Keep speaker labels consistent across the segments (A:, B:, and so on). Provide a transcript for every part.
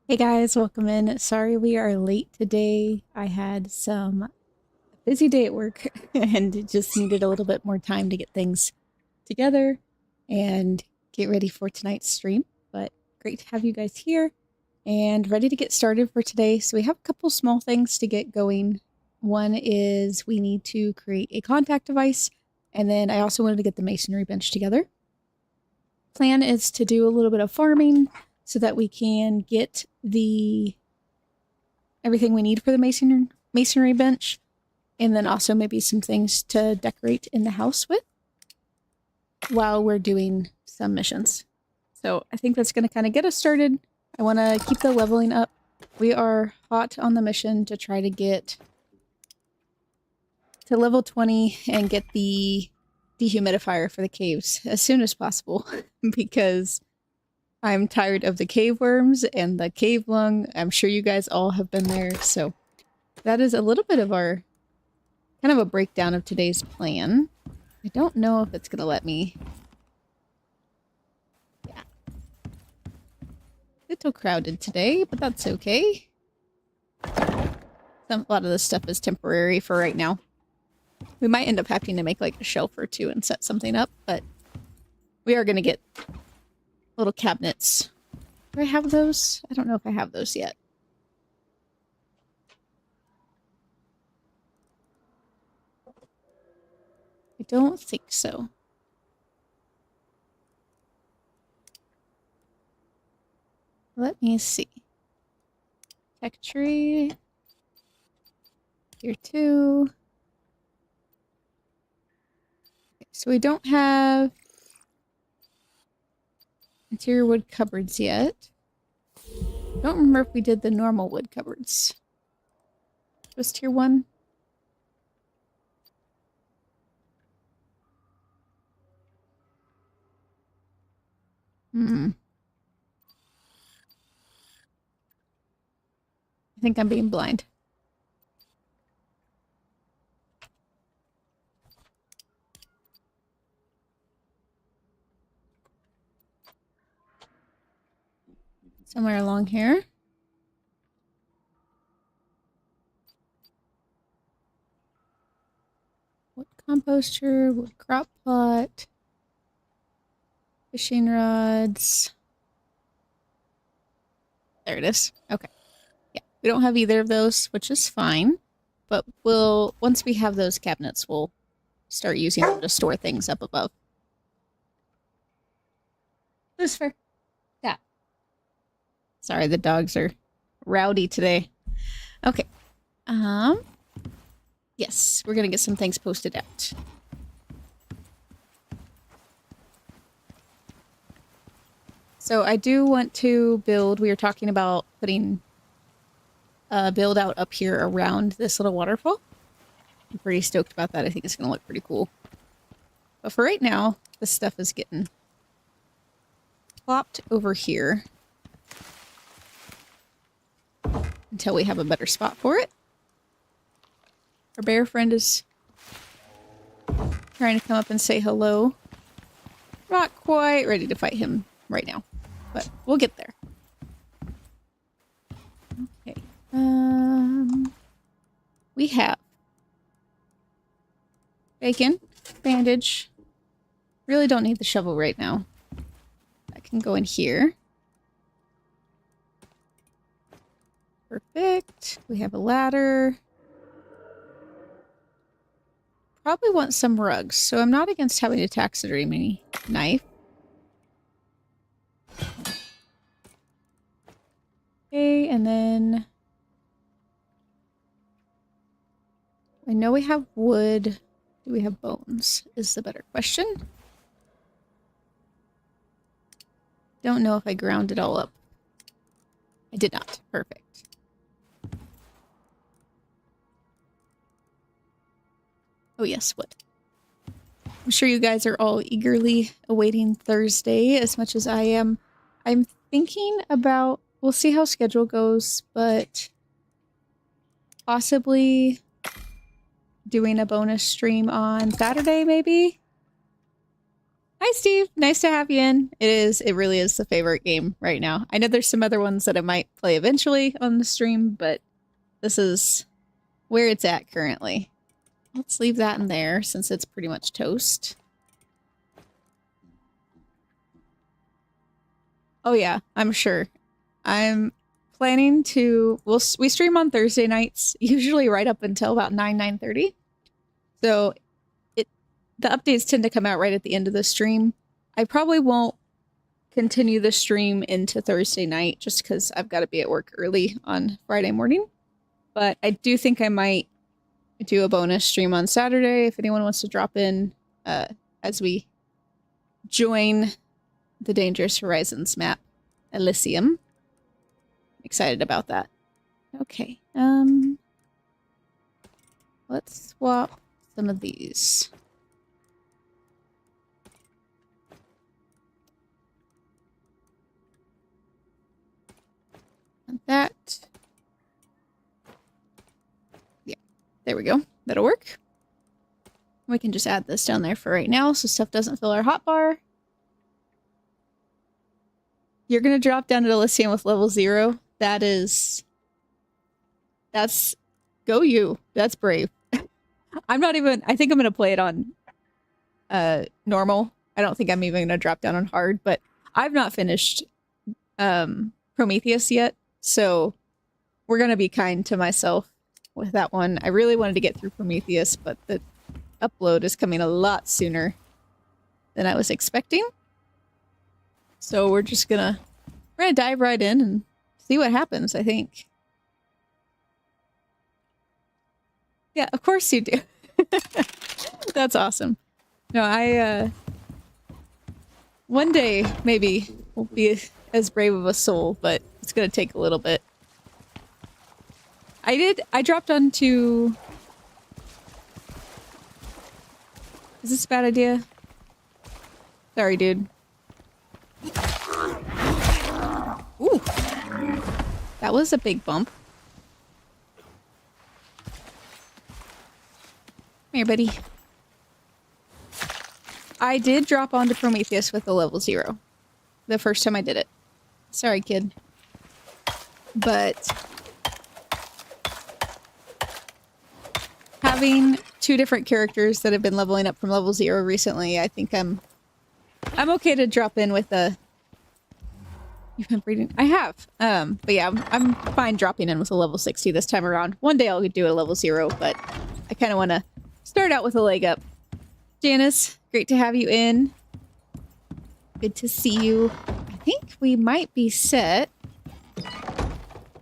A: Hey guys, welcome in. Sorry we are late today. I had some busy day at work and just needed a little bit more time to get things together and get ready for tonight's stream. But great to have you guys here and ready to get started for today. So we have a couple small things to get going. One is we need to create a contact device, and then I also wanted to get the masonry bench together. Plan is to do a little bit of farming so that we can get everything we need for the masonry bench, and then also maybe some things to decorate in the house with while we're doing some missions. So I think that's going to kind of get us started. I want to keep the leveling up. We are hot on the mission to try to get to level 20 and get the dehumidifier for the caves as soon as possible because I'm tired of the cave worms and the cave lung. I'm sure you guys all have been there. So that is a little bit of our kind of a breakdown of today's plan. I don't know if it's going to let me. Yeah. A little crowded today, but that's okay. A lot of this stuff is temporary for right now. We might end up having to make like a shelf or two and set something up, but we are going to get little cabinets. Do I have those? I don't know if I have those yet. I don't think so. Let me see. Tech tree. Here too. Okay, so we don't have interior wood cupboards yet. Don't remember if we did the normal wood cupboards. Was tier 1? I think I'm being blind. Somewhere along here. Wood composter, wood crop pot, fishing rods. There it is. Okay. Yeah, we don't have either of those, which is fine. But once we have those cabinets, we'll start using them to store things up above. Lucifer. Yeah. Sorry, the dogs are rowdy today. Okay. Yes, we're gonna get some things posted out. So I do want to build, we were talking about putting a build out up here around this little waterfall. I'm pretty stoked about that. I think it's gonna look pretty cool. But for right now, this stuff is getting plopped over here until we have a better spot for it. Our bear friend is trying to come up and say hello. Not quite ready to fight him right now, but we'll get there. Okay. We have bacon, bandage. Really don't need the shovel right now. That can go in here. Perfect. We have a ladder. Probably want some rugs, so I'm not against having a taxidermy knife. Okay, and then I know we have wood. Do we have bones? Is the better question. Don't know if I ground it all up. I did not. Perfect. Oh yes, wood. I'm sure you guys are all eagerly awaiting Thursday as much as I am. I'm thinking about, we'll see how schedule goes, but possibly doing a bonus stream on Saturday, maybe? Hi, Hi, Steve. Nice to have you in. It really is the favorite game right now. I know there's some other ones that I might play eventually on the stream, but this is where it's at currently. Let's leave that in there since it's pretty much toast. Oh yeah, I'm sure. I'm planning to... we stream on Thursday nights, usually right up until about 9:30. So the updates tend to come out right at the end of the stream. I probably won't continue the stream into Thursday night just because I've got to be at work early on Friday morning. But I do think I might do a bonus stream on Saturday if anyone wants to drop in as we join the Dangerous Horizons map, Elysium. Excited about that. Okay. Let's swap some of these. And that. Yeah, there we go. That'll work. We can just add this down there for right now so stuff doesn't fill our hotbar. You're gonna drop down to Elysium with level 0. That's go you. That's brave. I'm not even, I think I'm gonna play it on normal. I don't think I'm even gonna drop down on hard, but I've not finished Prometheus yet, so we're gonna be kind to myself with that one. I really wanted to get through Prometheus, but the upload is coming a lot sooner than I was expecting. So we're gonna dive right in and see what happens, I think. Yeah, of course you do. That's awesome. No, one day, maybe, we'll be as brave of a soul, but it's gonna take a little bit. I dropped onto... Is this a bad idea? Sorry, dude. Ooh. That was a big bump. Come here, buddy. I did drop onto Prometheus with a level 0. The first time I did it. Sorry, kid. But... having 2 different characters that have been leveling up from level 0 recently, I think I'm okay to drop in with a... You've been breeding? I have. But yeah, I'm fine dropping in with a level 60 this time around. One day I'll do a level 0, but I kind of want to start out with a leg up. Janice, great to have you in. Good to see you. I think we might be set.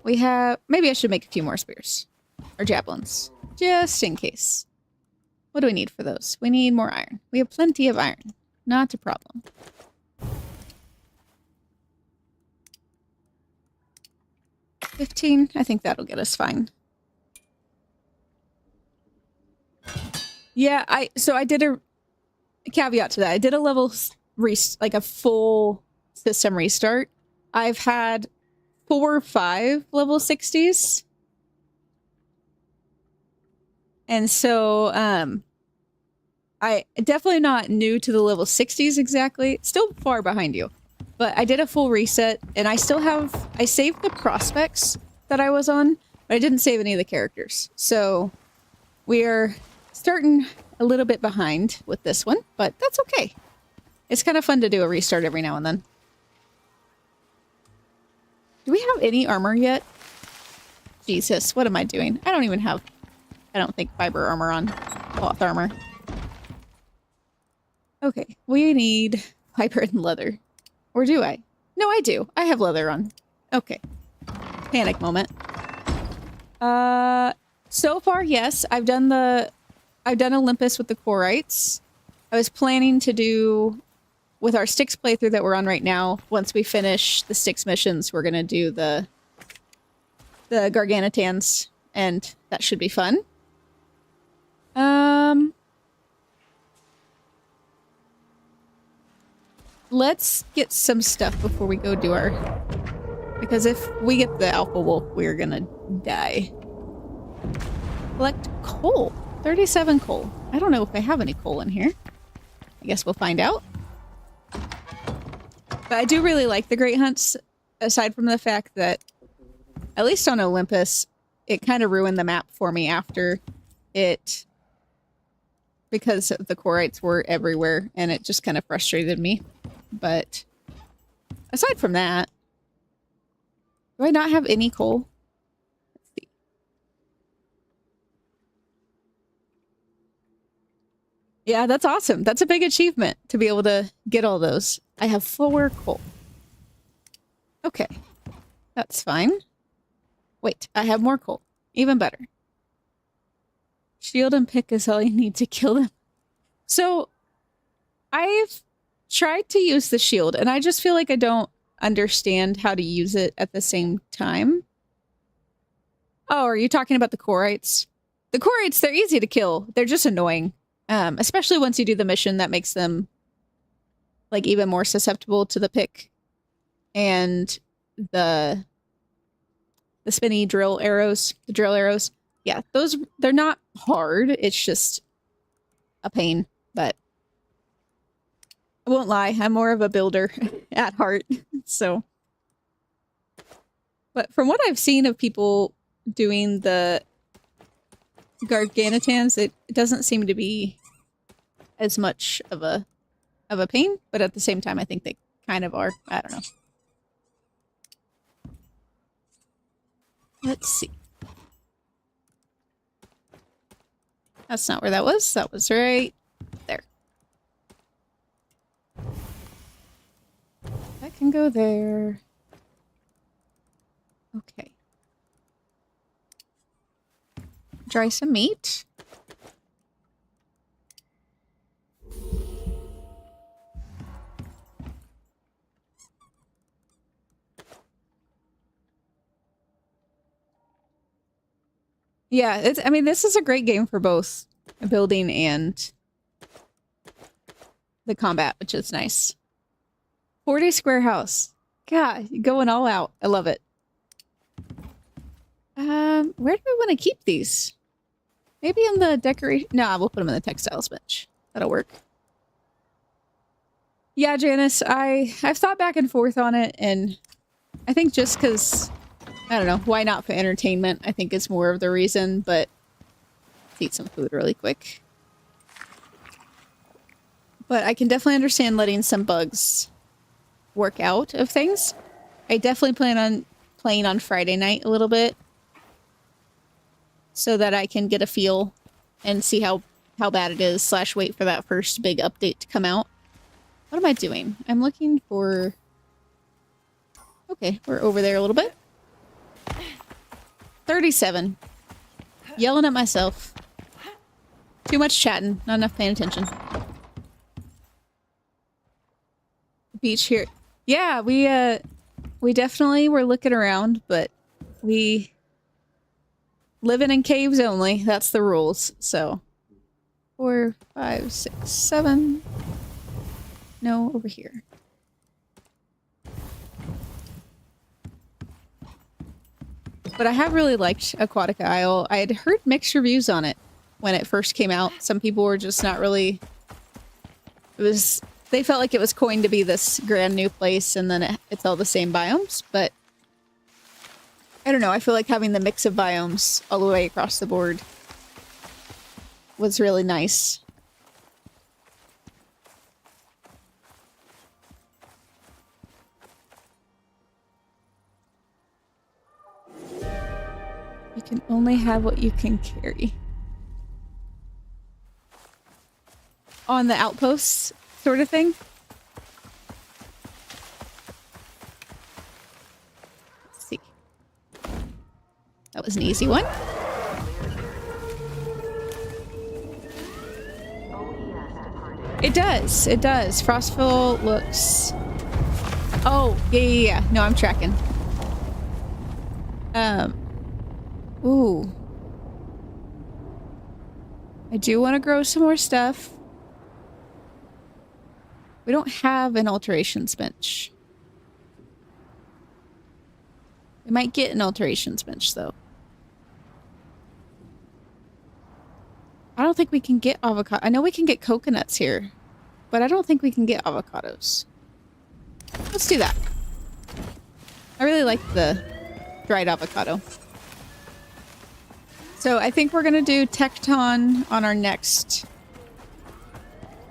A: We have... Maybe I should make a few more spears. Or javelins. Just in case. What do we need for those? We need more iron. We have plenty of iron. Not a problem. $15. I think that'll get us fine. Yeah, so I did a caveat to that. I did a level like a full system restart. I've had 4 or 5 level 60s. And so, I definitely not new to the level 60s exactly. Still far behind you. But I did a full reset, and I still have... I saved the prospects that I was on, but I didn't save any of the characters. So, we're starting a little bit behind with this one, but that's okay. It's kind of fun to do a restart every now and then. Do we have any armor yet? Jesus, what am I doing? I don't even have... I don't think fiber armor on. Cloth armor. Okay, we need fiber and leather. Or do I? No, I do. I have leather on. Okay. Panic moment. So far, yes. I've done Olympus with the Chorites. I was planning to do, with our Styx playthrough that we're on right now, once we finish the Styx missions, we're gonna do the Garganitans, and that should be fun. Let's get some stuff before we go do our... Because if we get the Alpha Wolf, we're gonna die. Collect coal. 37 coal. I don't know if I have any coal in here. I guess we'll find out. But I do really like the Great Hunts, aside from the fact that, at least on Olympus, it kind of ruined the map for me after it, because the Corites were everywhere, and it just kind of frustrated me. But aside from that, do I not have any coal? Let's see. Yeah, that's awesome. That's a big achievement to be able to get all those. I have 4 coal. Okay, that's fine. Wait, I have more coal. Even better. Shield and pick is all you need to kill them. So, I've tried to use the shield, and I just feel like I don't understand how to use it at the same time. Oh, are you talking about the Corites? The Corites, they're easy to kill. They're just annoying. Especially once you do the mission that makes them, like, even more susceptible to the pick. And the spinny drill arrows. The drill arrows. Yeah, those, they're not hard. It's just a pain, but I won't lie, I'm more of a builder at heart, so. But from what I've seen of people doing the Garganitans, it doesn't seem to be as much of a pain, but at the same time, I think they kind of are. I don't know. Let's see. That's not where that was. That was right there. That can go there. Okay. Dry some meat. Yeah, I mean, this is a great game for both building and the combat, which is nice. 40 square house. God, going all out. I love it. Where do we want to keep these? Maybe in the decoration. No, we'll put them in the textiles bench. That'll work. Yeah, Janice, I've thought back and forth on it, and I think just because, I don't know, why not for entertainment? I think is more of the reason, but let's eat some food really quick. But I can definitely understand letting some bugs work out of things. I definitely plan on playing on Friday night a little bit, so that I can get a feel and see how bad it is, / wait for that first big update to come out. What am I doing? I'm looking for... Okay, we're over there a little bit. 37. Yelling at myself. Too much chatting, not enough paying attention. Beach here. Yeah, we definitely were looking around, but we... living in caves only. That's the rules. So 4, 5, 6, 7. No, over here. But I have really liked Aquatica Isle. I had heard mixed reviews on it when it first came out. Some people were just not really... They felt like it was coined to be this grand new place, and then it's all the same biomes, but I don't know, I feel like having the mix of biomes all the way across the board was really nice. You can only have what you can carry. On the outposts sort of thing? Let's see. That was an easy one. It does. It does. Frostville looks... Oh, yeah. No, I'm tracking. Ooh. I do want to grow some more stuff. We don't have an alterations bench. We might get an alterations bench, though. I don't think we can get avocado. I know we can get coconuts here, but I don't think we can get avocados. Let's do that. I really like the dried avocado. So I think we're going to do Tecton on our next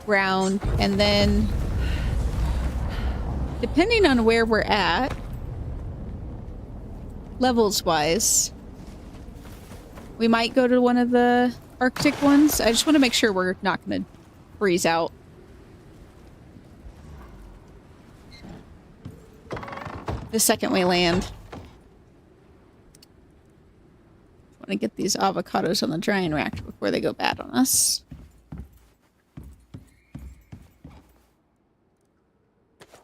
A: round. And then, depending on where we're at, levels-wise, we might go to one of the Arctic ones. I just want to make sure we're not going to freeze out. The second we land. Want to get these avocados on the drying rack before they go bad on us.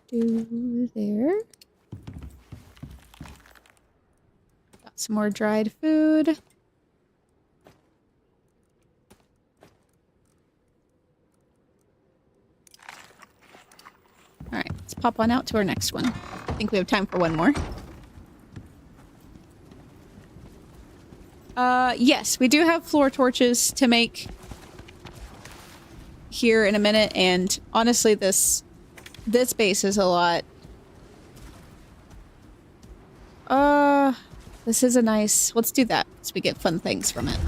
A: Do there. Got some more dried food. Alright, let's pop on out to our next one. I think we have time for one more. Yes, we do have floor torches to make here in a minute, and honestly, this base is a lot. This is a nice. Let's do that, so we get fun things from it.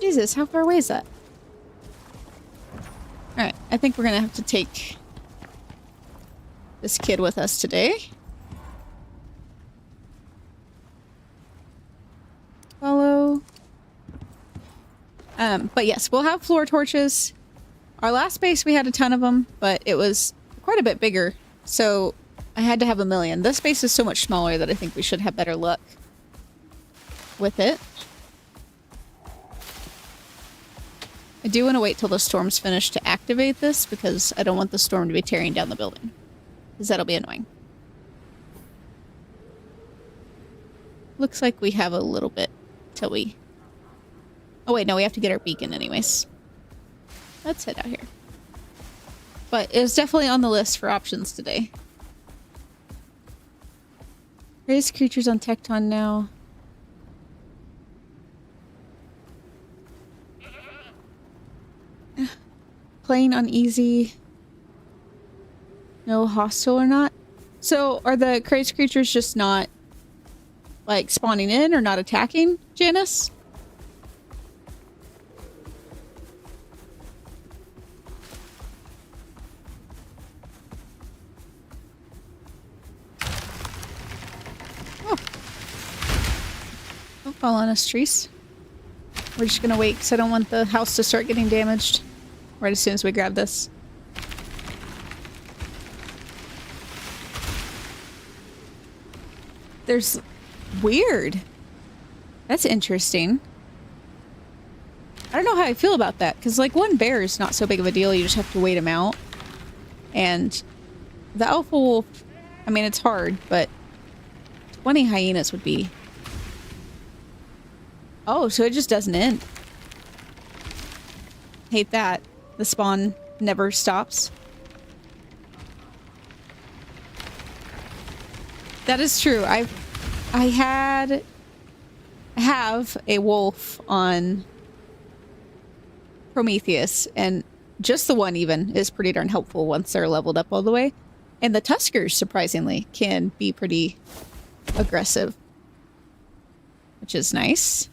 A: Jesus, how far away is that? All right, I think we're gonna have to take this kid with us today. Follow. But yes, we'll have floor torches. Our last base, we had a ton of them, but it was quite a bit bigger, so I had to have 1,000,000. This base is so much smaller that I think we should have better luck with it. I do want to wait till the storm's finished to activate this, because I don't want the storm to be tearing down the building, because that'll be annoying. Looks like we have a little bit till we... Oh wait, no, we have to get our beacon anyways. Let's head out here. But it was definitely on the list for options today. Raise creatures on Tecton now. Playing on easy. No hostile or not. So are the crazed creatures just not like spawning in or not attacking, Janice? Oh. Don't fall on us, trees. We're just gonna wait because I don't want the house to start getting damaged right as soon as we grab this. There's... Weird. That's interesting. I don't know how I feel about that, because like one bear is not so big of a deal, you just have to wait him out. And the alpha wolf, I mean, it's hard, but 20 hyenas would be... Oh, so it just doesn't end. Hate that. The spawn never stops. That is true. I have a wolf on Prometheus, and just the one even is pretty darn helpful once they're leveled up all the way. And the Tuskers, surprisingly, can be pretty aggressive, which is nice.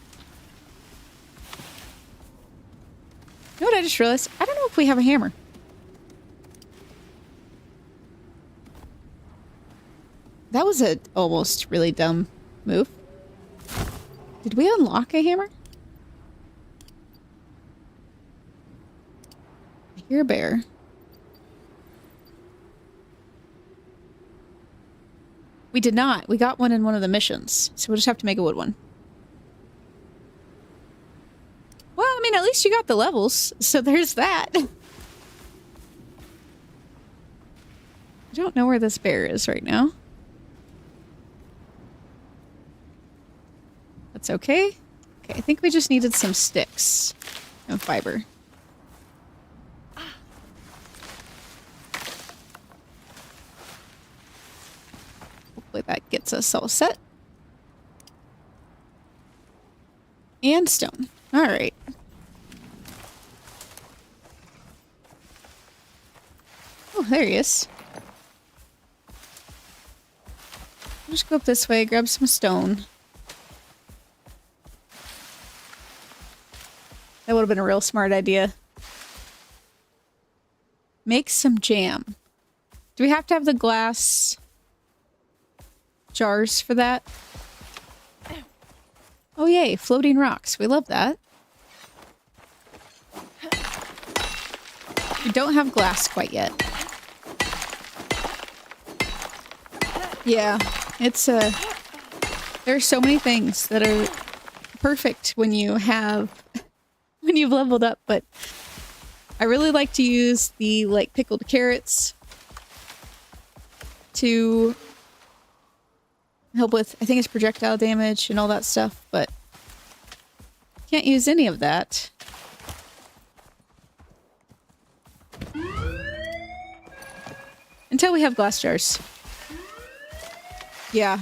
A: You know what I just realized? I don't know if we have a hammer. That was a almost really dumb move. Did we unlock a hammer? I hear a bear. We did not. We got one in one of the missions, so we'll just have to make a wood one. Well, I mean, at least you got the levels, so there's that. I don't know where this bear is right now. That's okay. Okay, I think we just needed some sticks and fiber. Hopefully that gets us all set. And stone. All right. Oh, there he is. I'll just go up this way, grab some stone. That would have been a real smart idea. Make some jam. Do we have to have the glass jars for that? Oh yay, floating rocks. We love that. We don't have glass quite yet. Yeah, it's there are so many things that are perfect when you have when you've leveled up, but I really like to use the like pickled carrots to help with, I think it's projectile damage and all that stuff, but can't use any of that. Until we have glass jars. Yeah,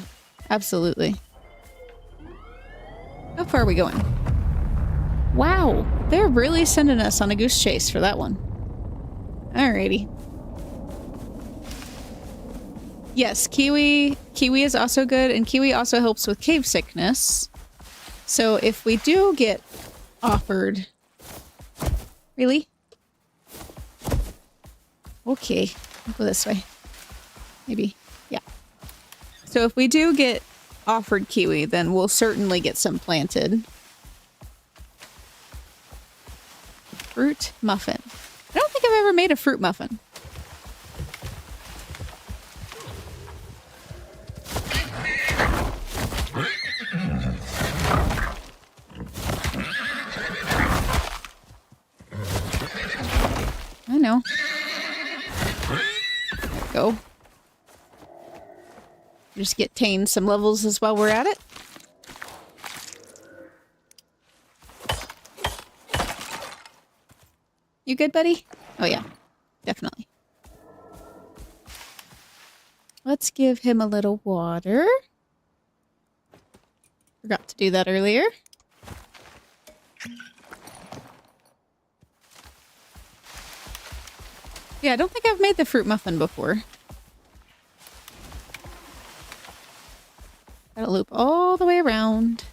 A: absolutely. How far are we going? Wow, they're really sending us on a goose chase for that one. Alrighty. Yes, kiwi is also good, and kiwi also helps with cave sickness. So if we do get offered... Really? Okay, I'll go this way. Maybe, yeah. So if we do get offered kiwi, then we'll certainly get some planted. Fruit muffin. I don't think I've ever made a fruit muffin. I know. There we go. Just get Tane some levels as while we're at it. You good, buddy? Oh yeah, definitely. Let's give him a little water. Forgot to do that earlier. Yeah, I don't think I've made the fruit muffin before. Gotta loop all the way around.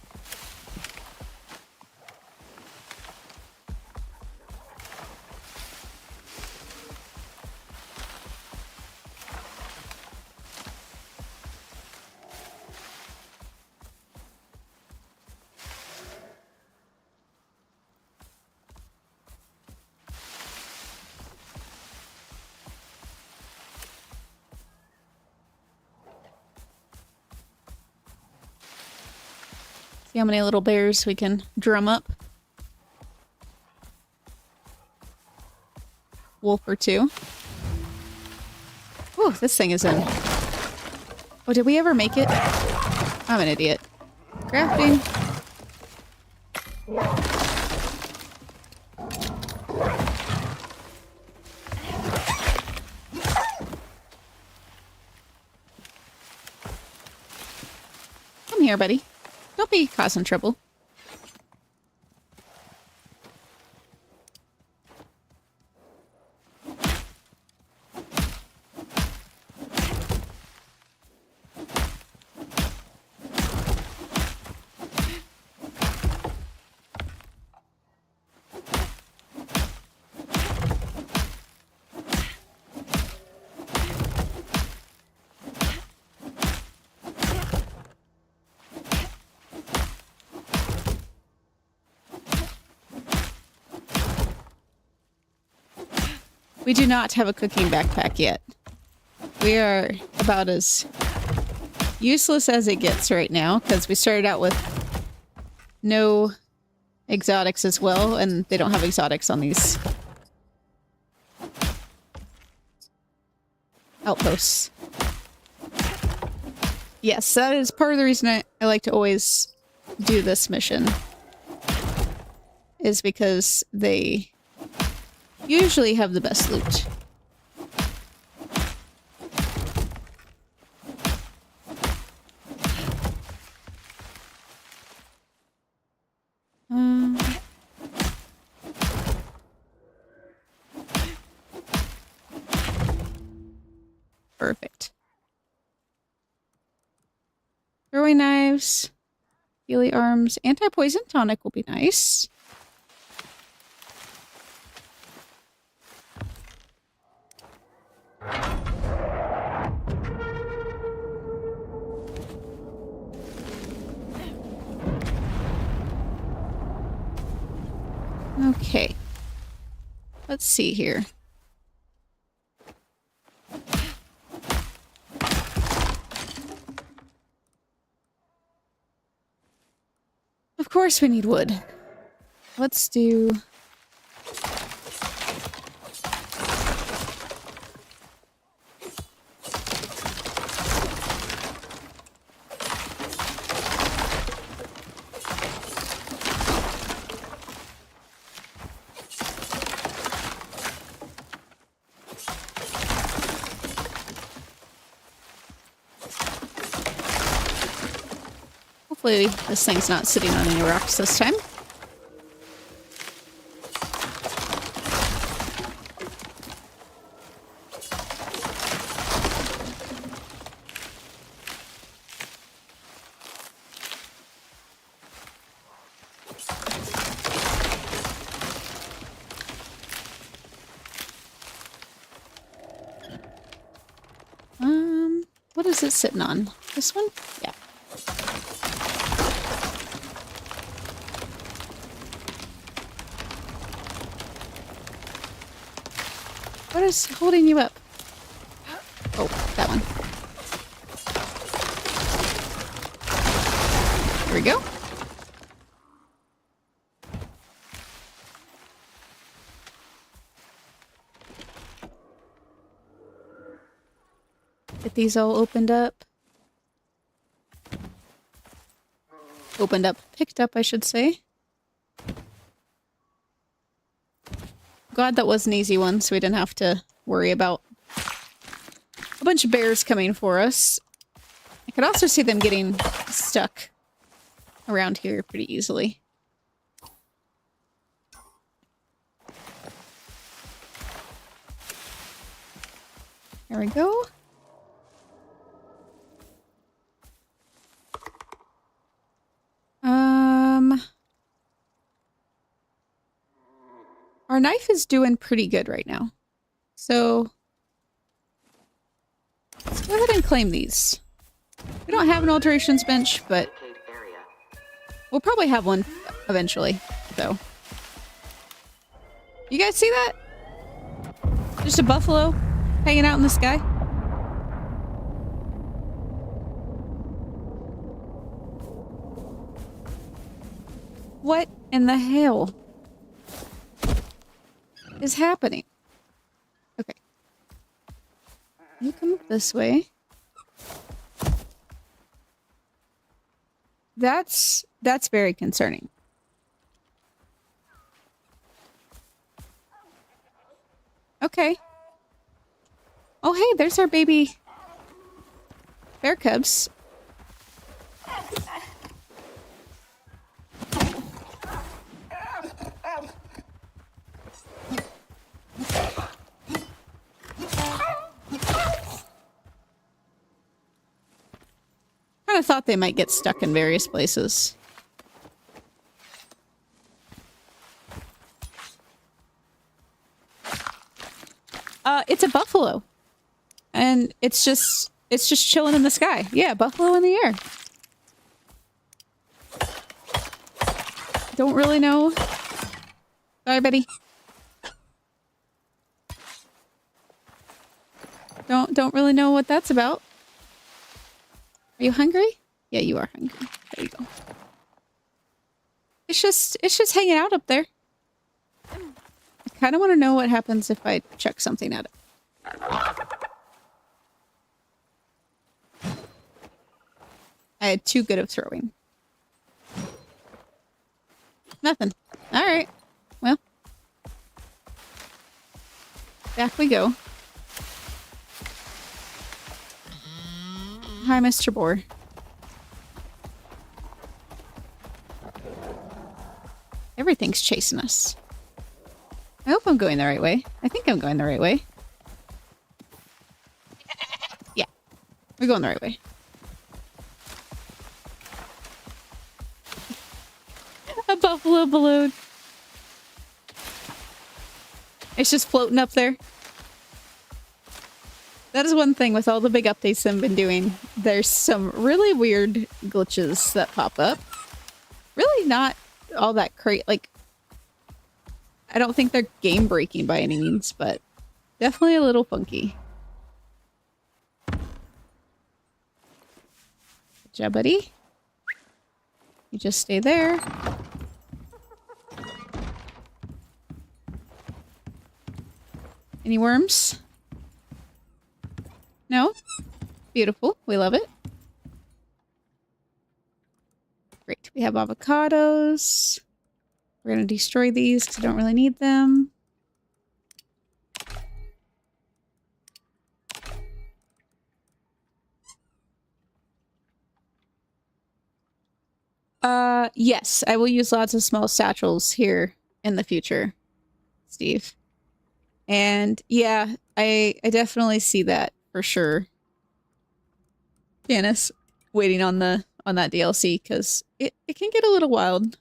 A: See how many little bears we can drum up. Wolf or two. Oh, this thing is in. Oh, did we ever make it? I'm an idiot. Crafting. Come here, buddy. Don't be causing trouble. We do not have a cooking backpack yet. We are about as useless as it gets right now, because we started out with no exotics as well, and they don't have exotics on these outposts. Yes, that is part of the reason I like to always do this mission, is because they usually have the best loot. knives, Healy arms, anti-poison tonic will be nice. Okay. Let's see here. Of course we need wood. Let's do... Hopefully this thing's not sitting on any rocks this time. What is it sitting on? This one? Yeah. What is holding you up? Oh, that one. Here we go. Get these all opened up. Picked up, I should say. Glad that was an easy one, so we didn't have to worry about a bunch of bears coming for us. I could also see them getting stuck around here pretty easily. There we go. Our knife is doing pretty good right now. So let's go ahead and claim these. We don't have an alterations bench, but we'll probably have one eventually, though. You guys see that? Just a buffalo hanging out in the sky. What in the hell is happening? Okay. You come up this way. That's very concerning. Okay. Oh, hey, there's our baby bear cubs. I thought they might get stuck in various places. It's a buffalo. And it's just chilling in the sky. Yeah, buffalo in the air. Don't really know. Sorry, buddy. Don't really know what that's about. Are you hungry? Yeah, you are hungry. There you go. It's just hanging out up there. I kind of want to know what happens if I chuck something at it. I had too good of throwing. Nothing. Alright. Well. Back we go. Hi, Mr. Boar. Everything's chasing us. I hope I'm going the right way. I think I'm going the right way. Yeah. We're going the right way. buffalo balloon. It's just floating up there. That is one thing with all the big updates they've been doing. There's some really weird glitches that pop up. Really not all that crazy. Like, I don't think they're game breaking by any means, but definitely a little funky. Good job, buddy. You just stay there. Any worms? No? Beautiful. We love it. Great. We have avocados. We're going to destroy these because I don't really need them. Yes, I will use lots of small satchels here in the future, Steve. And yeah, I definitely see that for sure. Janice, waiting on that DLC because it can get a little wild.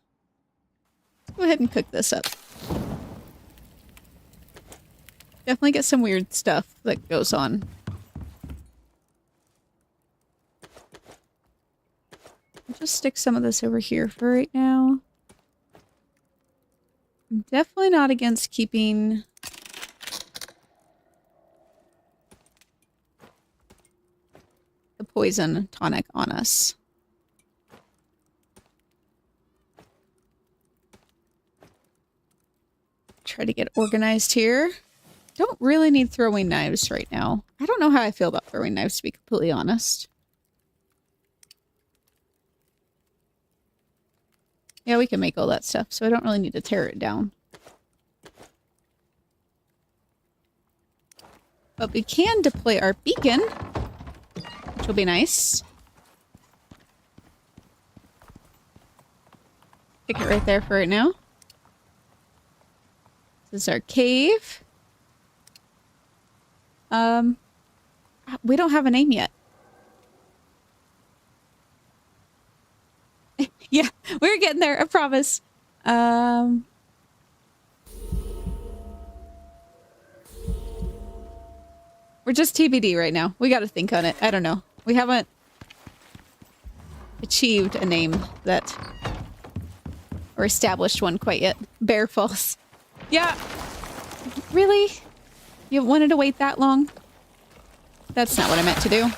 A: Let's go ahead and cook this up. Definitely get some weird stuff that goes on. I'll just stick some of this over here for right now. I'm definitely not against keeping the poison tonic on us. Try to get organized here. Don't really need throwing knives right now. I don't know how I feel about throwing knives, to be completely honest. Yeah, we can make all that stuff, so I don't really need to tear it down. But we can deploy our beacon, which will be nice. Stick it right there for right now. This is our cave. We don't have a name yet. Yeah, we're getting there, I promise. We're just TBD right now. We gotta think on it. I don't know. We haven't achieved a name that... or established one quite yet. Bear Falls. Yeah. Really? You wanted to wait that long? That's not what I meant to do.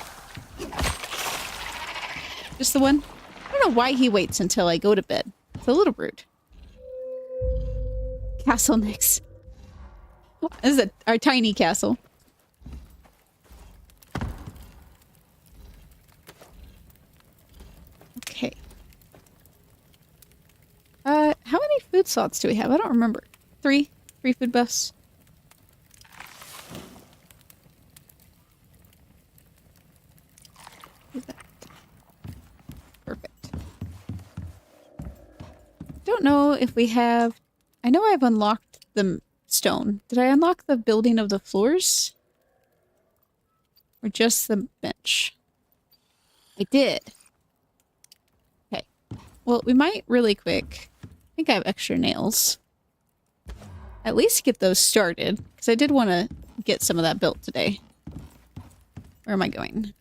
A: Just the one? I don't know why he waits until I go to bed. It's a little rude. Castle Nix. This is our tiny castle. Okay. How many food slots do we have? I don't remember. 3? 3 food buffs. Perfect. Don't know if we have... I know I've unlocked the stone. Did I unlock the building of the floors? Or just the bench? I did. Okay. Well, we might really quick. I think I have extra nails. At least get those started. Because I did want to get some of that built today. Where am I going?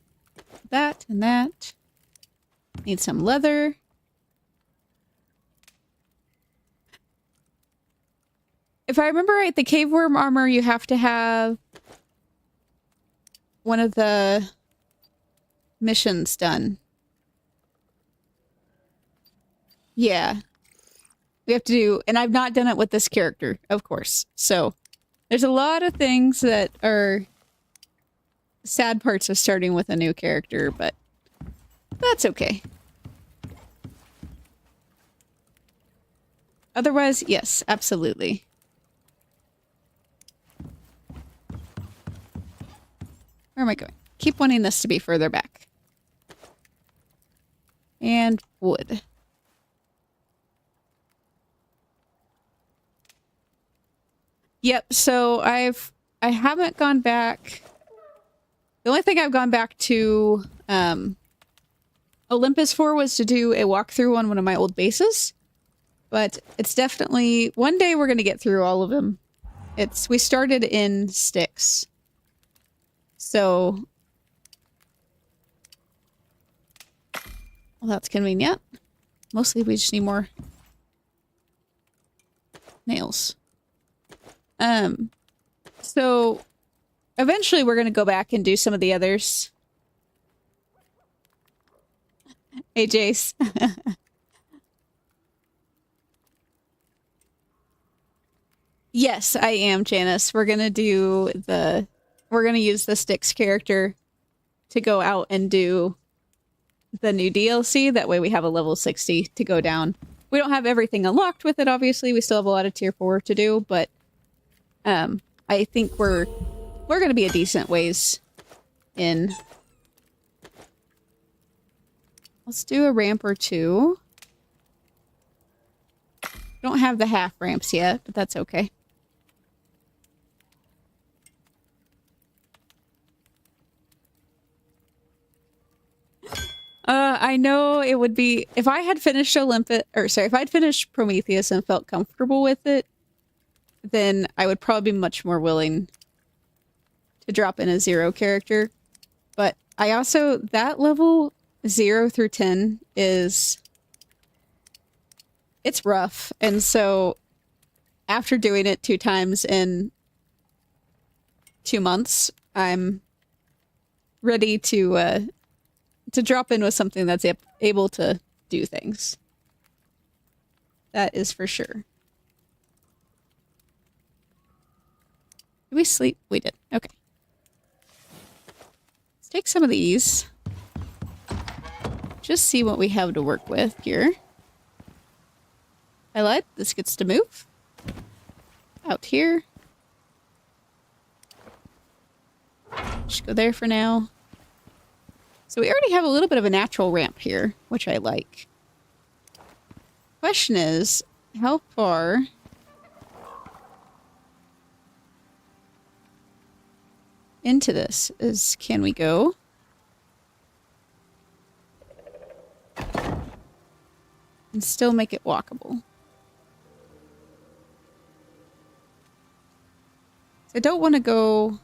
A: That and that. Need some leather. If I remember right, the cave worm armor, you have to have one of the missions done. Yeah. We have to do, and I've not done it with this character, of course. So there's a lot of things that are sad parts of starting with a new character, but that's okay. Otherwise, yes, absolutely. Where am I going? Keep wanting this to be further back. And wood. Yep, so I haven't gone back. The only thing I've gone back to Olympus for was to do a walkthrough on one of my old bases. But it's definitely... One day we're going to get through all of them. We started in sticks. So... Well, that's convenient. Mostly we just need more nails. So eventually we're going to go back and do some of the others. Hey, Jace. Yes, I am, Janice. We're going to use the Styx character to go out and do the new DLC. That way we have a level 60 to go down. We don't have everything unlocked with it, obviously. We still have a lot of tier 4 to do, but I think we're going to be a decent ways in. Let's do a ramp or two. Don't have the half ramps yet, but that's okay. I know it would be if I had finished if I'd finished Prometheus and felt comfortable with it, then I would probably be much more willing to drop in a 0 character. But I also, that level 0 through 10 it's rough. And so after doing it 2 times in 2 months, I'm ready to drop in with something that's able to do things. That is for sure. Did we sleep? We did. Okay. Let's take some of these. Just see what we have to work with here. Highlight. This gets to move. Out here. Just go there for now. So we already have a little bit of a natural ramp here, which I like. Question is, how far into this can we go? And still make it walkable. So I don't want to go...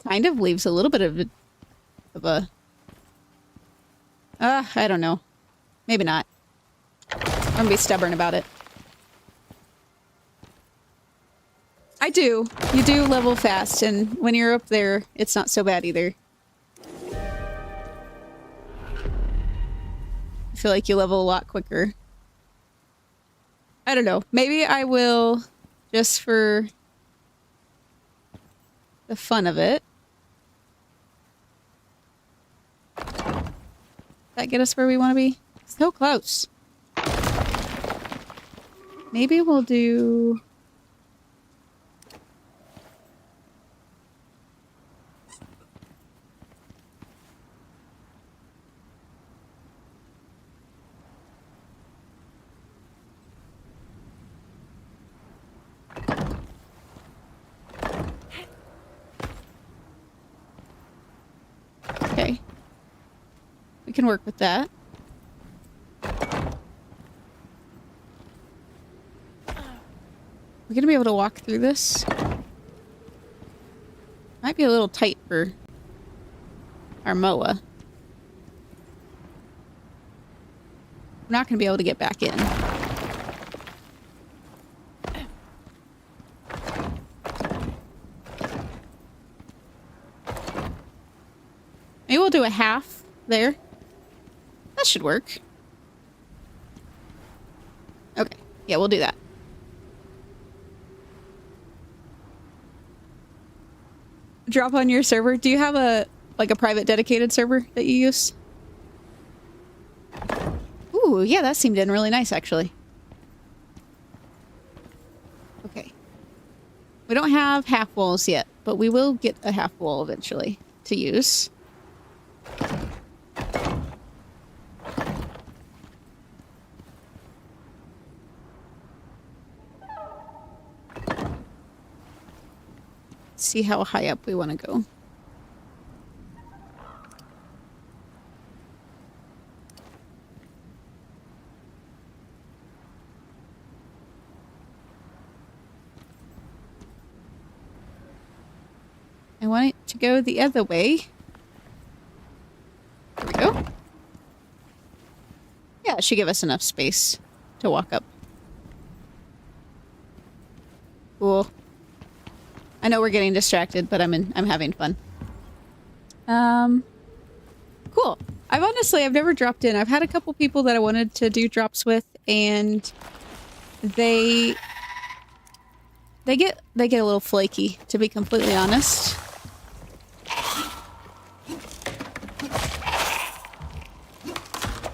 A: Kind of leaves a little bit of a... I don't know. Maybe not. I'm gonna be stubborn about it. I do. You do level fast, and when you're up there, it's not so bad either. I feel like you level a lot quicker. I don't know. Maybe I will, just for the fun of it. That get us where we want to be? So close. Maybe we'll do... Okay. We can work with that. We're gonna be able to walk through this. Might be a little tight for our MOA. I'm not gonna be able to get back in. Maybe we'll do a half there. That should work. Okay. Yeah, we'll do that. Drop on your server. Do you have a private dedicated server that you use? Ooh, yeah, that seemed in really nice actually. Okay. We don't have half walls yet, but we will get a half wall eventually to use. See how high up we want to go. want it to go the other way. There we go. Yeah, it should give us enough space to walk up. Cool. I know we're getting distracted, but I'm having fun. Cool. I've never dropped in. I've had a couple people that I wanted to do drops with, and they get a little flaky, to be completely honest.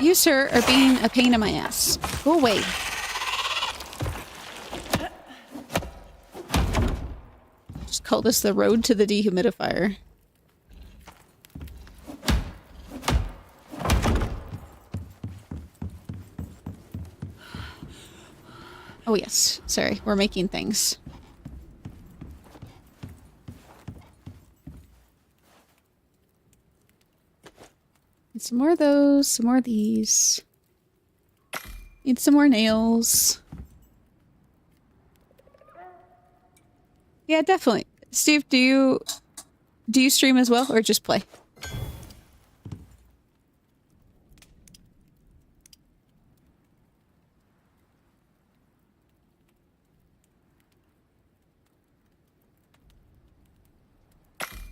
A: You, sir, are being a pain in my ass. Go away. Just call this the road to the dehumidifier. Oh yes, sorry, we're making things. Need some more of those, some more of these. Need some more nails. Yeah, definitely. Steve, do you stream as well or just play?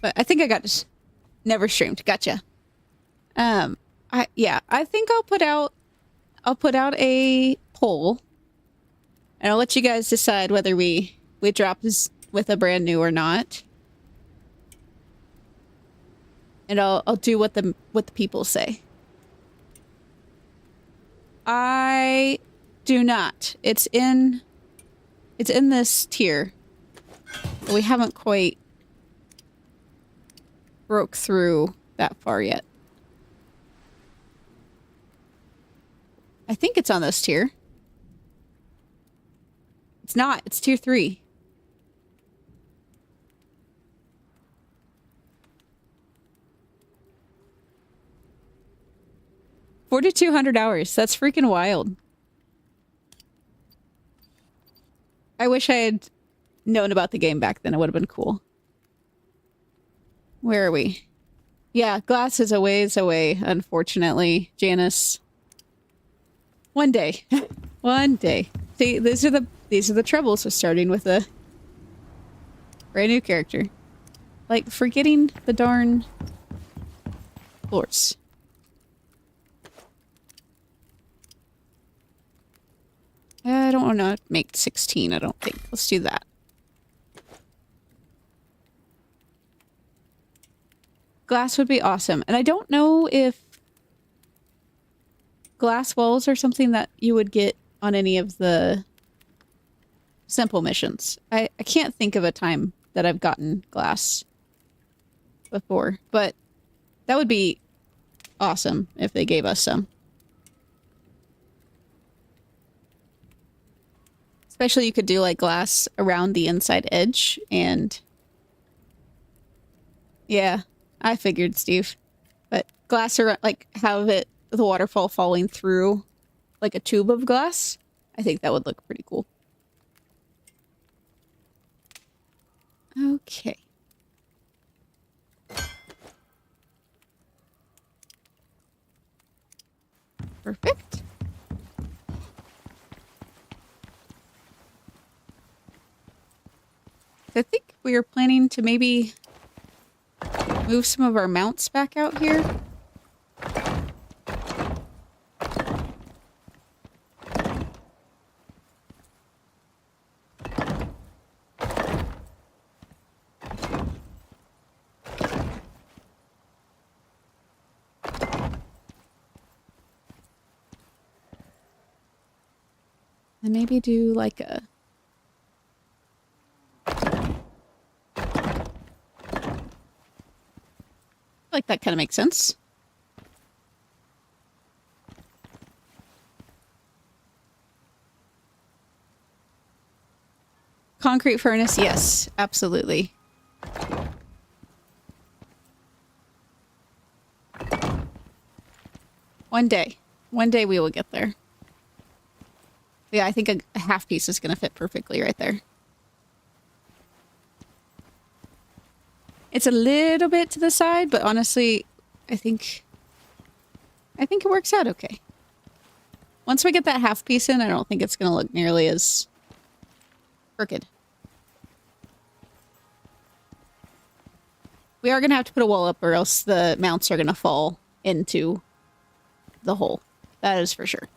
A: But I think I got this. Never streamed. Gotcha. I think I'll put out a poll, and I'll let you guys decide whether we drop this with a brand new or not. And I'll do what the people say. I do not. It's in this tier. But we haven't quite broke through that far yet. I think it's on this tier. It's not. It's tier 3. $4,200. That's freaking wild. I wish I had known about the game back then. It would have been cool. Where are we? Yeah, glass is a ways away, unfortunately, Janice. One day. One day. See, these are the troubles with starting with a brand new character. Like, forgetting the darn floors. I don't want to make 16, I don't think. Let's do that. Glass would be awesome. And I don't know if glass walls are something that you would get on any of the simple missions. I can't think of a time that I've gotten glass before, but that would be awesome if they gave us some. Especially you could do like glass around the inside edge and yeah, I figured, Steve. But glass around, like have it the waterfall falling through like a tube of glass, I think that would look pretty cool. Okay. Perfect. I think we are planning to maybe move some of our mounts back out here. And maybe do like a... like that kind of makes sense. Concrete furnace, yes, absolutely. One day we will get there. Yeah, I think a half piece is going to fit perfectly right there. It's a little bit to the side, but honestly, I think it works out okay. Once we get that half piece in, I don't think it's going to look nearly as crooked. We are going to have to put a wall up or else the mounts are going to fall into the hole. That is for sure.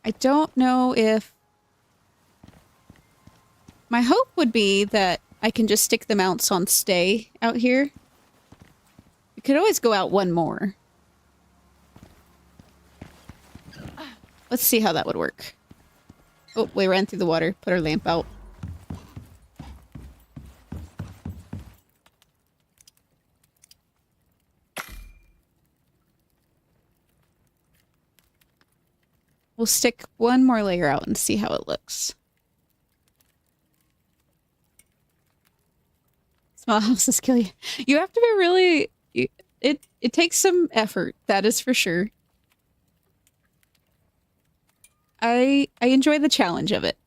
A: I don't know if... My hope would be that I can just stick the mounts on stay out here. We could always go out one more. Let's see how that would work. Oh, we ran through the water. Put our lamp out. We'll stick one more layer out and see how it looks. Small houses kill you. You have to be really... It takes some effort, that is for sure. I enjoy the challenge of it.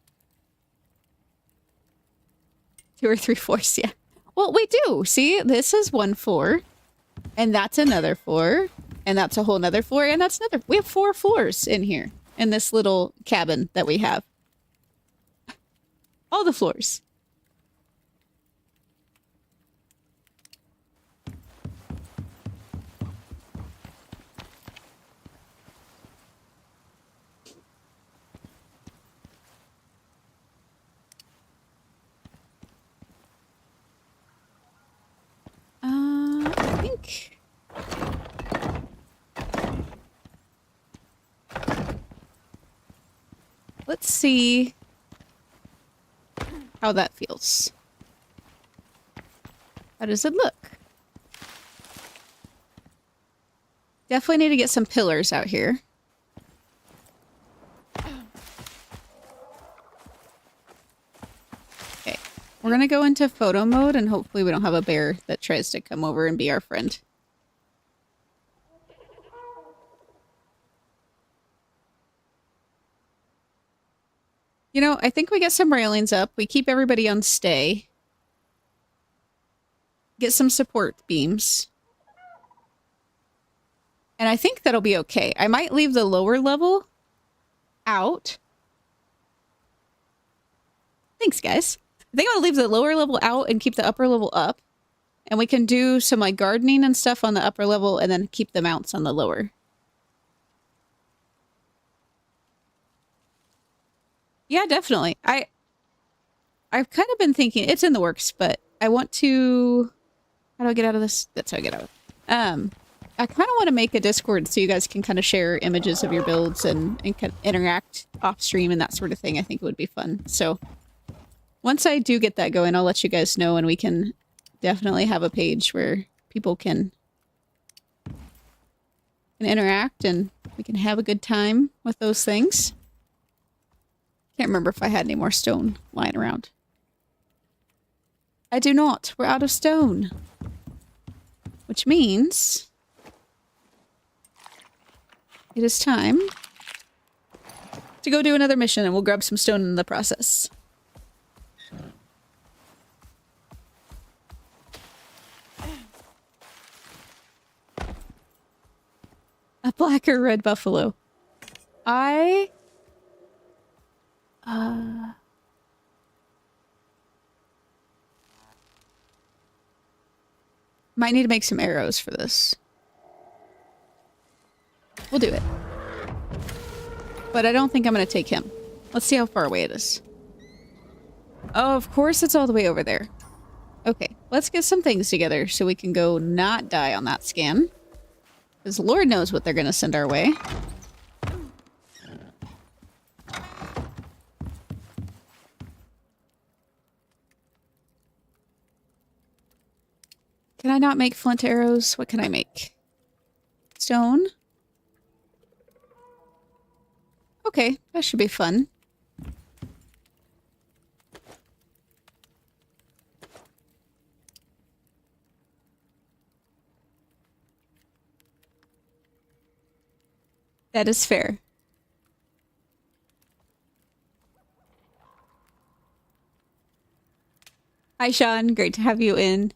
A: 2 or 3 floors, yeah. Well, we do. See, this is 1 floor. And that's another floor. And that's a whole nother floor. And that's another... We have 4 floors in here. In this little cabin that we have. All the floors. I think... Let's see how that feels. How does it look? Definitely need to get some pillars out here. Okay, we're gonna go into photo mode and hopefully we don't have a bear that tries to come over and be our friend. You know, I think we get some railings up. We keep everybody on stay. Get some support beams. And I think that'll be okay. I might leave the lower level out. Thanks, guys. I think I'll leave the lower level out and keep the upper level up. And we can do some like gardening and stuff on the upper level and then keep the mounts on the lower. Yeah, definitely. I've kind of been thinking, it's in the works, but I want to... How do I get out of this? That's how I get out of it. I kind of want to make a Discord so you guys can kind of share images of your builds and kind of interact off stream and that sort of thing. I think it would be fun. So once I do get that going, I'll let you guys know and we can definitely have a page where people can interact and we can have a good time with those things. Can't remember if I had any more stone lying around. I do not. We're out of stone. Which means... it is time to go do another mission and we'll grab some stone in the process. A black or red buffalo. I... might need to make some arrows for this. We'll do it. But I don't think I'm going to take him. Let's see how far away it is. Oh, of course it's all the way over there. Okay, let's get some things together so we can go not die on that scan. Because Lord knows what they're going to send our way. Can I not make flint arrows? What can I make? Stone? Okay, that should be fun. That is fair. Hi, Sean. Great to have you in.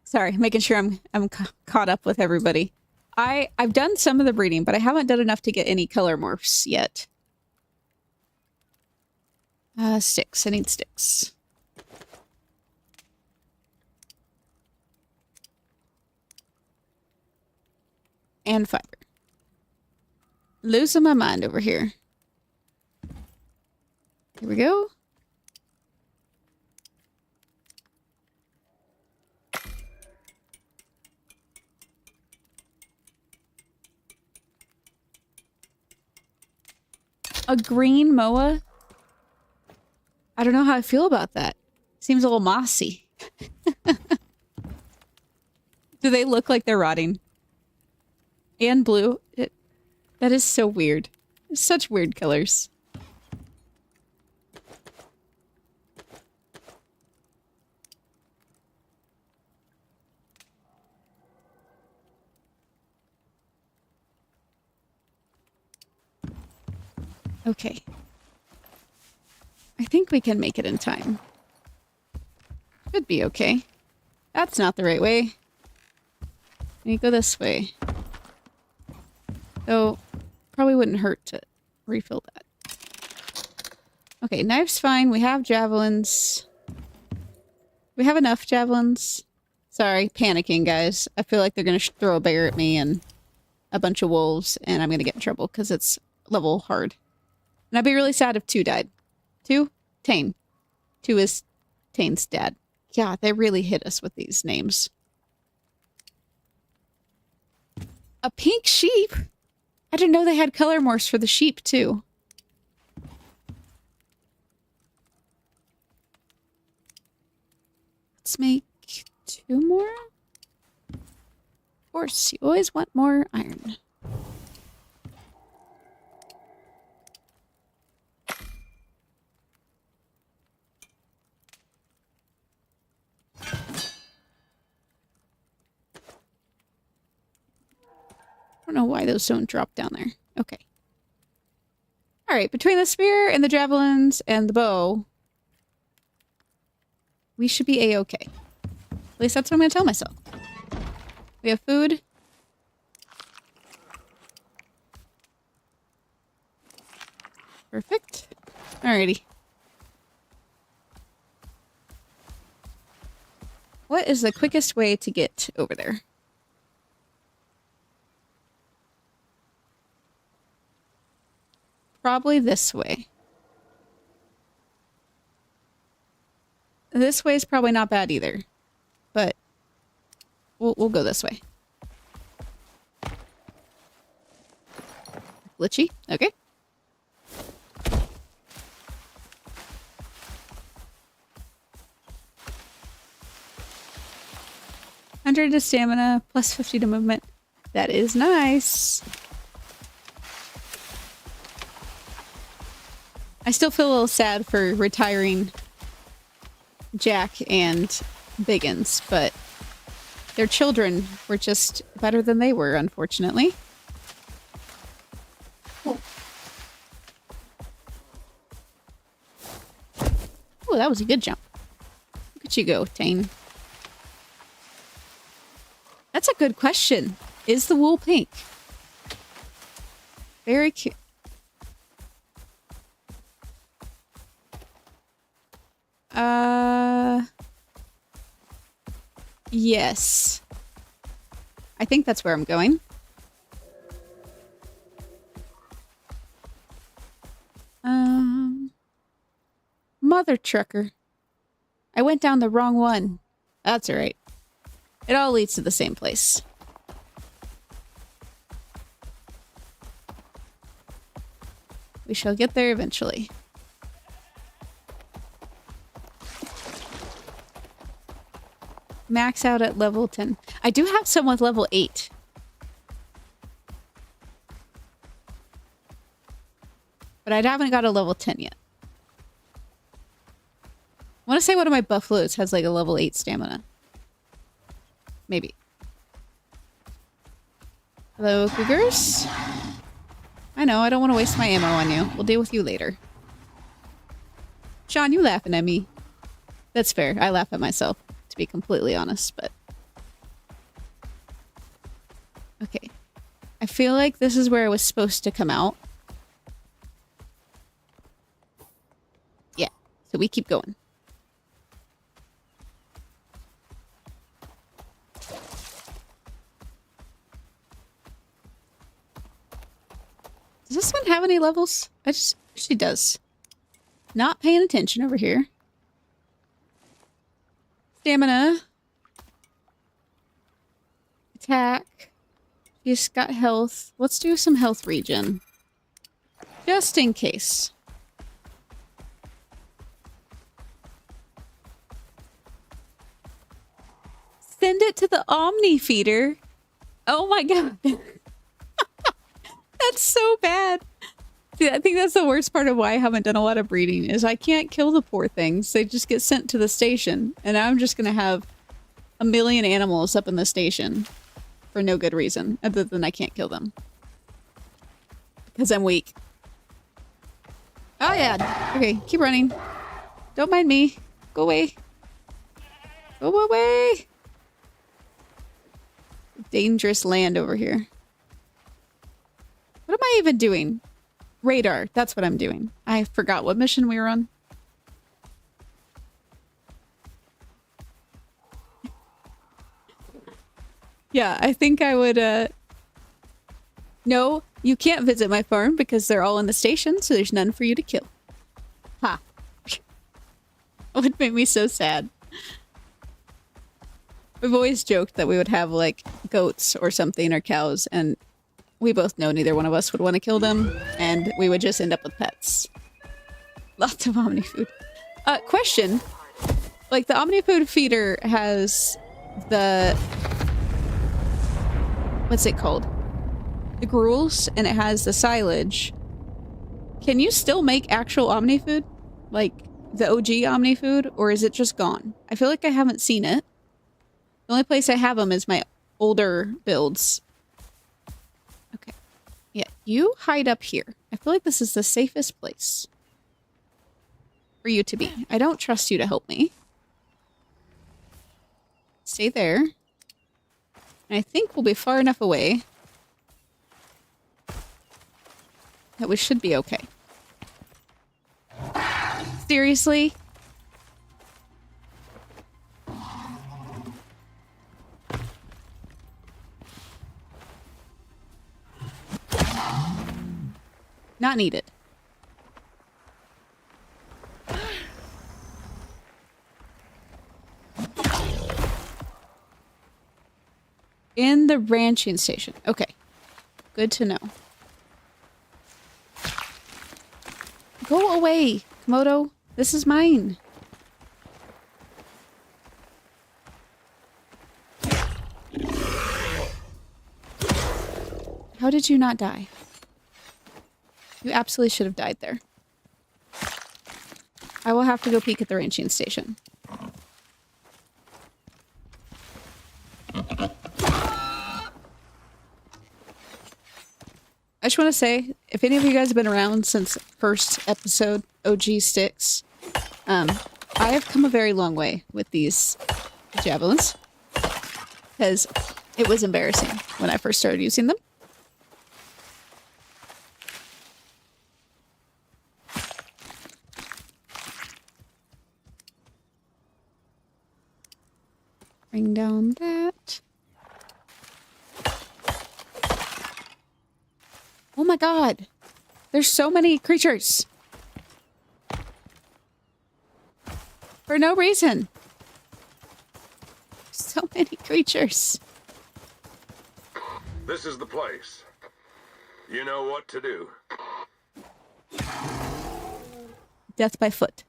A: Sorry, making sure I'm caught up with everybody. I've done some of the breeding, but I haven't done enough to get any color morphs yet. Sticks. I need sticks. And fiber. Losing my mind over here. Here we go. A green moa? I don't know how I feel about that. Seems a little mossy. Do they look like they're rotting? And blue? That is so weird. Such weird colors. Okay. I think we can make it in time. Should be okay. That's not the right way. We go this way. So, probably wouldn't hurt to refill that. Okay, knife's fine. We have javelins. We have enough javelins. Sorry, panicking, guys. I feel like they're going to throw a bear at me and a bunch of wolves, and I'm going to get in trouble because it's level hard. And I'd be really sad if 2 died. 2? Tane. 2 is Tane's dad. Yeah, they really hit us with these names. A pink sheep? I didn't know they had color morphs for the sheep, too. Let's make 2 more. Of course, you always want more iron. I don't know why those don't drop down there. Okay. Alright, between the spear and the javelins and the bow, we should be a-okay. At least that's what I'm going to tell myself. We have food. Perfect. Alrighty. What is the quickest way to get over there? Probably this way. This way is probably not bad either, but we'll go this way. Glitchy? Okay. +100 to stamina, +50 to movement. That is nice. I still feel a little sad for retiring Jack and Biggins, but their children were just better than they were, unfortunately. Oh, that was a good jump. Look at you go, Tane. That's a good question. Is the wool pink? Very cute. Yes. I think that's where I'm going. Mother trucker. I went down the wrong one. That's alright. It all leads to the same place. We shall get there eventually. Max out at level 10. I do have some with level 8. But I haven't got a level 10 yet. I want to say one of my buffaloes has like a level 8 stamina. Maybe. Hello, cougars. I know, I don't want to waste my ammo on you. We'll deal with you later. Sean, you laughing at me. That's fair. I laugh at myself, to be completely honest, but... Okay. I feel like this is where I was supposed to come out. Yeah. So we keep going. Does this one have any levels? She does. Not paying attention over here. Stamina. Attack. She's got health. Let's do some health regen. Just in case. Send it to the Omni feeder. Oh my god. That's so bad. See, I think that's the worst part of why I haven't done a lot of breeding, is I can't kill the poor things. They just get sent to the station, and I'm just gonna have a million animals up in the station for no good reason, other than I can't kill them. Because I'm weak. Oh yeah. Okay, keep running. Don't mind me. Go away. Go away! Dangerous land over here. What am I even doing? Radar. That's what I'm doing. I forgot what mission we were on. Yeah, I think I would, No, you can't visit my farm because they're all in the station, so there's none for you to kill. Ha. It would make me so sad. We've always joked that we would have, like, goats or something, or cows, and we both know neither one of us would want to kill them, and we would just end up with pets. Lots of Omni-food. Question. Like, the Omni-food feeder has the... What's it called? The gruels, and it has the silage. Can you still make actual Omni-food? Like, the OG Omni-food? Or is it just gone? I feel like I haven't seen it. The only place I have them is my older builds. Okay. Yeah, you hide up here. I feel like this is the safest place for you to be. I don't trust you to help me. Stay there. And I think we'll be far enough away that we should be okay. Seriously? Not needed. In the ranching station. Okay. Good to know. Go away, Komodo. This is mine. How did you not die? You absolutely should have died there. I will have to go peek at the ranching station. I just want to say, if any of you guys have been around since first episode, OG Sticks, I have come a very long way with these javelins. Because it was embarrassing when I first started using them. Bring down that. Oh my god. There's so many creatures. For no reason. So many creatures.
B: This is the place. You know what to do.
A: Death by foot.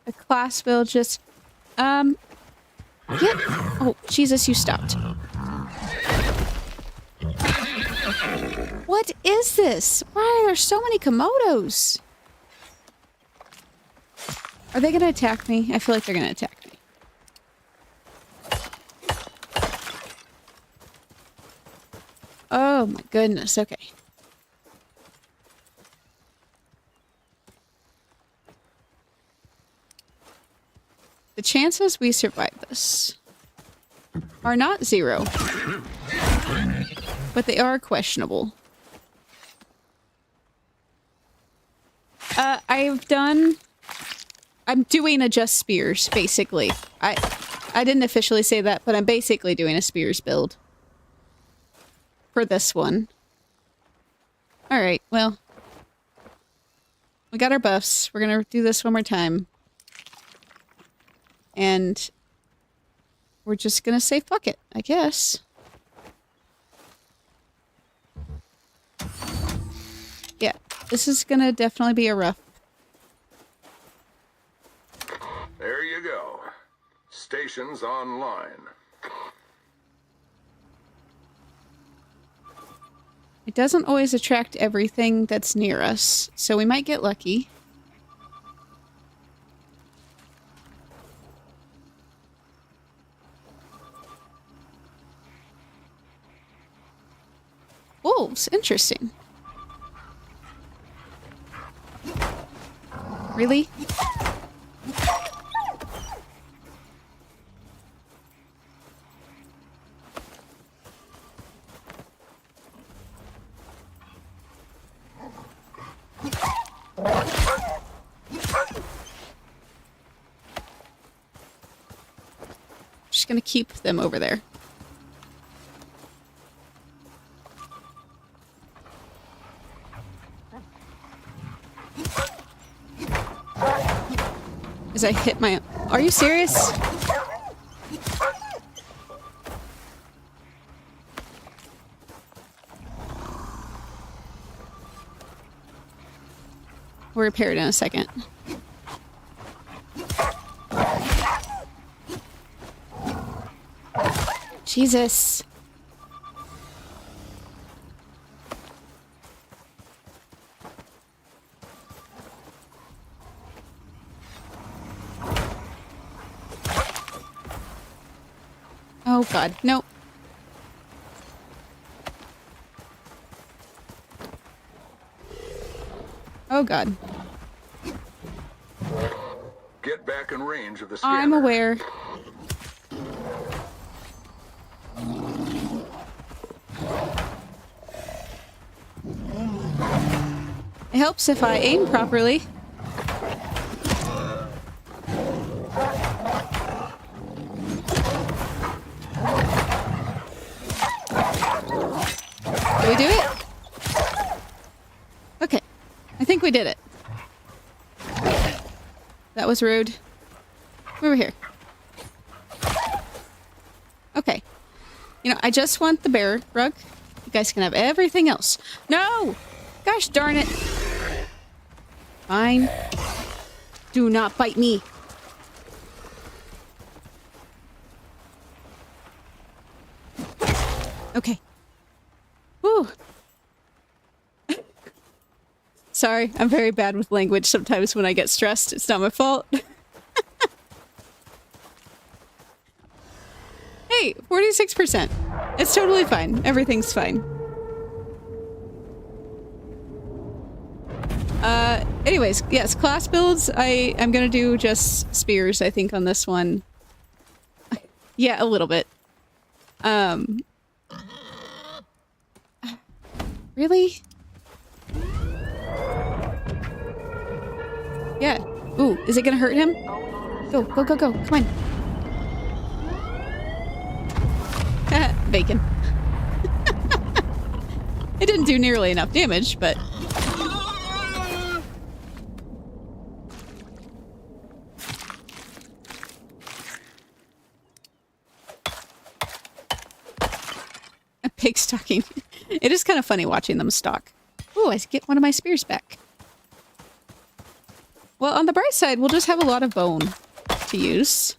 A: A class will just... Get... Oh, Jesus, you stopped. What is this? Why are there so many Komodos? Are they gonna attack me? I feel like they're gonna attack me. Oh my goodness, okay. The chances we survive this are not 0, but they are questionable. I'm doing a just spears, basically. I didn't officially say that, but I'm basically doing a spears build. For this one. Alright, well. We got our buffs. We're gonna do this one more time. And we're just gonna say fuck it, I guess. Yeah, this is gonna definitely be a rough.
B: There you go. Stations online.
A: It doesn't always attract everything that's near us, so we might get lucky. Wolves, interesting. Really? Just gonna keep them over there. As I hit my... Are you serious? We'll repair it in a second. Jesus. Oh god, nope. Oh god.
B: Get back in range of the scanner.
A: I'm aware. It helps if I aim properly. Did we do it? Okay. I think we did it. That was rude. Over here. Okay. You know, I just want the bear rug. You guys can have everything else. No! Gosh darn it. Fine. Do not bite me. Okay. Whew. Sorry, I'm very bad with language sometimes when I get stressed. It's not my fault. Hey, 46%. It's totally fine. Everything's fine. Anyways, yes, class builds. I'm gonna do just spears, I think, on this one. Yeah, a little bit. Really? Yeah. Ooh, is it gonna hurt him? Go, go, go, go. Come on. Bacon. It didn't do nearly enough damage, but... A pig stalking. It is kind of funny watching them stalk. Ooh, I get one of my spears back. Well, on the bright side, we'll just have a lot of bone to use.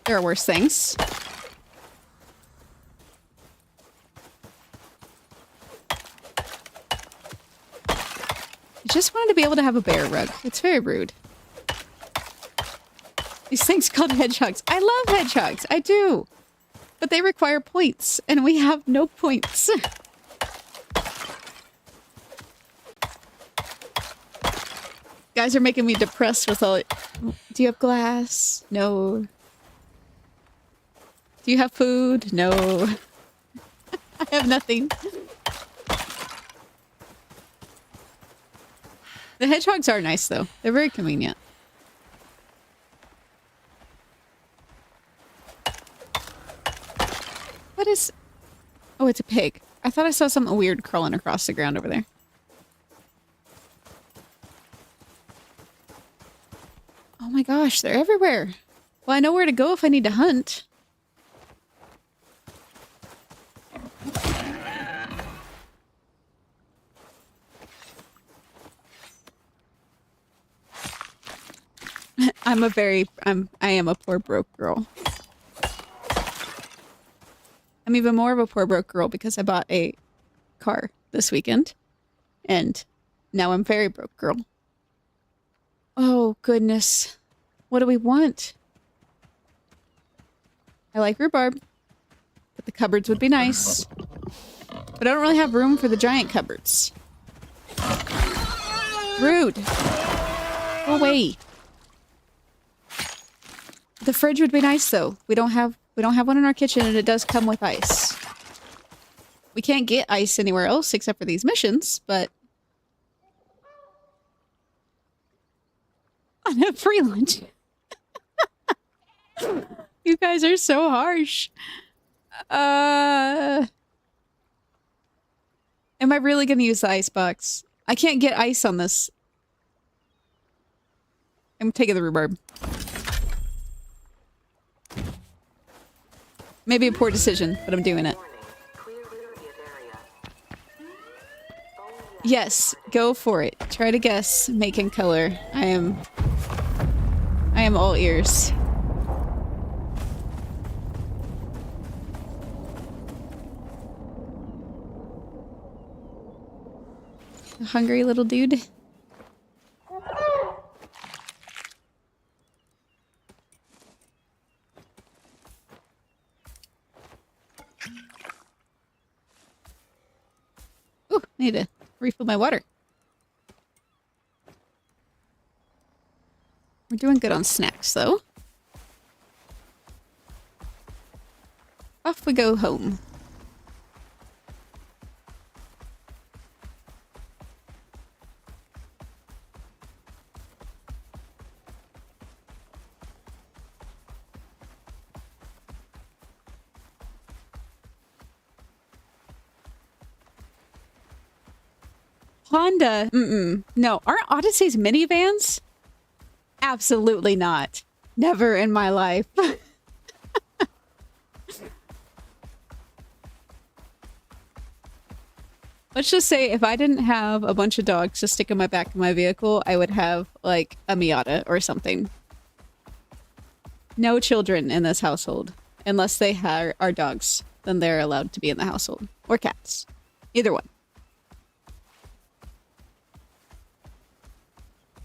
A: There are worse things. I just wanted to be able to have a bear rug. It's very rude. These things called hedgehogs. I love hedgehogs. I do. But they require points, and we have no points. Guys are making me depressed with all... Do you have glass? No. Do you have food? No. I have nothing. The hedgehogs are nice, though. They're very convenient. What is... Oh, it's a pig. I thought I saw something weird crawling across the ground over there. Oh my gosh, they're everywhere. Well, I know where to go if I need to hunt. I am a poor broke girl. I'm even more of a poor broke girl because I bought a car this weekend. And now I'm very broke girl. Oh, goodness. What do we want? I like rhubarb. But the cupboards would be nice. But I don't really have room for the giant cupboards. Rude. Go away. The fridge would be nice, though. We don't have one in our kitchen, and it does come with ice. We can't get ice anywhere else except for these missions, but... On a free lunch. You guys are so harsh. Am I really gonna use the ice box? I can't get ice on this. I'm taking the rhubarb. Maybe a poor decision, but I'm doing it. Yes, go for it. Try to guess, make and color. I am all ears. A hungry little dude. Ooh, I need to refill my water. We're doing good on snacks, though. Off we go home. Honda. No, aren't Odyssey's minivans? Absolutely not. Never in my life. Let's just say if I didn't have a bunch of dogs to stick in my back of my vehicle, I would have, like, a Miata or something. No children in this household. Unless they are dogs, then they're allowed to be in the household. Or cats. Either one.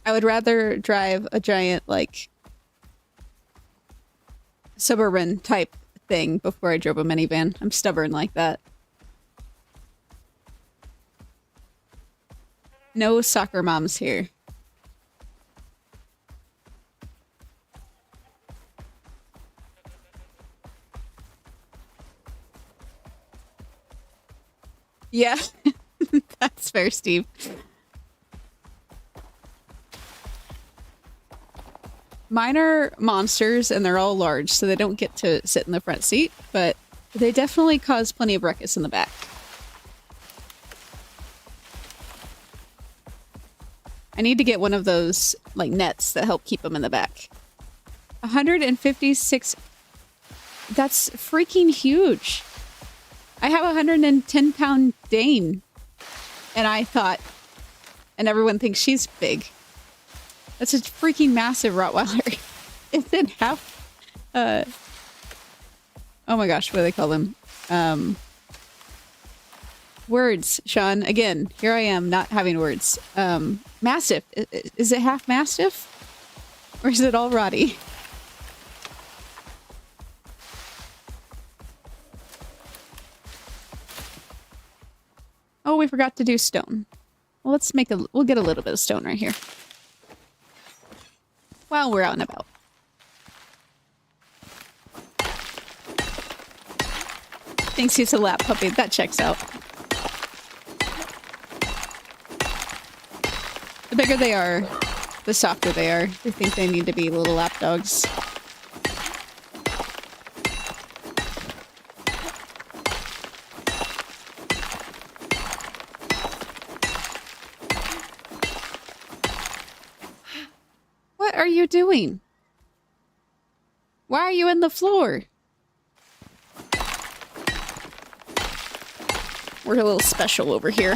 A: I would rather drive a giant, like, suburban type thing before I drove a minivan. I'm stubborn like that. No soccer moms here. Yeah, that's fair, Steve. Mine are monsters, and they're all large, so they don't get to sit in the front seat, but they definitely cause plenty of ruckus in the back. I need to get one of those, like, nets that help keep them in the back. 156... That's freaking huge. I have a 110-pound Dane, and I thought... And everyone thinks she's big. That's a freaking massive Rottweiler. Is it half... oh my gosh, what do they call them? Words, Sean. Again, here I am, not having words. Mastiff. Is it half Mastiff? Or is it all Roddy? Oh, we forgot to do stone. Well, let's make we'll get a little bit of stone right here. while we're out and about. Thinks he's a lap puppy. That checks out. The bigger they are, the softer they are. They think they need to be little lap dogs. What are you doing? Why are you in the floor? We're a little special over here.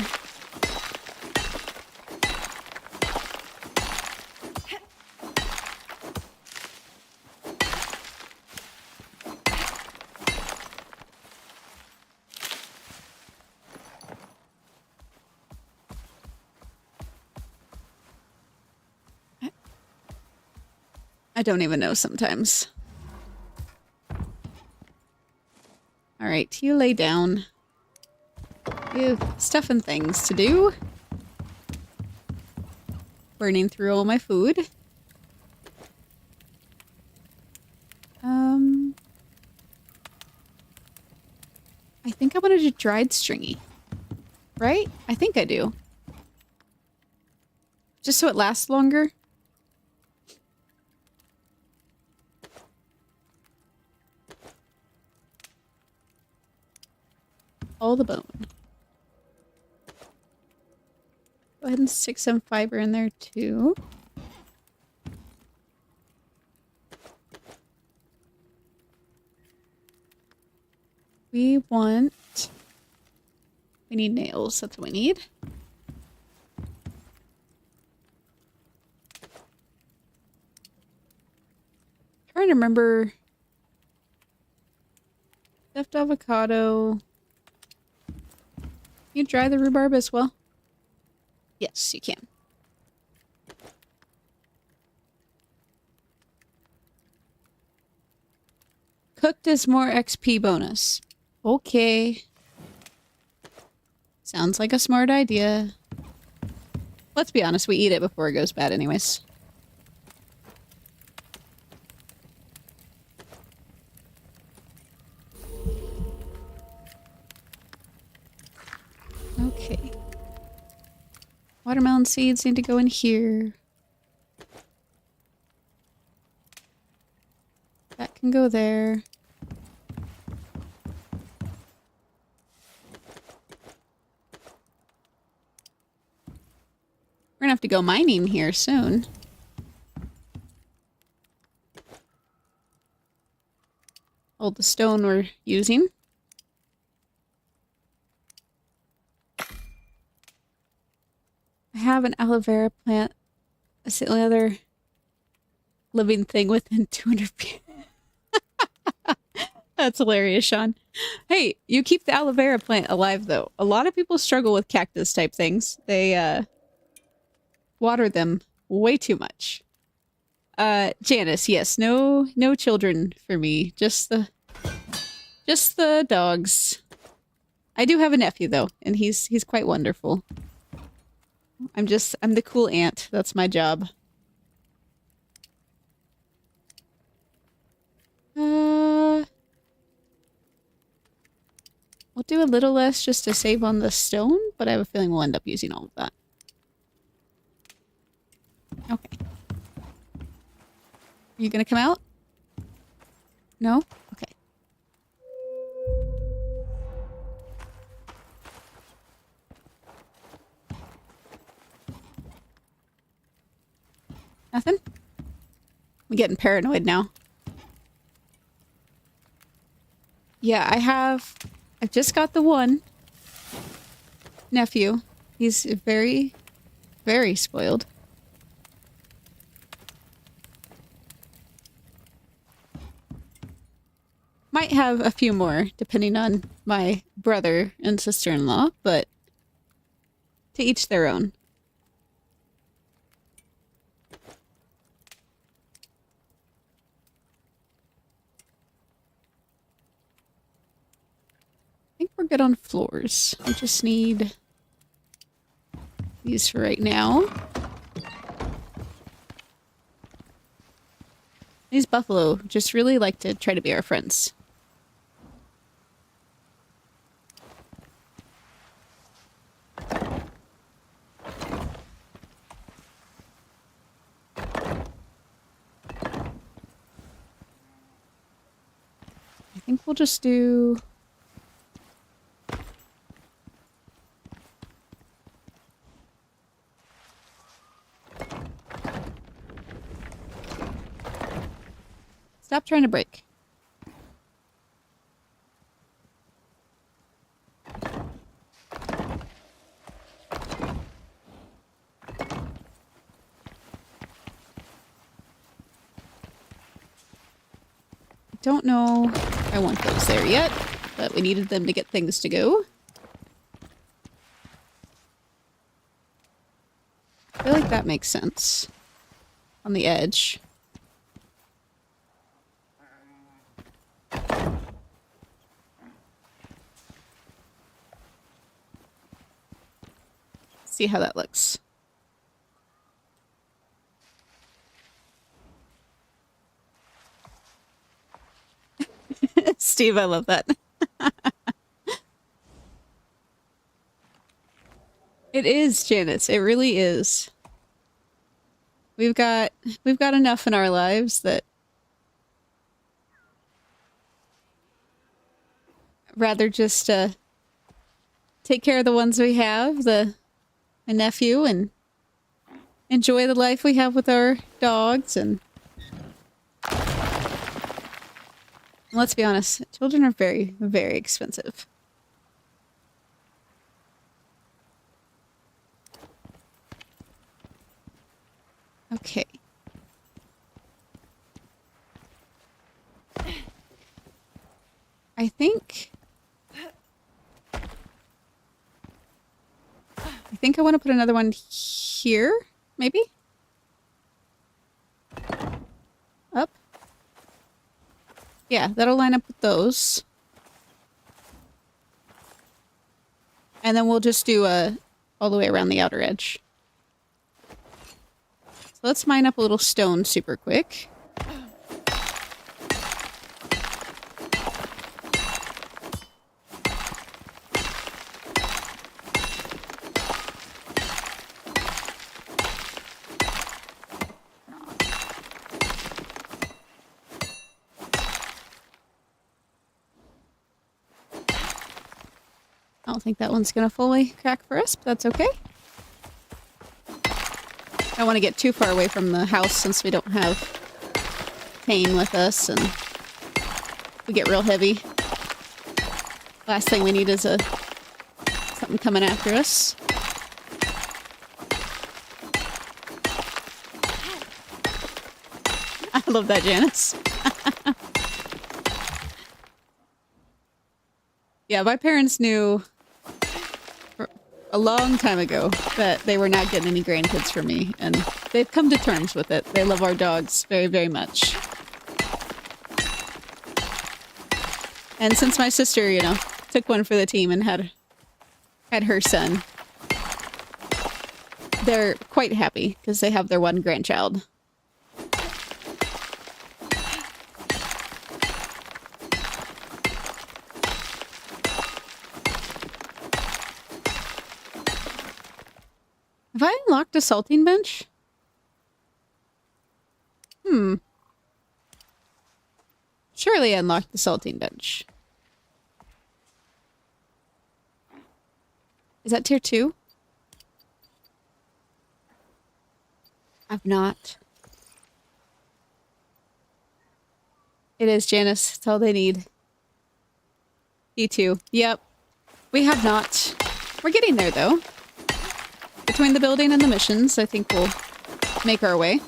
A: I don't even know sometimes. Alright, you lay down. You have stuff and things to do. Burning through all my food. I think I want to do dried stringy. Right? I think I do. Just so it lasts longer. All the bone. Go ahead and stick some fiber in there too. We need nails. That's what we need. Trying to remember. Stuffed avocado. You dry the rhubarb as well? Yes, you can. Cooked is more XP bonus. Okay. Sounds like a smart idea. Let's be honest, we eat it before it goes bad anyways. Okay. Watermelon seeds need to go in here. That can go there. We're gonna have to go mining here soon. Hold the stone we're using. I have an aloe vera plant. That's the only other living thing within 200 feet. That's hilarious, Sean. Hey, you keep the aloe vera plant alive, though. A lot of people struggle with cactus type things. They, water them way too much. Janice, yes, no children for me. Just the dogs. I do have a nephew, though, and he's quite wonderful. I'm the cool aunt. That's my job. We'll do a little less just to save on the stone, but I have a feeling we'll end up using all of that. Okay. Are you gonna come out? No? Okay. Nothing? I'm getting paranoid now. Yeah, I've just got the one nephew. He's very, very spoiled. Might have a few more, depending on my brother and sister-in-law, but to each their own. I think we're good on floors. We just need these for right now. These buffalo just really like to try to be our friends. I think we'll just do... Stop trying to break. Don't know if I want those there yet, but we needed them to get things to go. I feel like that makes sense. On the edge. See how that looks. Steve, I love that. It is, Janice. It really is. We've got enough in our lives that rather just take care of the ones we have, my nephew, and enjoy the life we have with our dogs. And let's be honest, children are very, very expensive. Okay. I think I want to put another one here, maybe? Up? Yeah, that'll line up with those. And then we'll just do all the way around the outer edge. So let's mine up a little stone super quick. I don't think that one's gonna fully crack for us, but that's okay. I don't want to get too far away from the house since we don't have Tane with us and we get real heavy. Last thing we need is something coming after us. I love that, Janice. Yeah, my parents knew a long time ago that they were not getting any grandkids for me, and they've come to terms with it. They love our dogs very, very much. And since my sister, you know, took one for the team and had her son, they're quite happy because they have their one grandchild. Have I unlocked a salting bench? Surely I unlocked the salting bench. Is that tier 2? I've not. It is, Janice. That's all they need. D2. Yep. We have not. We're getting there, though. Between the building and the missions, I think we'll make our way.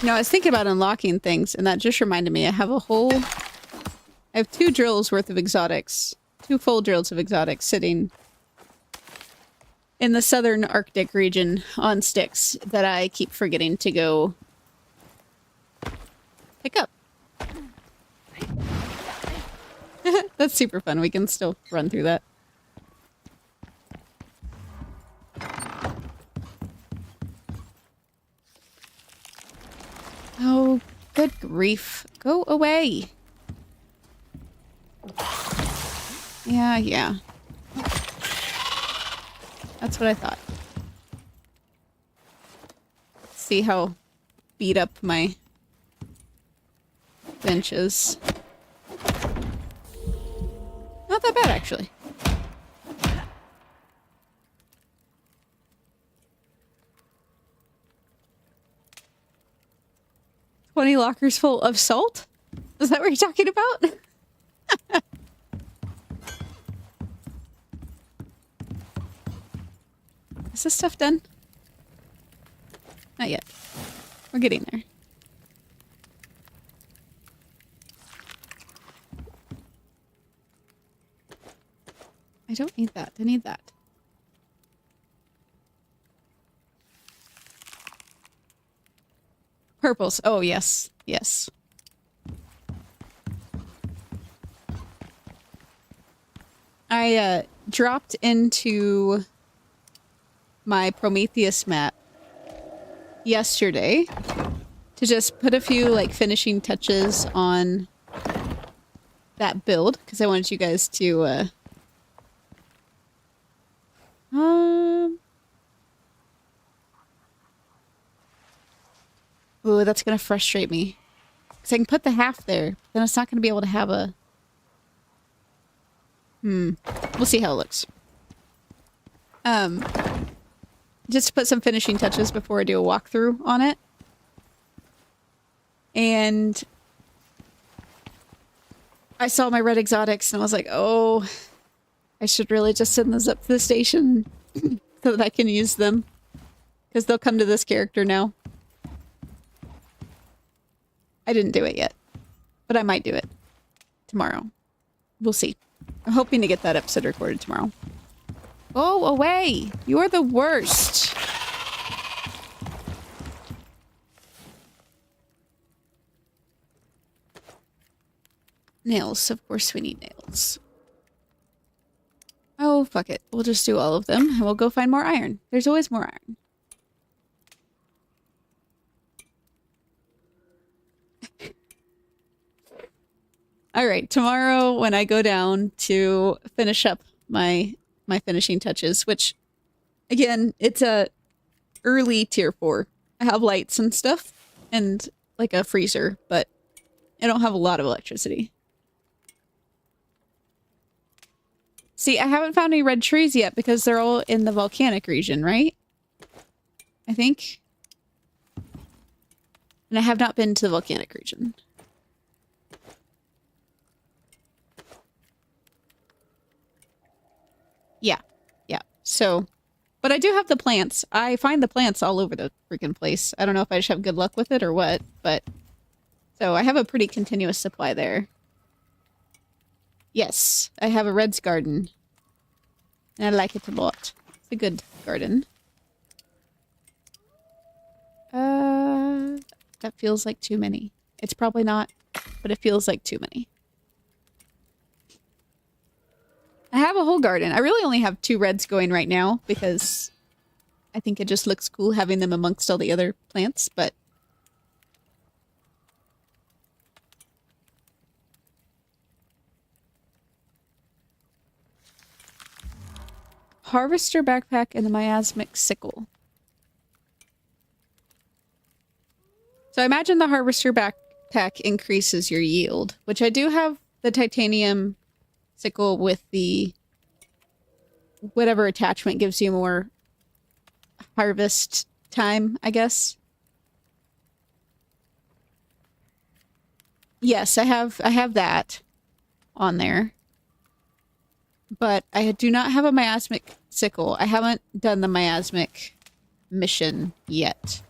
A: You know, I was thinking about unlocking things, and that just reminded me I have 2 drills worth of exotics. 2 full drills of exotics sitting in the southern Arctic region on sticks that I keep forgetting to go pick up. That's super fun. We can still run through that. Oh, good grief. Go away. Yeah, yeah. That's what I thought. See how beat up my bench is. Not that bad, actually. "20 lockers full of salt?" Is that what you're talking about? Is this stuff done? Not yet. We're getting there. I don't need that. I need that. Purples. Oh, yes. Yes. I dropped into my Prometheus map yesterday to just put a few like finishing touches on that build because I wanted you guys to ooh, that's gonna frustrate me. Because I can put the half there, then it's not gonna be able to have a... We'll see how it looks. Just to put some finishing touches before I do a walkthrough on it. And I saw my red exotics and I was like, oh, I should really just send those up to the station so that I can use them. Because they'll come to this character now. I didn't do it yet, but I might do it tomorrow. We'll see. I'm hoping to get that episode recorded tomorrow. Go away! You're the worst! Nails. Of course we need nails. Oh, fuck it. We'll just do all of them, and we'll go find more iron. There's always more iron. Alright, tomorrow when I go down to finish up my finishing touches, which, again, it's a early tier 4. I have lights and stuff, and like a freezer, but I don't have a lot of electricity. See, I haven't found any red trees yet because they're all in the volcanic region, right? I think. And I have not been to the volcanic region. Yeah. Yeah. So, but I do have the plants. I find the plants all over the freaking place. I don't know if I just have good luck with it or what, but... So I have a pretty continuous supply there. Yes, I have a red's garden. And I like it a lot. It's a good garden. That feels like too many. It's probably not, but it feels like too many. I have a whole garden. I really only have 2 reds going right now because I think it just looks cool having them amongst all the other plants, but... Harvester backpack and the miasmic sickle. So I imagine the harvester backpack increases your yield, which I do have the titanium sickle with the whatever attachment gives you more harvest time, I guess. Yes, I have that on there. But I do not have a miasmic sickle. I haven't done the miasmic mission yet.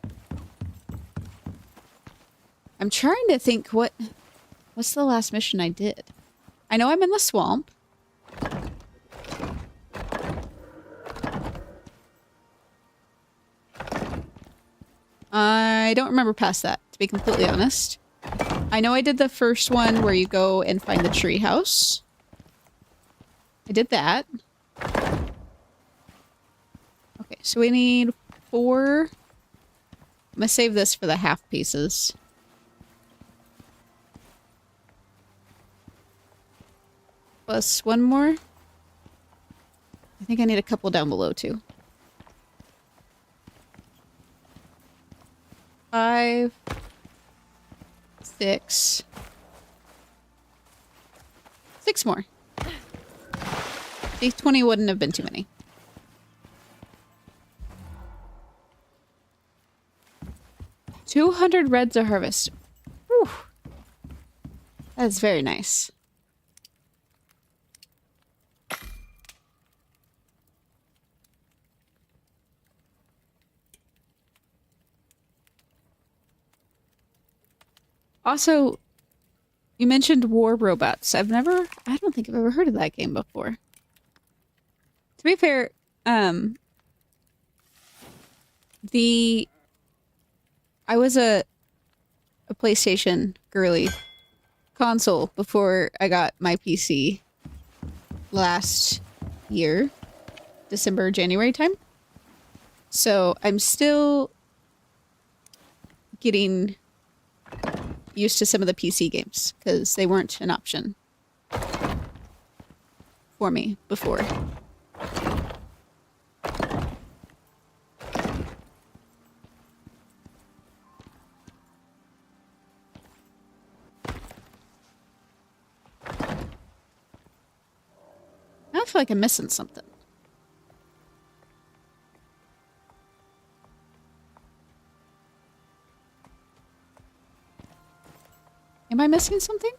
A: I'm trying to think what's the last mission I did? I know I'm in the swamp. I don't remember past that, to be completely honest. I know I did the first one where you go and find the tree house. I did that. Okay, so we need 4. I'm gonna save this for the half pieces. Plus 1 more. I think I need a couple down below too. 5, 6. 6 more. These 20 wouldn't have been too many. $200 reds a harvest. Whew. That's very nice. Also, you mentioned War Robots. I don't think I've ever heard of that game before. To be fair, I was a PlayStation girly console before I got my PC last year, December, January time. So I'm still getting used to some of the PC games because they weren't an option for me before. I feel like I'm missing something. Am I missing something?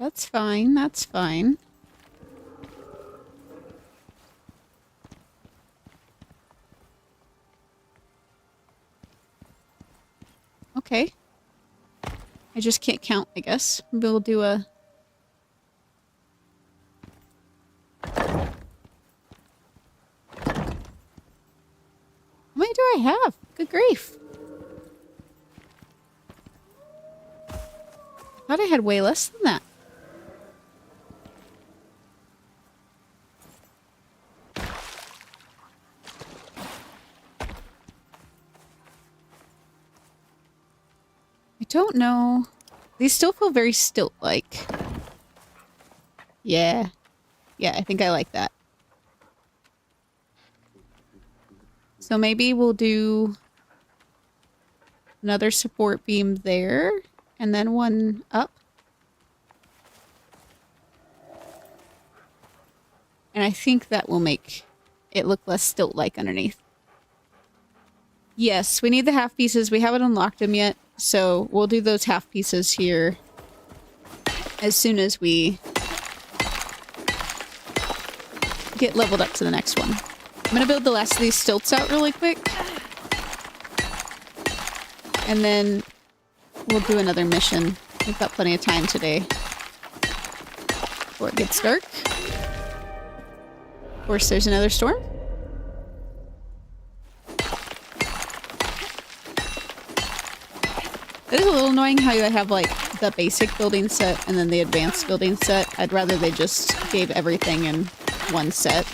A: That's fine, that's fine. Okay. I just can't count, I guess. Maybe we'll do a... How many do I have? Good grief. I thought I had way less than that. I don't know. These still feel very stilt-like. Yeah. Yeah, I think I like that. So maybe we'll do another support beam there, and then one up. And I think that will make it look less stilt-like underneath. Yes, we need the half pieces. We haven't unlocked them yet, so we'll do those half pieces here as soon as we get leveled up to the next one. I'm gonna build the last of these stilts out really quick. And then we'll do another mission. We've got plenty of time today before it gets dark. Of course, there's another storm. It is a little annoying how you have, like, the basic building set and then the advanced building set. I'd rather they just gave everything in one set.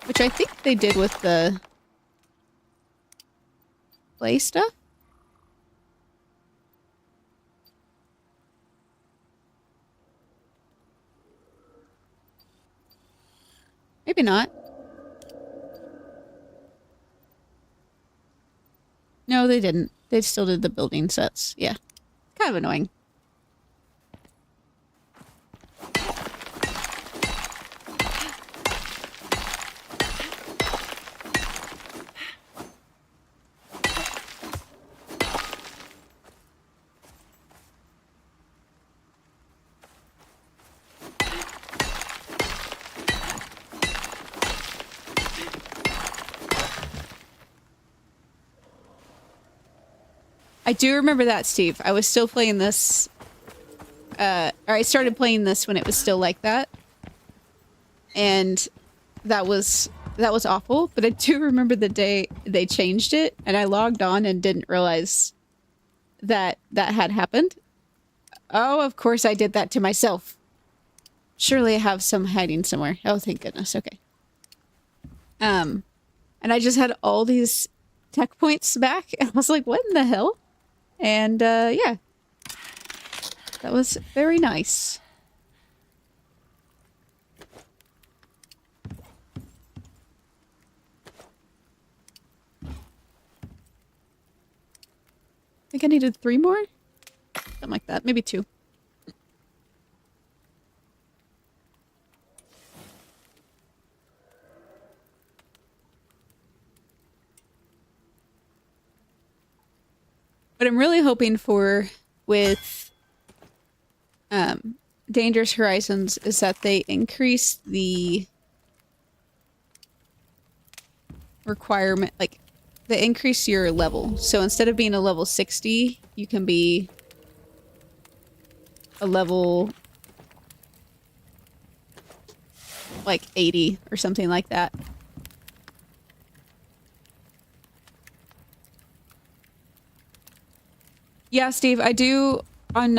A: Which I think they did with the play stuff. Maybe not. No, they didn't. They still did the building sets. Yeah. Kind of annoying. I do remember that, Steve. I was still playing this, or I started playing this when it was still like that. And that was that was awful, but I do remember the day they changed it, and I logged on and didn't realize that that had happened. Oh, of course I did that to myself. Surely I have some hiding somewhere. Oh, thank goodness. Okay. And I just had all these tech points back, and I was like, what in the hell? And, yeah. That was very nice. I think I needed 3 more? Something like that. Maybe 2. What I'm really hoping for with Dangerous Horizons is that they increase the requirement, like, they increase your level. So instead of being a level 60, you can be a level like 80 or something like that. Yeah, Steve, I do on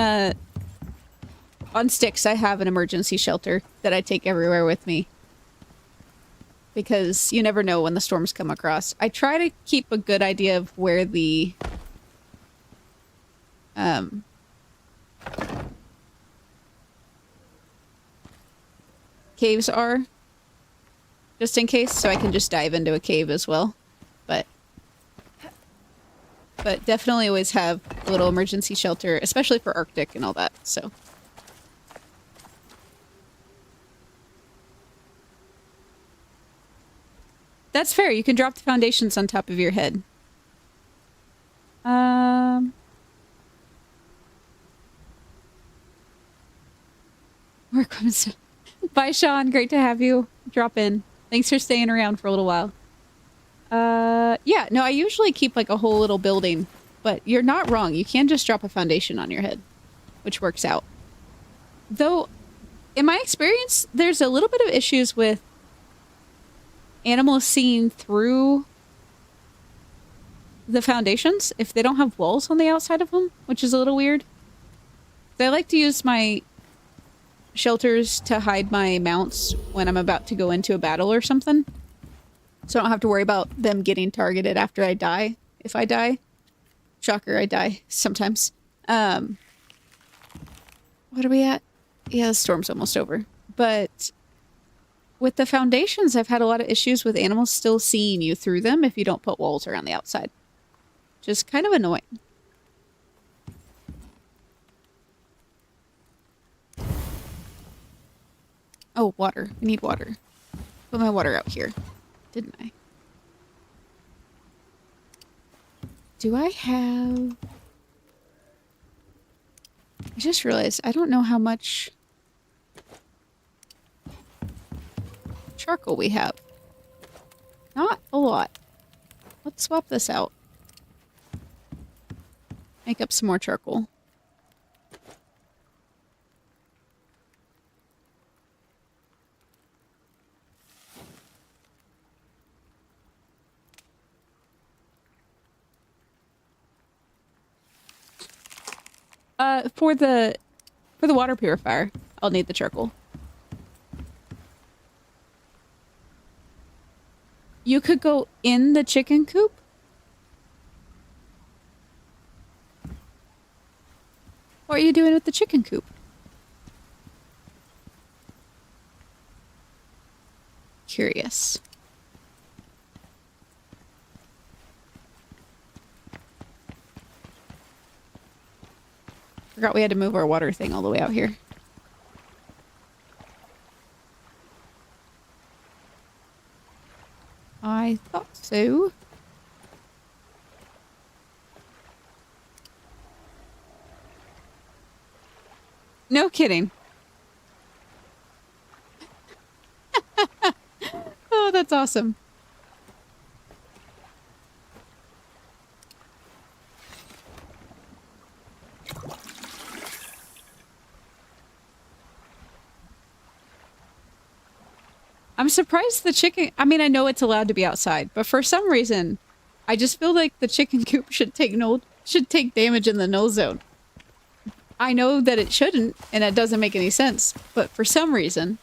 A: sticks. I have an emergency shelter that I take everywhere with me because you never know when the storms come across. I try to keep a good idea of where the caves are, just in case, so I can just dive into a cave as well. But definitely always have a little emergency shelter, especially for Arctic and all that, so. That's fair, you can drop the foundations on top of your head. Work comes. Bye, Sean, great to have you drop in. Thanks for staying around for a little while. Yeah, no, I usually keep like a whole little building, but you're not wrong. You can just drop a foundation on your head, which works out. Though, in my experience, there's a little bit of issues with animals seeing through the foundations if they don't have walls on the outside of them, which is a little weird. I like to use my shelters to hide my mounts when I'm about to go into a battle or something. So I don't have to worry about them getting targeted after I die. If I die. Shocker, I die sometimes. What are we at? Yeah, the storm's almost over. But with the foundations, I've had a lot of issues with animals still seeing you through them if you don't put walls around the outside. Just kind of annoying. Oh, water. I need water. Put my water out here. Didn't I? Do I have... I just realized I don't know how much charcoal we have. Not a lot. Let's swap this out. Make up some more charcoal. For the water purifier, I'll need the charcoal. You could go in the chicken coop? What are you doing with the chicken coop? Curious. Forgot we had to move our water thing all the way out here. I thought so. No kidding. Oh, that's awesome. I'm surprised the chicken... I mean, I know it's allowed to be outside, but for some reason, I just feel like the chicken coop should take damage in the no zone. I know that it shouldn't, and it doesn't make any sense, but for some reason...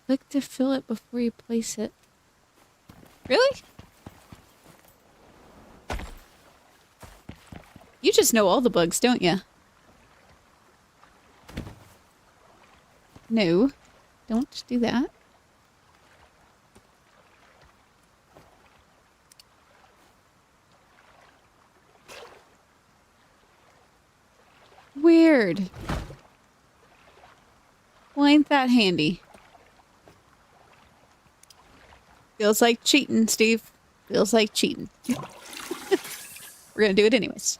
A: Click to fill it before you place it. Really? You just know all the bugs, don't you? No. Don't do that. Weird. Well, ain't that handy? Feels like cheating, Steve. Feels like cheating. We're gonna do it anyways.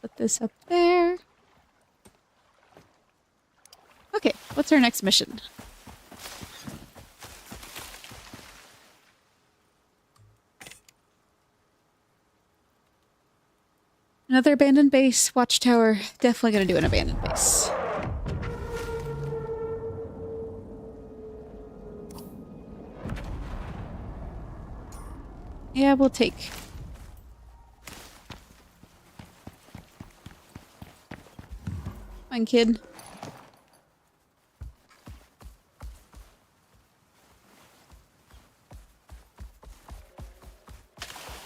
A: Put this up there. Okay, what's our next mission? Another abandoned base, watchtower. Definitely gonna do an abandoned base. Yeah, we'll take... Come on, kid.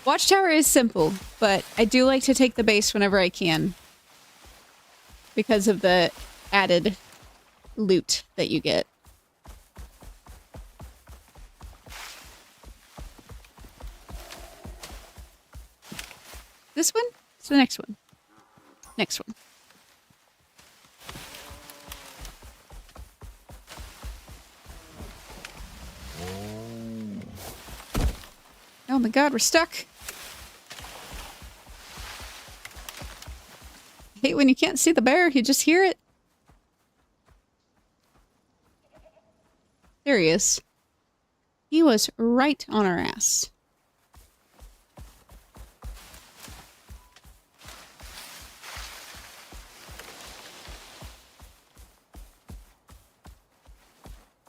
A: Watchtower is simple, but I do like to take the base whenever I can. Because of the added loot that you get. This one? It's the next one. Next one. Oh my god, we're stuck. I hate when you can't see the bear, you just hear it. There he is. He was right on our ass.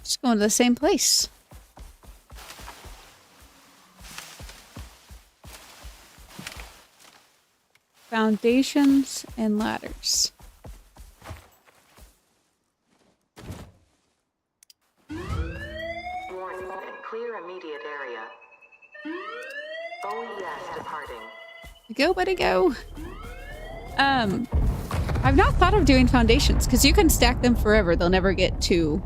A: Just going to the same place. Foundations and ladders.
C: Warning, clear immediate area. OES departing.
A: Go, buddy, go. I've not thought of doing foundations because you can stack them forever. They'll never get too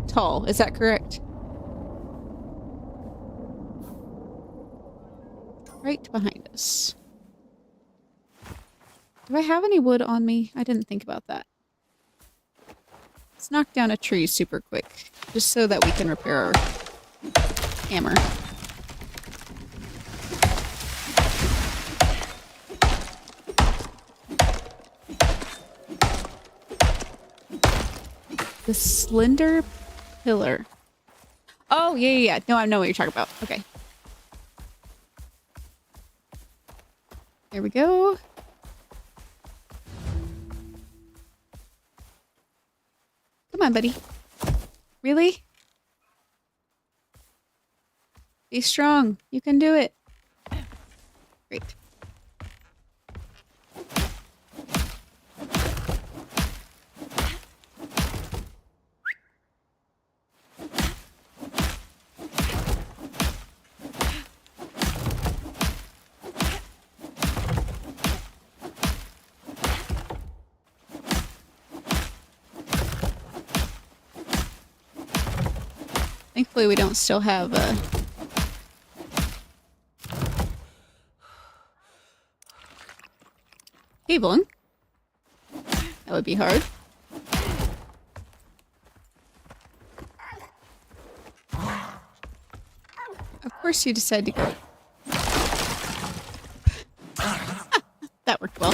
A: tall. Is that correct? Right behind us. Do I have any wood on me? I didn't think about that. Let's knock down a tree super quick, just so that we can repair our hammer. The slender pillar. Oh, yeah. No, I know what you're talking about. Okay. There we go. Come on, buddy. Really? Be strong. You can do it. Great. Thankfully, we don't still have a... cabling. That would be hard. Of course you decide to go. That worked well.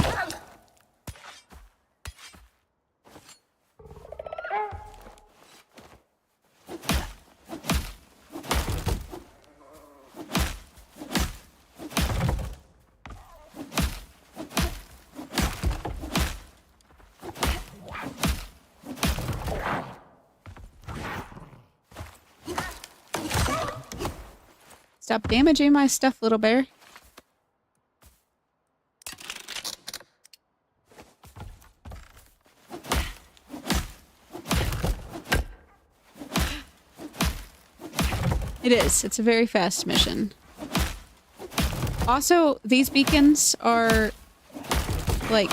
A: Stop damaging my stuff, little bear. It is. It's a very fast mission. Also, these beacons are like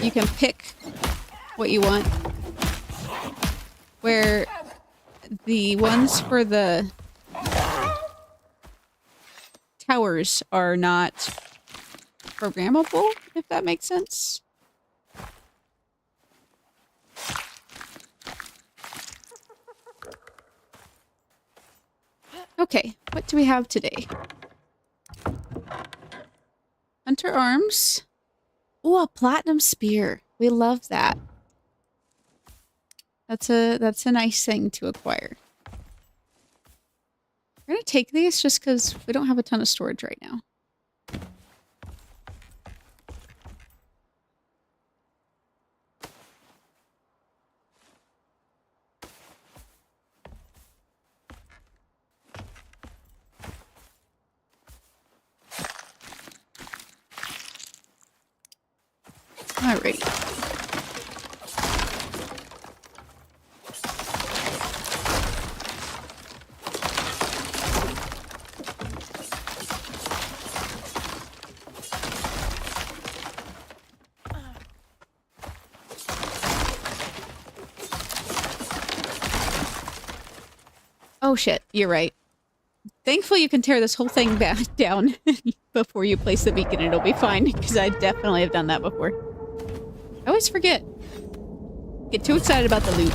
A: you can pick what you want. Where the ones for the towers are not programmable, if that makes sense. Okay, what do we have today? Hunter arms. Oh, a platinum spear. We love that. That's a nice thing to acquire. We're gonna take these just because we don't have a ton of storage right now. Alrighty. Oh shit, you're right. Thankfully you can tear this whole thing back down before you place the beacon. It'll be fine, because I definitely have done that before. I always forget. Get too excited about the loot.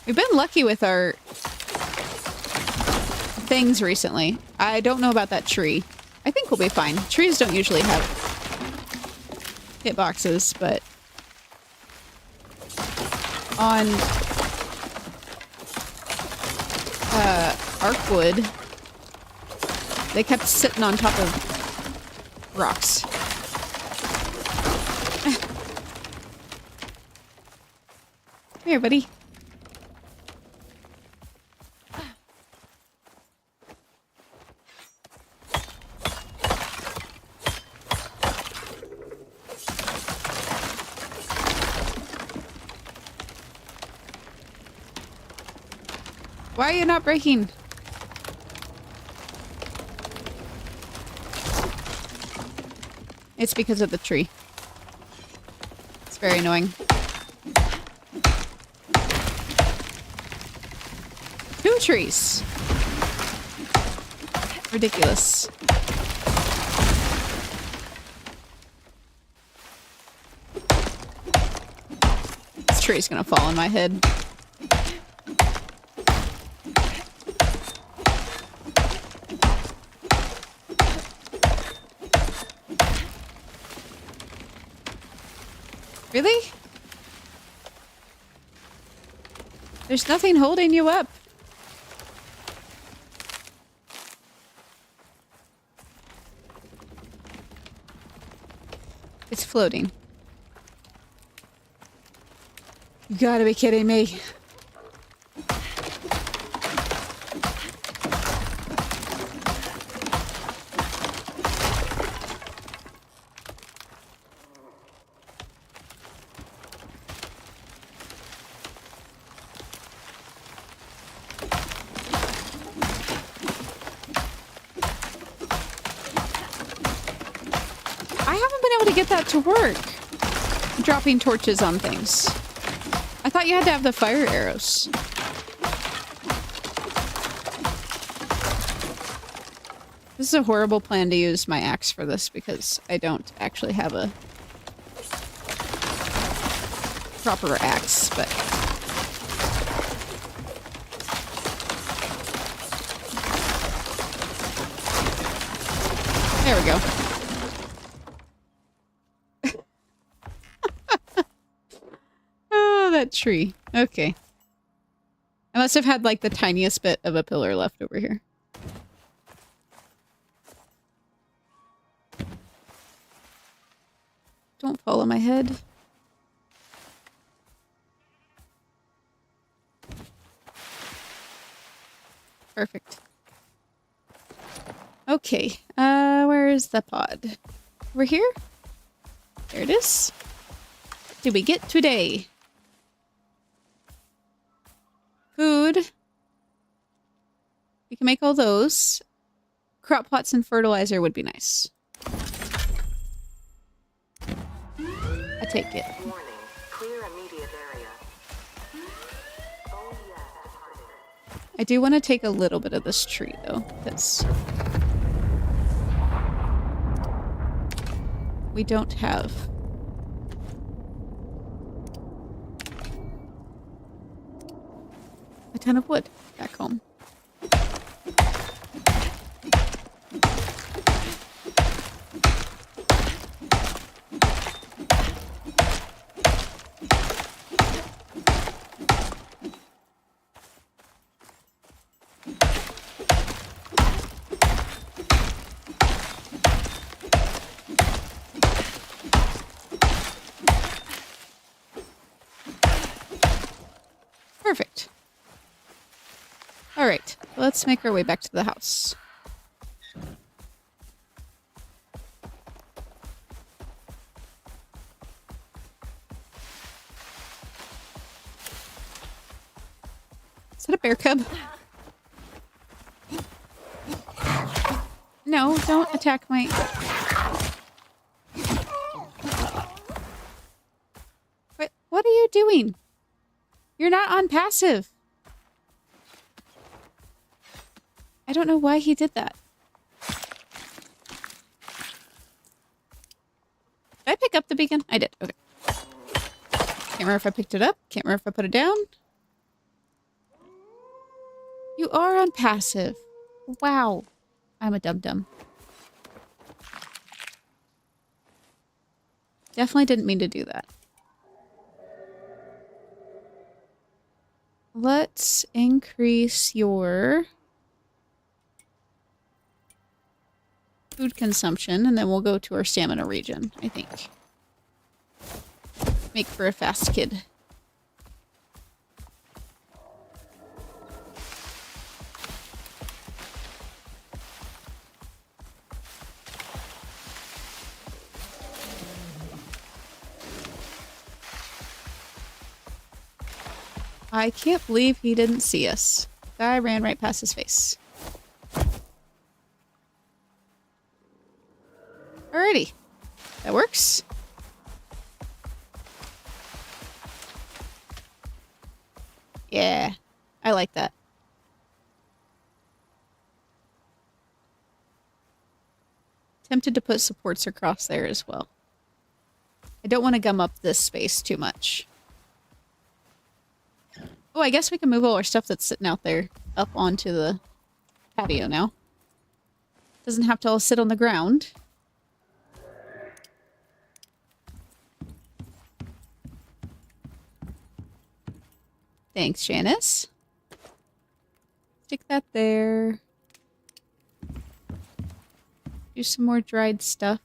A: We've been lucky with our things recently. I don't know about that tree. I think we'll be fine. Trees don't usually have hitboxes, but on Arkwood, they kept sitting on top of rocks. Come here, buddy. Why are you not breaking? It's because of the tree. It's very annoying. Two trees. Ridiculous. This tree's gonna fall on my head. Really? There's nothing holding you up. It's floating. You gotta be kidding me. To work. Dropping torches on things. I thought you had to have the fire arrows. This is a horrible plan to use my axe for this because I don't actually have a proper axe, but there we go. That tree. Okay. I must have had like the tiniest bit of a pillar left over here. Don't fall on my head. Perfect. Okay, where is the pod? Over here? There it is. Did we get today? Food. We can make all those. Crop pots and fertilizer would be nice. I take it.
C: Warning. Clear immediate area. Oh yes, departing.
A: I do want to take a little bit of this tree, though, because we don't have... a ton of wood back home. Perfect. All right, let's make our way back to the house. Is that a bear cub? No, don't attack my... What are you doing? You're not on passive. I don't know why he did that. Did I pick up the beacon? I did. Okay. Can't remember if I picked it up. Can't remember if I put it down. You are on passive. Wow. I'm a dum-dum. Definitely didn't mean to do that. Let's increase your food consumption, and then we'll go to our stamina region, I think. Make for a fast kid. I can't believe he didn't see us. Guy ran right past his face. Alrighty. That works. Yeah. I like that. Tempted to put supports across there as well. I don't want to gum up this space too much. Oh, I guess we can move all our stuff that's sitting out there up onto the patio now. Doesn't have to all sit on the ground. Thanks, Janice. Stick that there. Do some more dried stuff.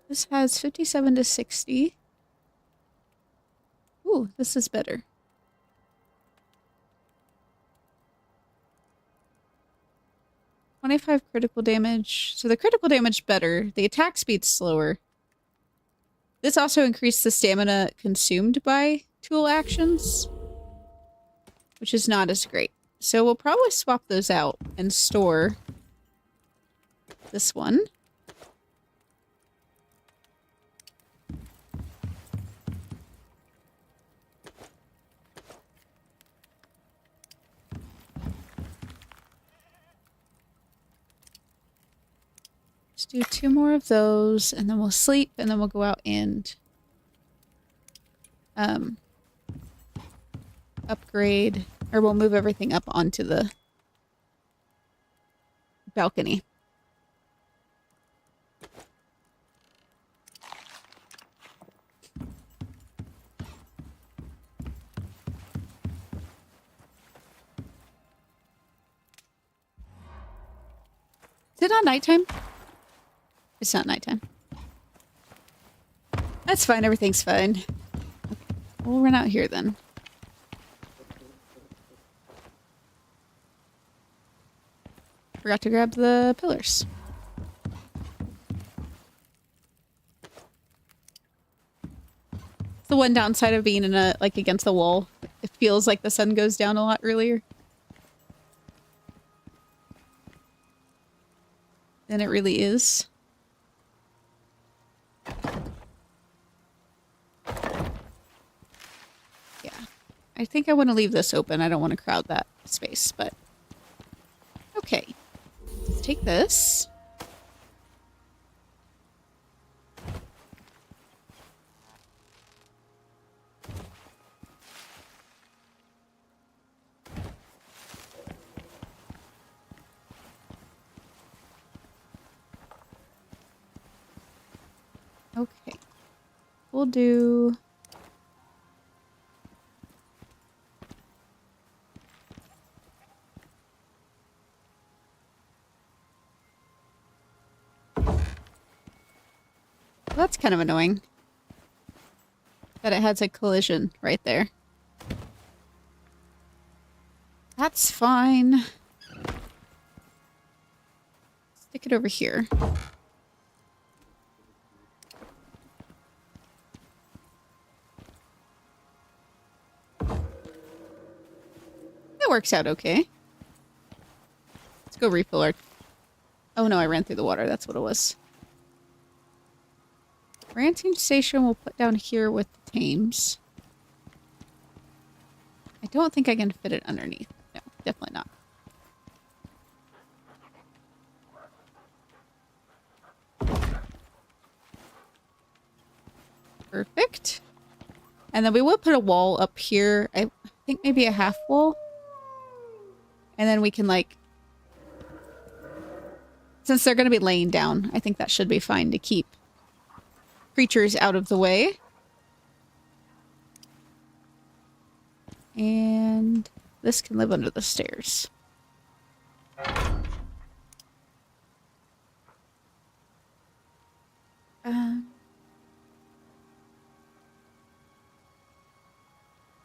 A: This has 57 to 60. Ooh, this is better. $25 critical damage. So the critical damage better. The attack speed's slower. This also increased the stamina consumed by tool actions, which is not as great. So we'll probably swap those out and store this one. Let's do 2 more of those, and then we'll sleep, and then we'll go out and upgrade, or we'll move everything up onto the balcony. it not nighttime? It's not nighttime. That's fine. Everything's fine. Okay. We'll run out here then. Forgot to grab the pillars. It's the one downside of being in a, like, against the wall. It feels like the sun goes down a lot earlier than it really is. Yeah. I think I want to leave this open. I don't want to crowd that space, but okay. Let's take this. Okay. We'll do... Well, that's kind of annoying. That it has a collision right there. That's fine. Stick it over here. That works out okay. Let's go refill our... Oh no, I ran through the water. That's what it was. Ranting station we'll put down here with the tames. I don't think I can fit it underneath. No, definitely not. Perfect. And then we will put a wall up here. I think maybe a half wall. And then we can, like... Since they're going to be laying down, I think that should be fine to keep creatures out of the way. And this can live under the stairs.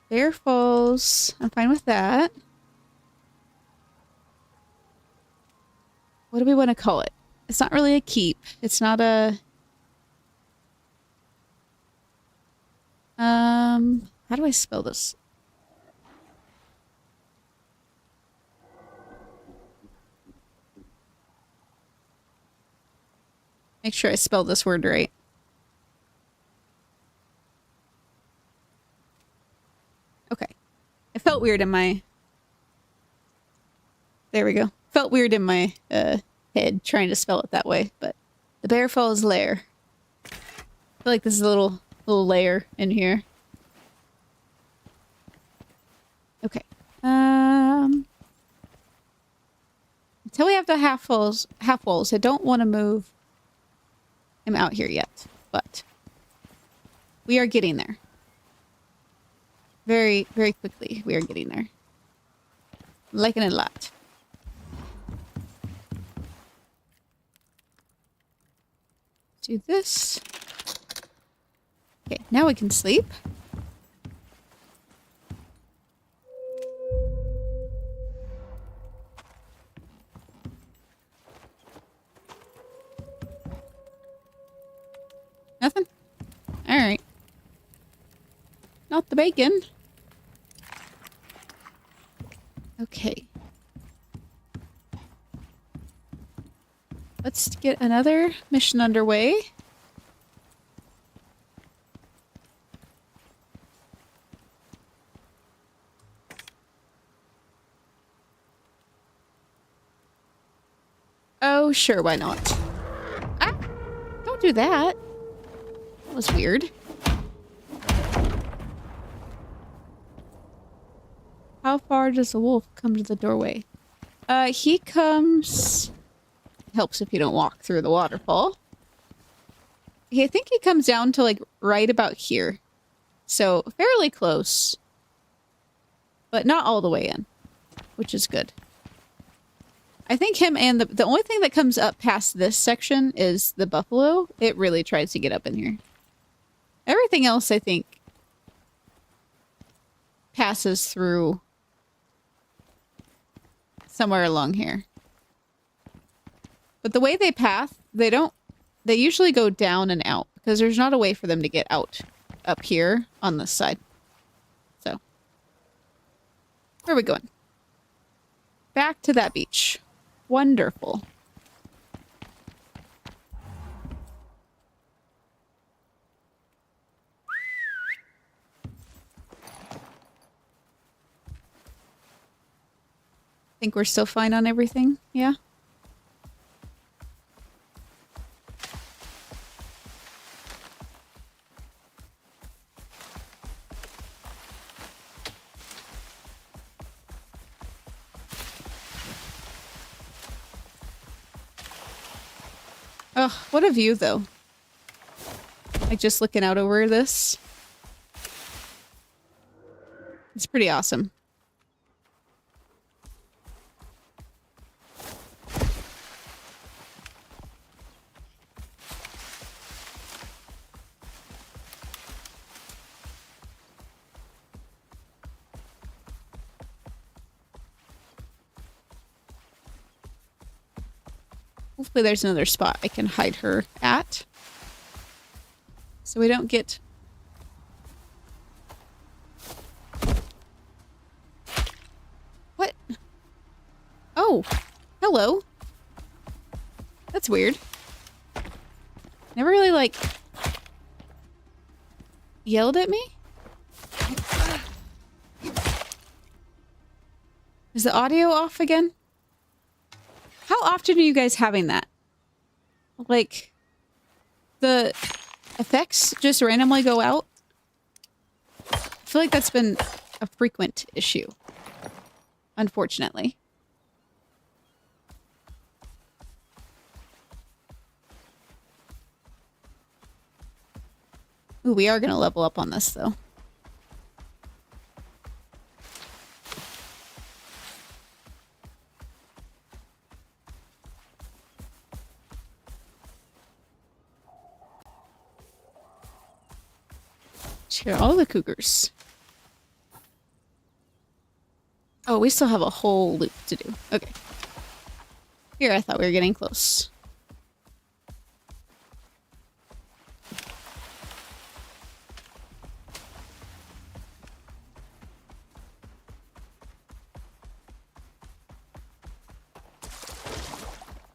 A: Bear Falls. I'm fine with that. What do we want to call it? It's not really a keep. It's not a... How do I spell this? Make sure I spell this word right. Okay. It felt weird in my... There we go. Felt weird in my head trying to spell it that way, but the Bear Falls lair. I feel like this is a little layer in here. Okay. Until we have the half walls, I don't want to move him out here yet, but we are getting there. Very, very quickly, we are getting there. I'm liking it a lot. Do this. Okay, now we can sleep. Nothing? Alright. Not the bacon. Okay. Let's get another mission underway. Oh, sure, why not? Ah! Don't do that. That was weird. How far does the wolf come to the doorway? He comes... Helps if you don't walk through the waterfall. I think he comes down to, like, right about here. So, fairly close. But not all the way in. Which is good. I think him and the only thing that comes up past this section is the buffalo. It really tries to get up in here. Everything else, I think, passes through somewhere along here. But the way they path, they usually go down and out because there's not a way for them to get out up here on this side. So, where are we going? Back to that beach. Wonderful. Think we're still fine on everything? Yeah? Ugh, what a view, though. Like, just looking out over this. It's pretty awesome. Hopefully there's another spot I can hide her at. So we don't get... What? Oh, hello. That's weird. Never really, like, yelled at me? Is the audio off again? How often are you guys having that? Like, the effects just randomly go out? I feel like that's been a frequent issue. Unfortunately. Ooh, we are gonna level up on this, though. Share all the cougars. Oh, we still have a whole loop to do. Okay. Here, I thought we were getting close.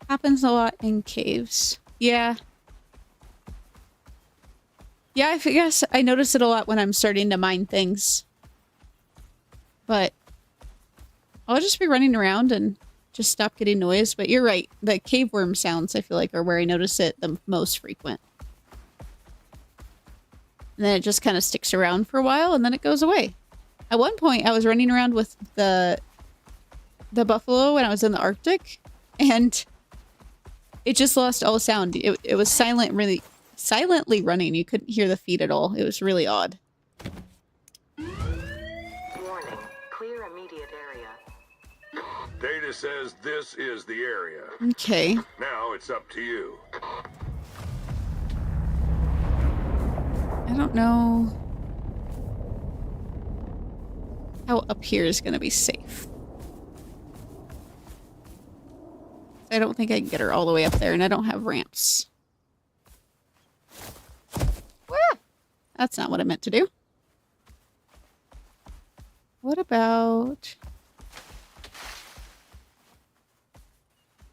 A: Happens a lot in caves. Yeah. Yeah, I guess I notice it a lot when I'm starting to mine things. But I'll just be running around and just stop getting noise. But you're right. The cave worm sounds, I feel like, are where I notice it the most frequent. And then it just kind of sticks around for a while and then it goes away. At one point, I was running around with the buffalo when I was in the Arctic. And it just lost all sound. It was silently running. You couldn't hear the feet at all. It was really odd.
C: Warning. Clear immediate area.
B: Data says this is the area.
A: Okay.
B: Now it's up to you.
A: I don't know how up here is going to be safe. I don't think I can get her all the way up there, and I don't have ramps. Ah! That's not what I meant to do. What about...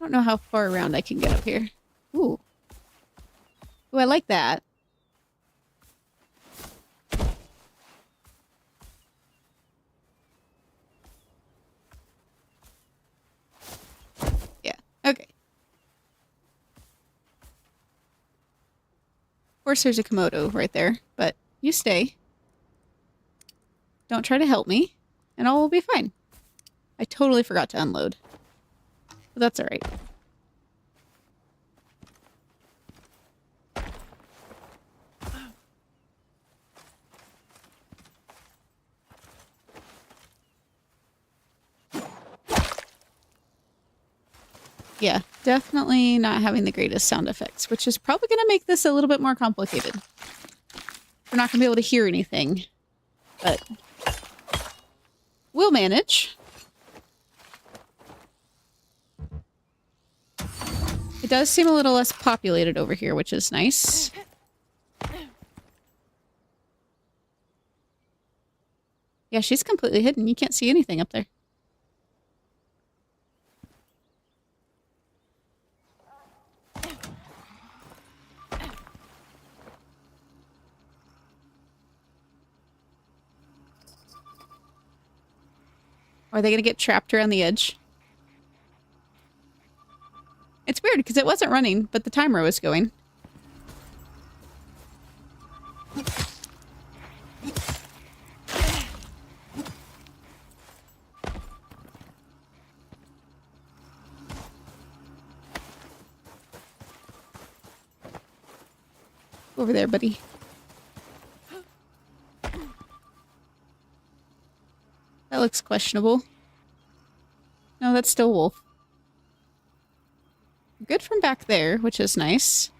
A: I don't know how far around I can get up here. Ooh. Ooh, I like that. Yeah, okay. Of course there's a Komodo right there, but you stay. Don't try to help me, and all will be fine. I totally forgot to unload. But that's alright. Yeah, definitely not having the greatest sound effects, which is probably going to make this a little bit more complicated. We're not going to be able to hear anything, but we'll manage. It does seem a little less populated over here, which is nice. Yeah, she's completely hidden. You can't see anything up there. Are they going to get trapped around the edge? It's weird because it wasn't running, but the timer was going. Over there, buddy. That looks questionable. No, that's still wolf. Good from back there, which is nice.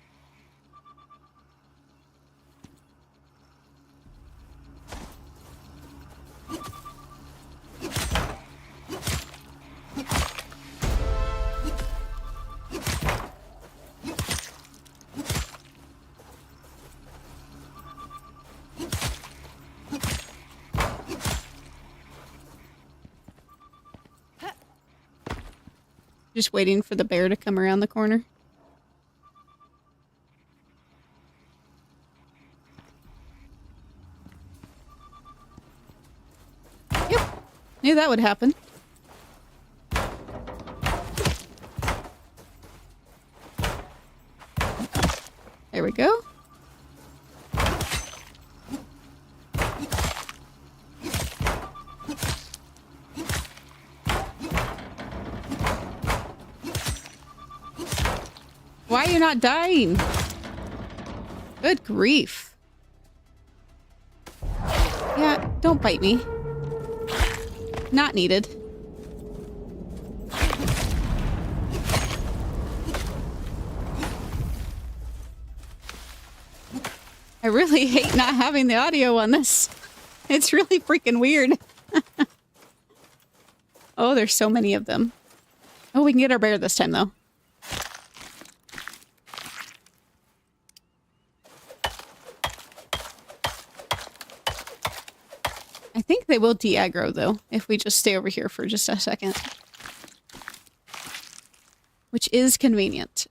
A: Just waiting for the bear to come around the corner. Yep. Knew that would happen. There we go. Why are you not dying? Good grief. Yeah, don't bite me. Not needed. I really hate not having the audio on this. It's really freaking weird. Oh, there's so many of them. Oh, we can get our bear this time, though. I think they will de-aggro, though, if we just stay over here for just a second. Which is convenient.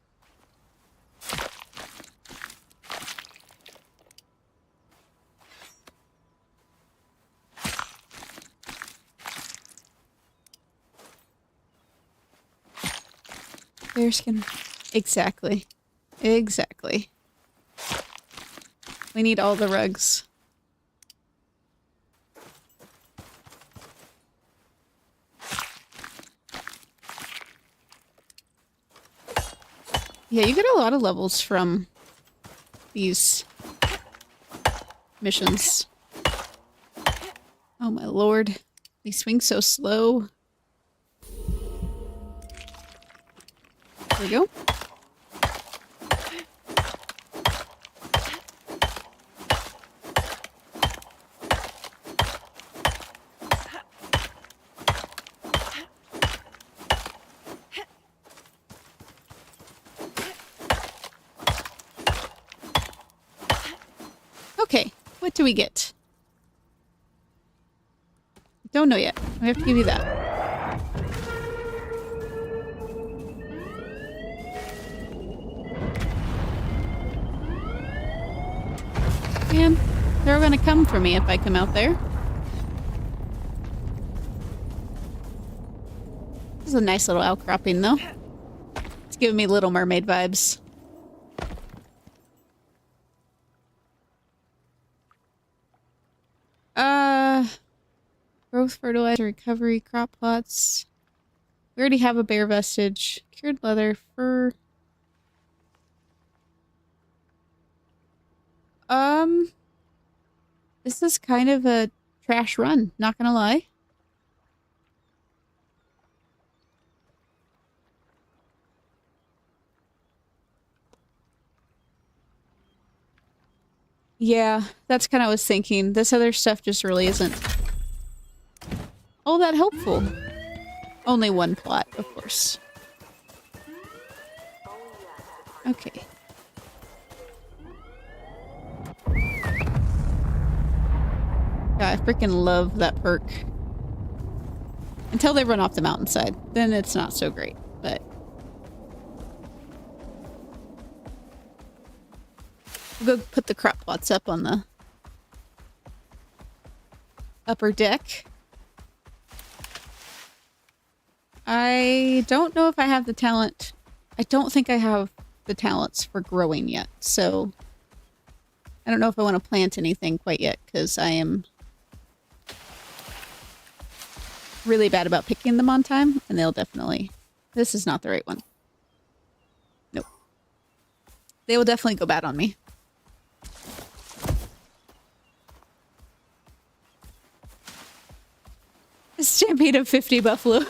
A: Bears can... Exactly. Exactly. We need all the rugs. Yeah, you get a lot of levels from these missions. Oh my lord. They swing so slow. There we go. Okay, what do we get? Don't know yet. I have to give you that. Man, they're gonna come for me if I come out there. This is a nice little outcropping, though. It's giving me Little Mermaid vibes. Growth, fertilizer, recovery, crop plots. We already have a bear vestige. Cured leather, fur. This is kind of a trash run, not gonna lie. Yeah, that's kind of what I was thinking. This other stuff just really isn't all that helpful. Only one plot, of course. Okay. God, I freaking love that perk. Until they run off the mountainside. Then it's not so great, but... We'll go put the crop plots up on the upper deck. I don't know if I have the talent. I don't think I have the talents for growing yet, so I don't know if I want to plant anything quite yet, because I am really bad about picking them on time, and they'll definitely... This is not the right one. Nope. They will definitely go bad on me. A stampede of 50 buffalo.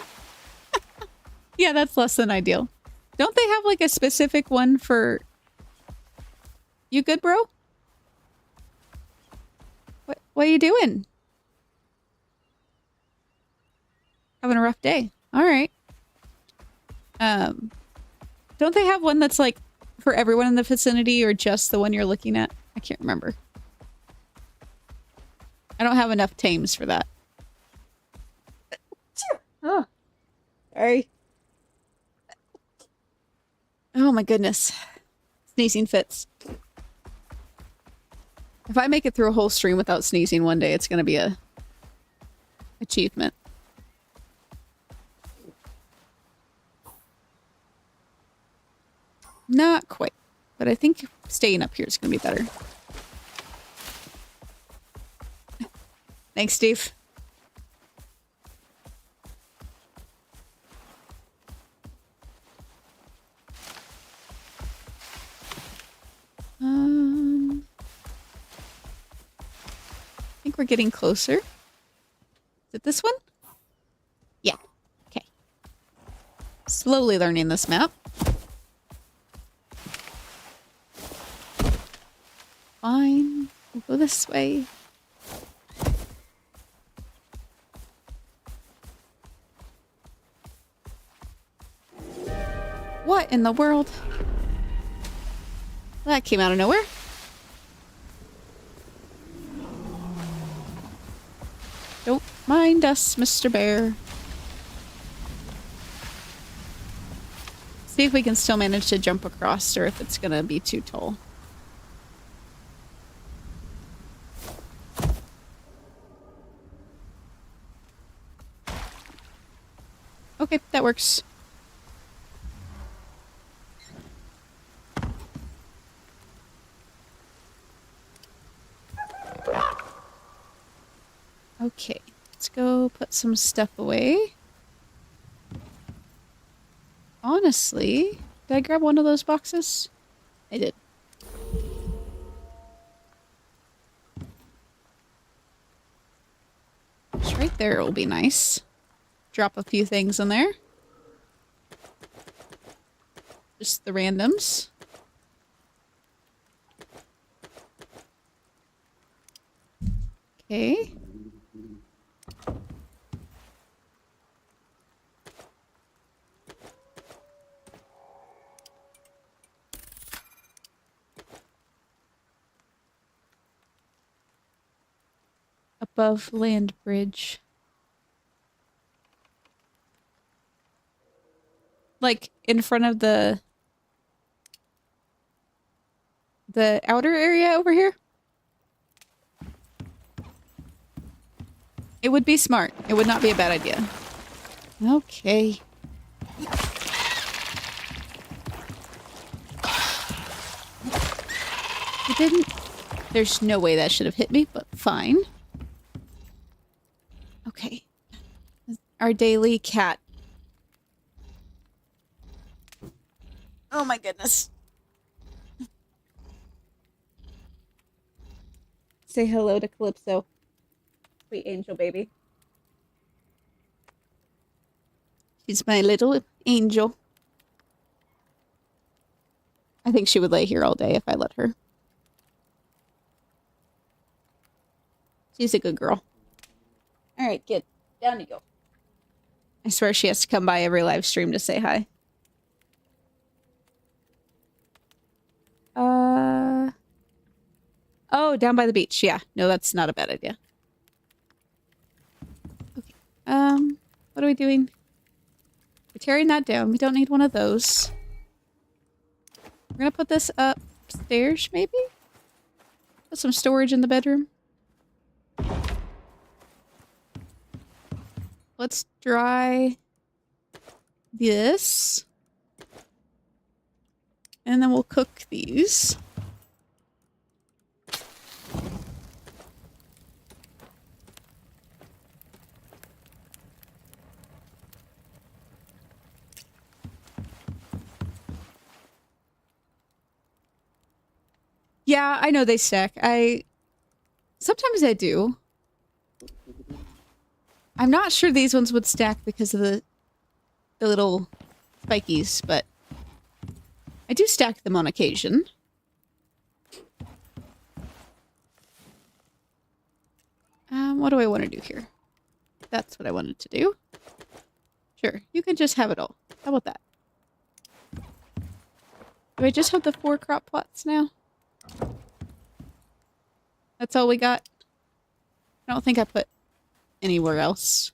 A: Yeah, that's less than ideal. Don't they have, like, a specific one for... You good, bro? What are you doing? Having a rough day. Alright. Don't they have one that's, like, for everyone in the vicinity, or just the one you're looking at? I can't remember. I don't have enough tames for that. Oh. Sorry. Oh my goodness. Sneezing fits. If I make it through a whole stream without sneezing one day, it's gonna be a achievement. Not quite, but I think staying up here is gonna be better. Thanks, Steve. I think we're getting closer. Is it this one? Yeah. Okay. Slowly learning this map. Fine. We'll go this way. What in the world? That came out of nowhere. Don't mind us, Mr. Bear. See if we can still manage to jump across, or if it's gonna be too tall. Okay, that works. Okay, let's go put some stuff away. Honestly, did I grab one of those boxes? I did. Just right there will be nice. Drop a few things in there. Just the randoms. Okay. Above land bridge. Like in front of the outer area over here? It would be smart. It would not be a bad idea. Okay. It didn't. There's no way that should have hit me, but fine. Okay. Our daily cat. Oh my goodness. Say hello to Calypso. Sweet angel baby. She's my little angel. I think she would lay here all day if I let her. She's a good girl. All right, get down you go. I swear she has to come by every live stream to say hi. Oh, down by the beach. Yeah. No, that's not a bad idea. Okay. What are we doing? We're tearing that down. We don't need one of those. We're gonna put this upstairs, maybe? Put some storage in the bedroom. Let's dry this. And then we'll cook these. Yeah, I know they stack. Sometimes I do. I'm not sure these ones would stack because of the little spikies, but I do stack them on occasion. What do I want to do here? That's what I wanted to do. Sure, you can just have it all. How about that? Do I just have the 4 crop plots now? That's all we got? I don't think I put anywhere else.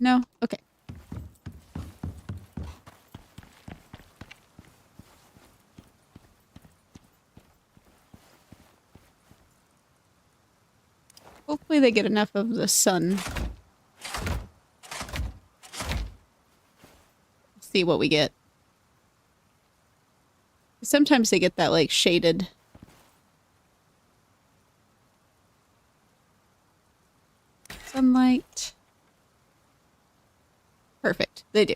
A: No? Okay. Hopefully they get enough of the sun. See what we get. Sometimes they get that, like, shaded. Sunlight. Perfect. They do.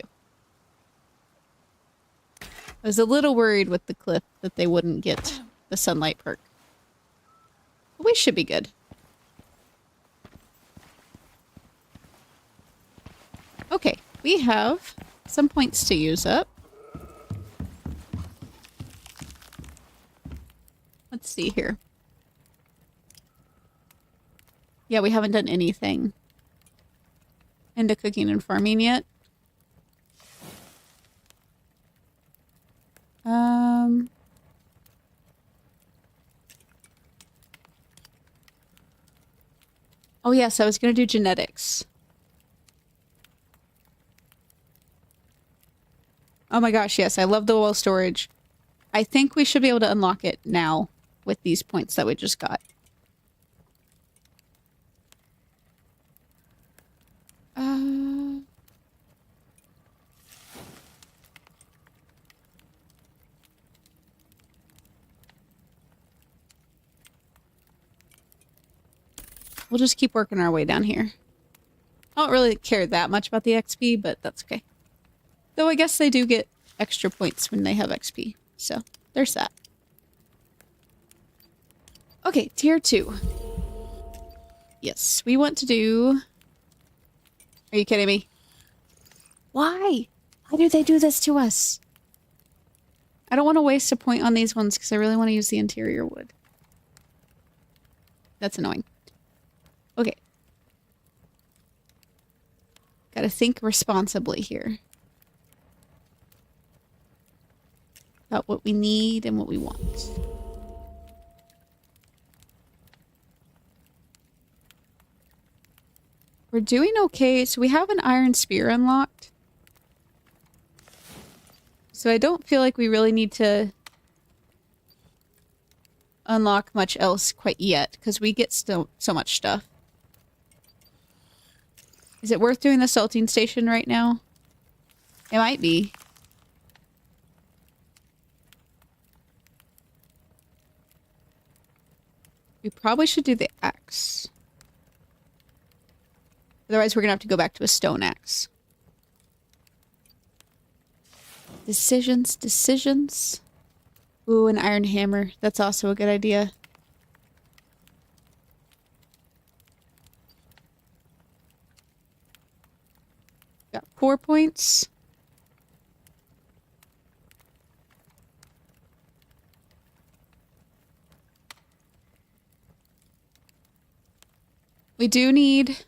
A: I was a little worried with the cliff that they wouldn't get the sunlight perk. But we should be good. Okay, we have some points to use up. Let's see here. Yeah, we haven't done anything into cooking and farming yet. Oh yes, I was gonna do genetics. Oh my gosh, yes, I love the oil storage. I think we should be able to unlock it now with these points that we just got. We'll just keep working our way down here. I don't really care that much about the XP, but that's okay. Though I guess they do get extra points when they have XP. So, there's that. Okay, tier 2. Yes, we want to do... Are you kidding me? Why? Why do they do this to us? I don't want to waste a point on these ones because I really want to use the interior wood. That's annoying. Okay. Gotta think responsibly here. About what we need and what we want. We're doing okay. So we have an iron spear unlocked. So I don't feel like we really need to unlock much else quite yet because we get so much stuff. Is it worth doing the salting station right now? It might be. We probably should do the axe. Otherwise, we're gonna have to go back to a stone axe. Decisions, decisions. Ooh, an iron hammer. That's also a good idea. Got 4 points. We do need...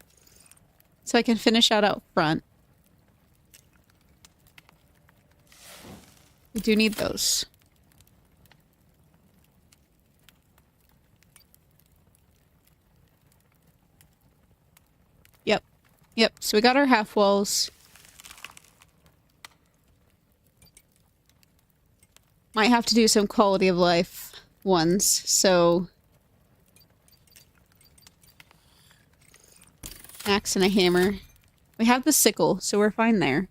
A: So I can finish out front. We do need those. Yep. Yep, so we got our half walls. Might have to do some quality of life ones, so... Axe and a hammer. We have the sickle, so we're fine there.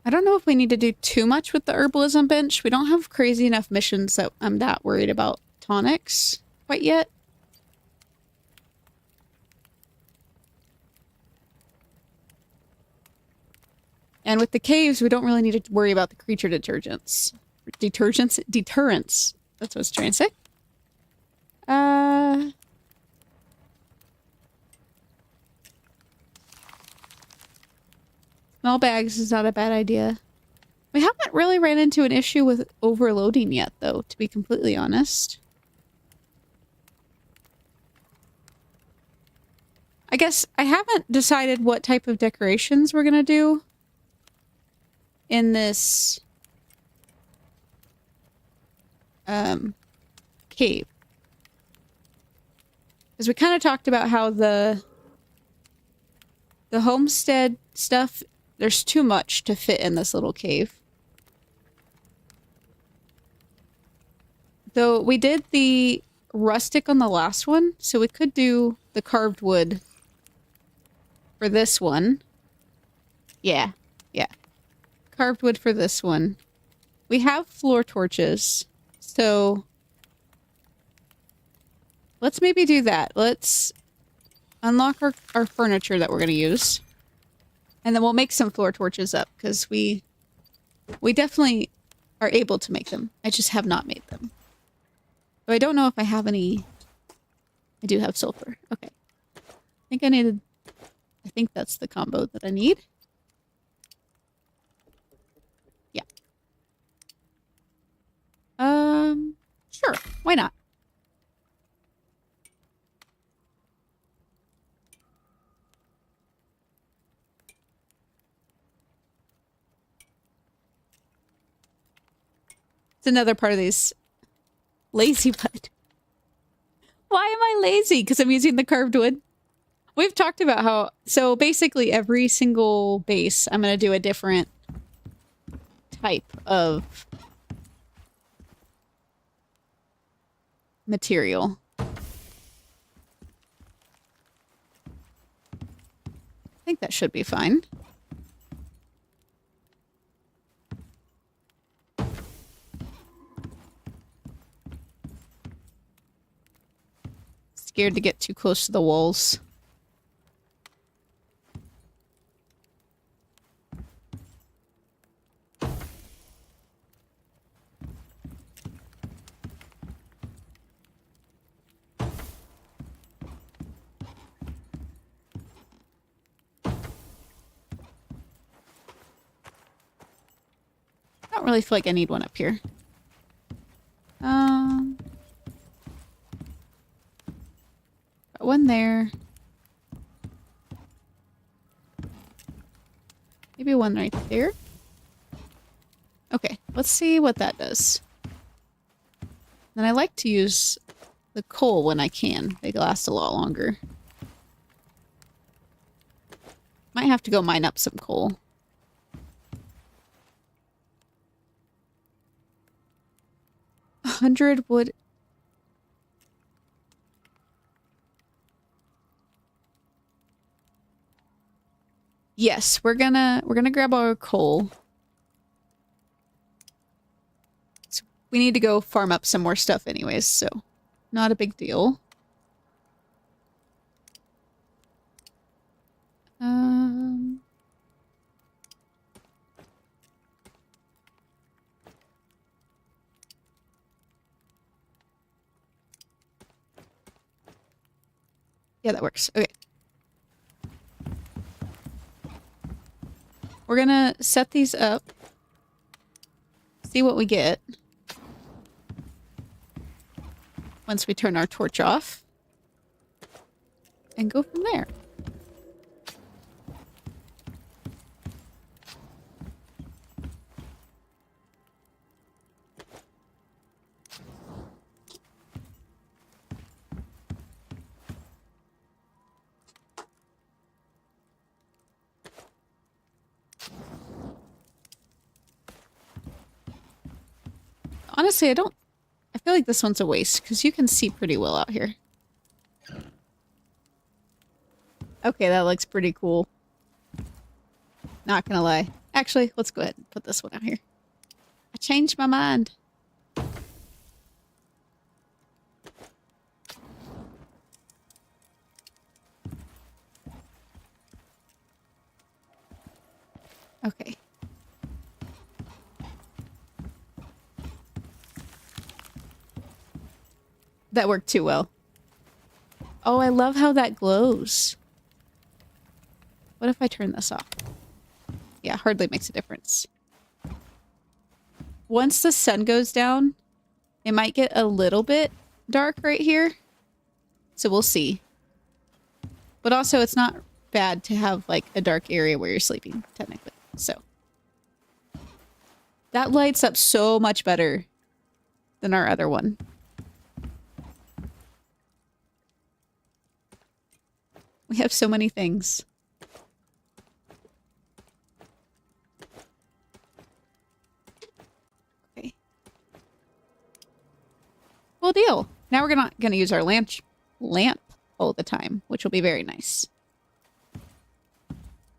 A: I don't know if we need to do too much with the herbalism bench. We don't have crazy enough missions that I'm that worried about tonics quite yet. And with the caves, we don't really need to worry about the creature deterrents. Deterrence. That's what I was trying to say. Small bags is not a bad idea. We haven't really ran into an issue with overloading yet, though, to be completely honest. I guess I haven't decided what type of decorations we're gonna do in this cave. Because we kind of talked about how the homestead stuff, there's too much to fit in this little cave. Though we did the rustic on the last one, so we could do the carved wood for this one. Yeah, yeah. Carved wood for this one. We have floor torches, so let's maybe do that. Let's unlock our furniture that we're going to use. And then we'll make some floor torches up, because we definitely are able to make them. I just have not made them. But I don't know if I have any... I do have sulfur. Okay. I think that's the combo that I need. Yeah. Sure. Why not? It's another part of these lazy bud. Why am I lazy? Because I'm using the carved wood. We've talked about how... So basically every single base, I'm going to do a different type of material. I think that should be fine. Scared to get too close to the walls. I don't really feel like I need one up here. Got one there. Maybe one right there. Okay, let's see what that does. And I like to use the coal when I can. They last a lot longer. Might have to go mine up some coal. $100 wood. Yes, we're gonna grab our coal. So we need to go farm up some more stuff anyways, so not a big deal. Yeah, that works. Okay. we're gonna set these up. See what we get. Once we turn our torch off. And go from there. Honestly, I feel like this one's a waste because you can see pretty well out here. Okay, that looks pretty cool. Not gonna lie. Actually, let's go ahead and put this one out here. I changed my mind. Okay. That worked too well. Oh, I love how that glows. What if I turn this off? Yeah, hardly makes a difference. Once the sun goes down, it might get a little bit dark right here. So we'll see. But also, it's not bad to have like a dark area where you're sleeping, technically. So that lights up so much better than our other one. We have so many things. Okay. Well, deal. Now we're not gonna use our lamp all the time, which will be very nice.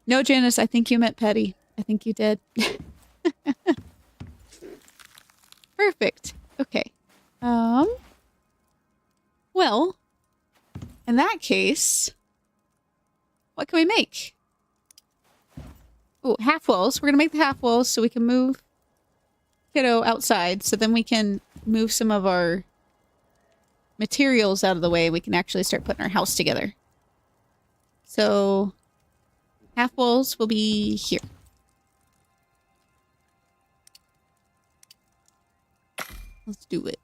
A: No, Janice, I think you meant petty. I think you did. Perfect. Okay. Well, in that case, what can we make? Oh, half walls. We're gonna make the half walls so we can move Kiddo outside, so then we can move some of our materials out of the way. We can actually start putting our house together. So, half walls will be here. Let's do it.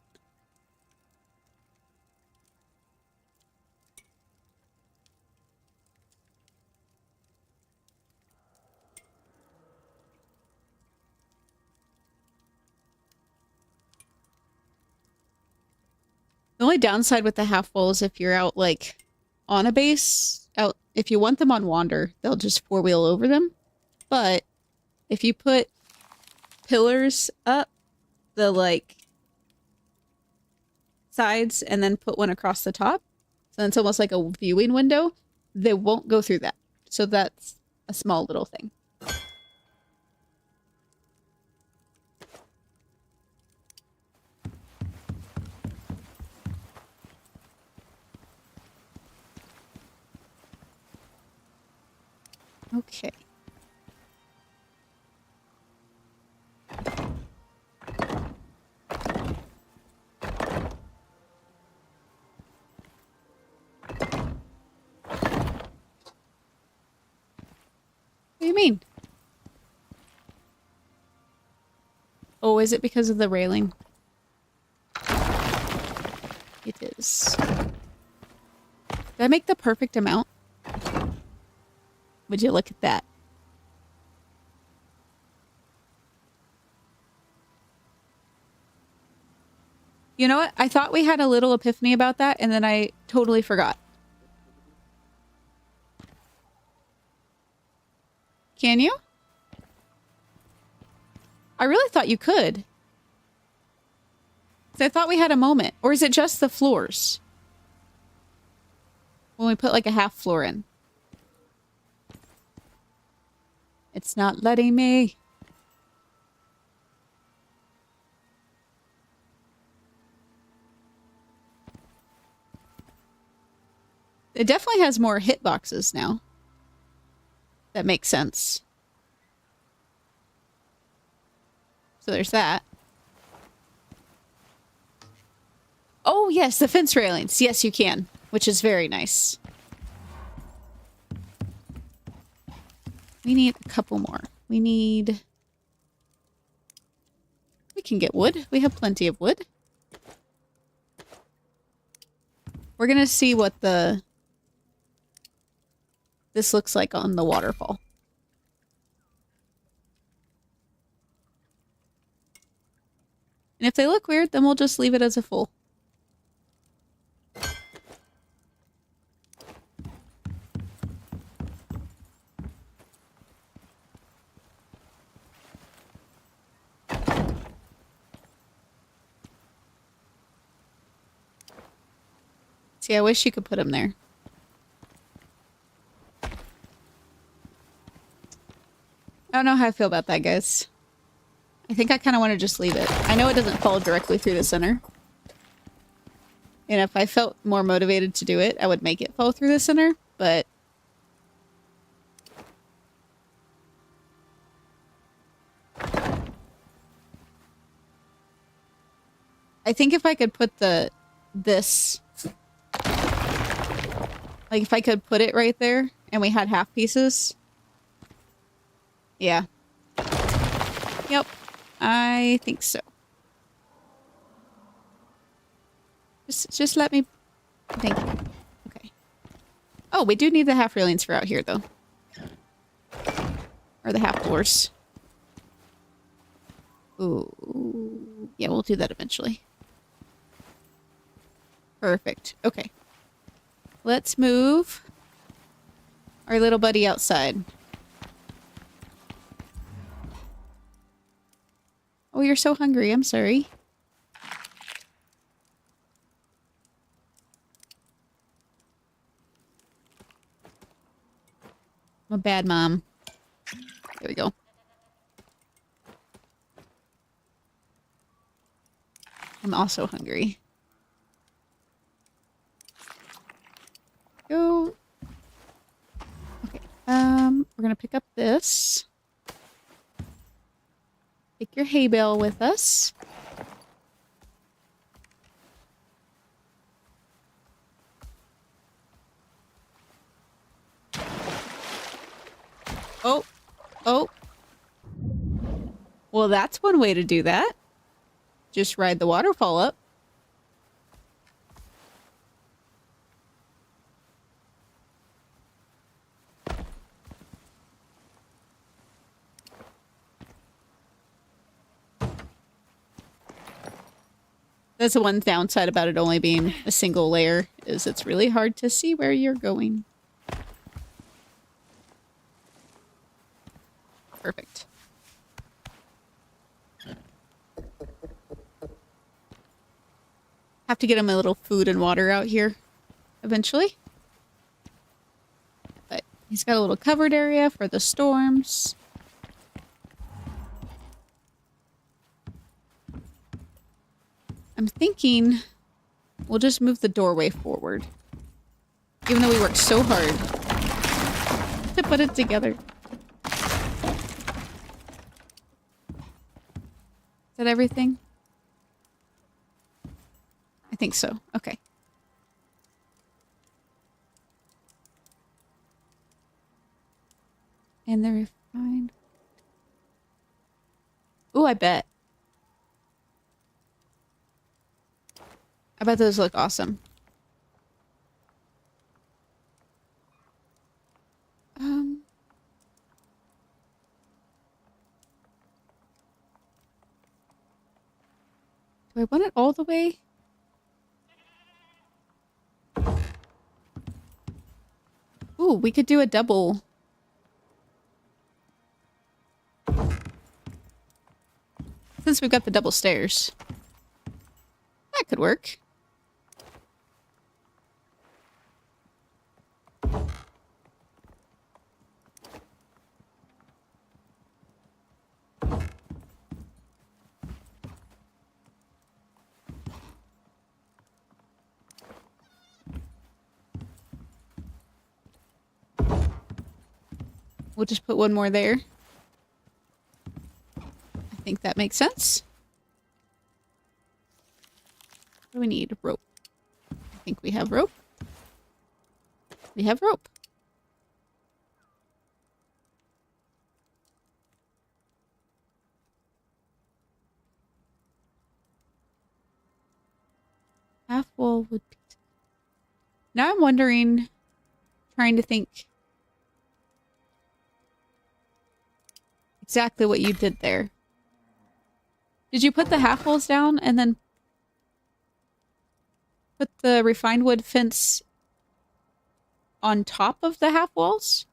A: The only downside with the half wall is if you're out, like, on a base, if you want them on wander, they'll just four-wheel over them. But if you put pillars up the, like, sides and then put one across the top, so it's almost like a viewing window, they won't go through that. So that's a small little thing. Okay. What do you mean? Oh, is it because of the railing? It is. Did I make the perfect amount? Would you look at that? You know what? I thought we had a little epiphany about that, and then I totally forgot. Can you? I really thought you could. 'Cause I thought we had a moment. Or is it just the floors? When we put like a half floor in. It's not letting me. It definitely has more hitboxes now. That makes sense. So there's that. Oh, yes, the fence railings. Yes, you can. Which is very nice. We need a couple more. we need... We can get wood. We have plenty of wood. We're gonna see what this looks like on the waterfall. And if they look weird, then we'll just leave it as a full. See, I wish you could put them there. I don't know how I feel about that, guys. I think I kind of want to just leave it. I know it doesn't fall directly through the center. And if I felt more motivated to do it, I would make it fall through the center, but... I think if I could put this... Like, if I could put it right there, and we had half pieces... Yeah. Yep. I think so. Just let me... Thank you. Okay. Oh, we do need the half railings for out here, though. Or the half floors. Ooh. Yeah, we'll do that eventually. Perfect. Okay. Let's move our little buddy outside. Oh, you're so hungry. I'm sorry. I'm a bad mom. There we go. I'm also hungry. Go. Okay. We're gonna pick up this. Take your hay bale with us. Oh. Oh. Well, that's one way to do that. Just ride the waterfall up. That's the one downside about it only being a single layer, is it's really hard to see where you're going. Perfect. Have to get him a little food and water out here eventually. But he's got a little covered area for the storms. I'm thinking we'll just move the doorway forward. Even though we worked so hard to put it together. Is that everything? I think so. Okay. And the refined. Ooh, I bet. I bet those look awesome. Do I want it all the way? Ooh, we could do a double. Since we've got the double stairs. That could work. We'll just put one more there. I think that makes sense. What do we need? Rope. I think we have rope. We have rope. Half wall wood piece. Now I'm wondering, trying to think exactly what you did there. Did you put the half walls down and then put the refined wood fence on top of the half walls?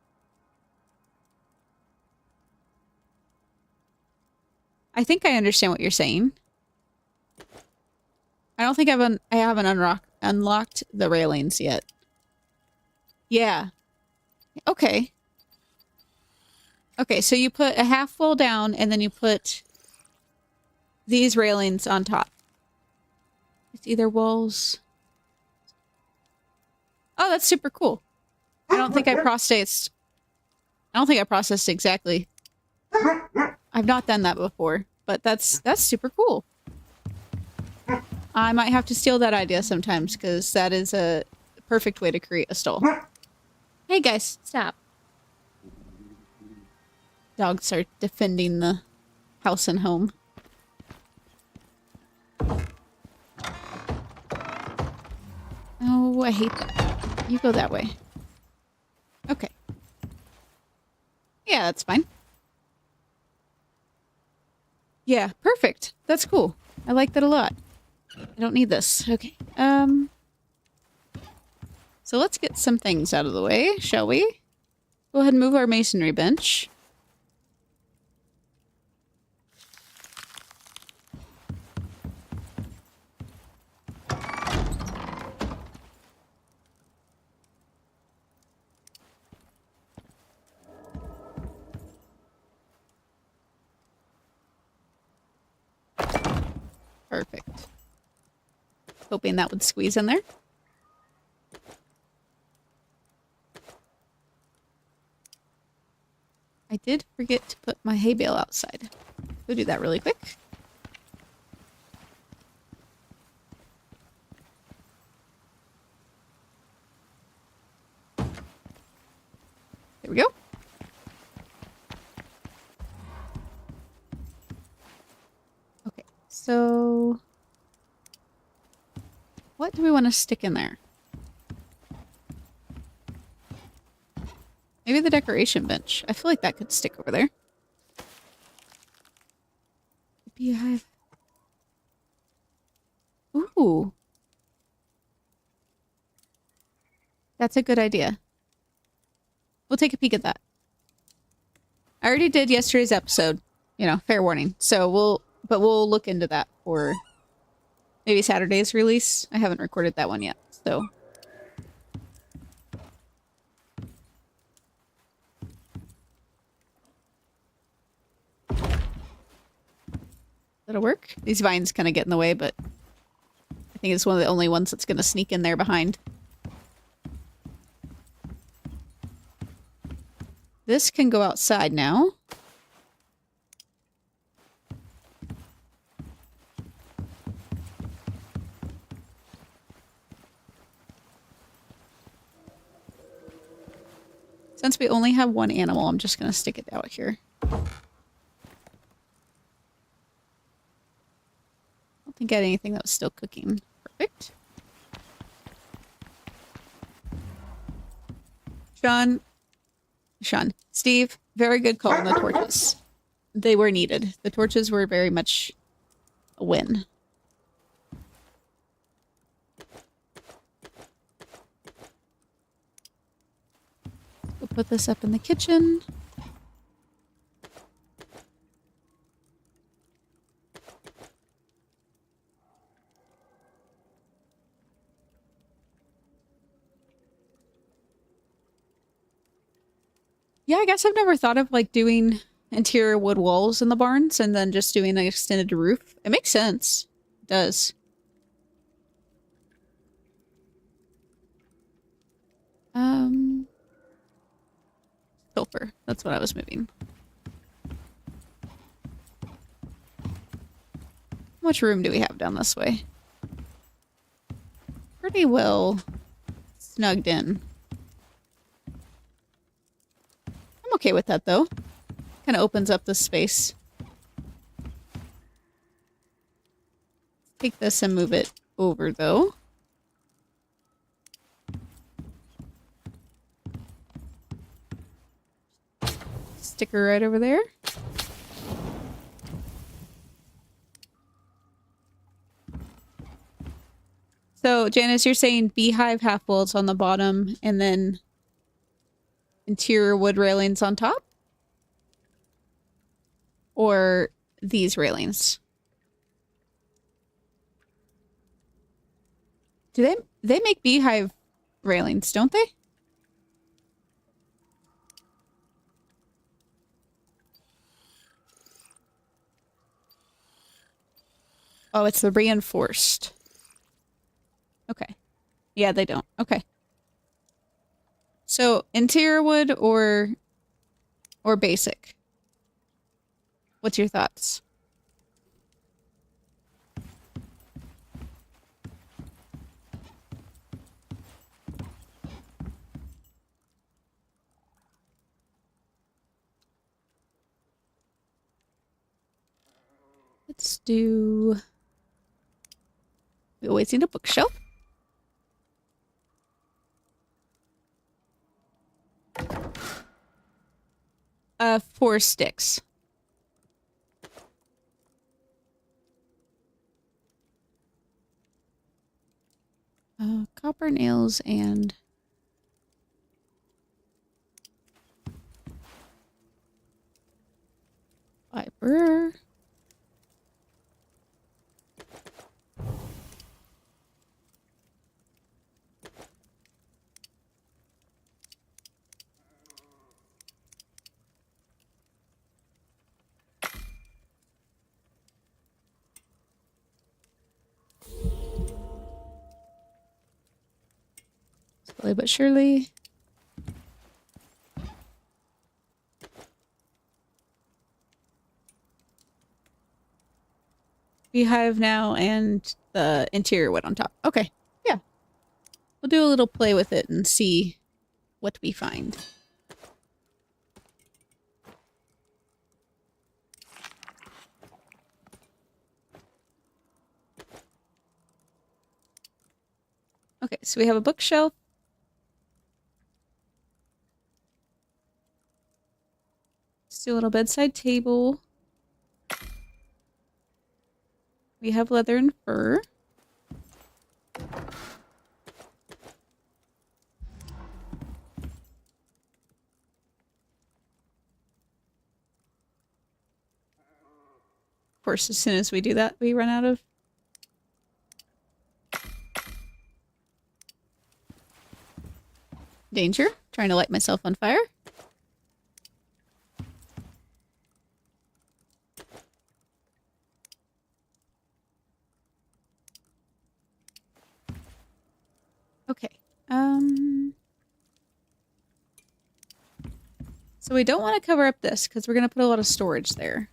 A: I think I understand what you're saying. I don't think I haven't unlocked the railings yet. Yeah. Okay. Okay, so you put a half wall down and then you put these railings on top. It's either walls. Oh, that's super cool. I don't think I processed exactly. I've not done that before, but that's super cool. I might have to steal that idea sometimes because that is a perfect way to create a stall. Hey guys, stop. Dogs are defending the house and home. Oh, I hate that. You go that way. Okay. Yeah, that's fine. Yeah, perfect. That's cool. I like that a lot. I don't need this. Okay. So let's get some things out of the way, shall we? Go ahead and move our masonry bench. Perfect. Hoping that would squeeze in there. I did forget to put my hay bale outside. Go do that really quick. There we go. Okay, so what do we want to stick in there? Maybe the decoration bench. I feel like that could stick over there. Beehive. Ooh. That's a good idea. We'll take a peek at that. I already did yesterday's episode. You know, fair warning. So we'll look into that for maybe Saturday's release. I haven't recorded that one yet, so. That'll work. These vines kind of get in the way, but I think it's one of the only ones that's going to sneak in there behind. This can go outside now. Since we only have one animal, I'm just going to stick it out here. I think I had anything that was still cooking. Perfect. Steve, very good call on the torches. They were needed. The torches were very much a win. We'll put this up in the kitchen. Yeah, I guess I've never thought of like doing interior wood walls in the barns and then just doing an extended roof. It makes sense. It does. Sulfur. That's what I was moving. How much room do we have down this way? Pretty well snugged in. I'm okay with that, though. Kind of opens up the space. Take this and move it over, though. Stick her right over there. So, Janice, you're saying beehive half bolts on the bottom and then interior wood railings on top? Or these railings? Do they make beehive railings, don't they? Oh, it's the reinforced. Okay. Yeah, they don't. Okay. So, interior wood or basic? What's your thoughts? Let's do... We always need a bookshelf. Four sticks. Copper nails and... fiber. Slowly but surely. Beehive now and the interior wood on top. Okay, yeah. We'll do a little play with it and see what we find. Okay, so we have a bookshelf. Let's do a little bedside table. We have leather and fur. Of course, as soon as we do that, we run out of... danger. Trying to light myself on fire. Okay. So we don't want to cover up this because we're going to put a lot of storage there.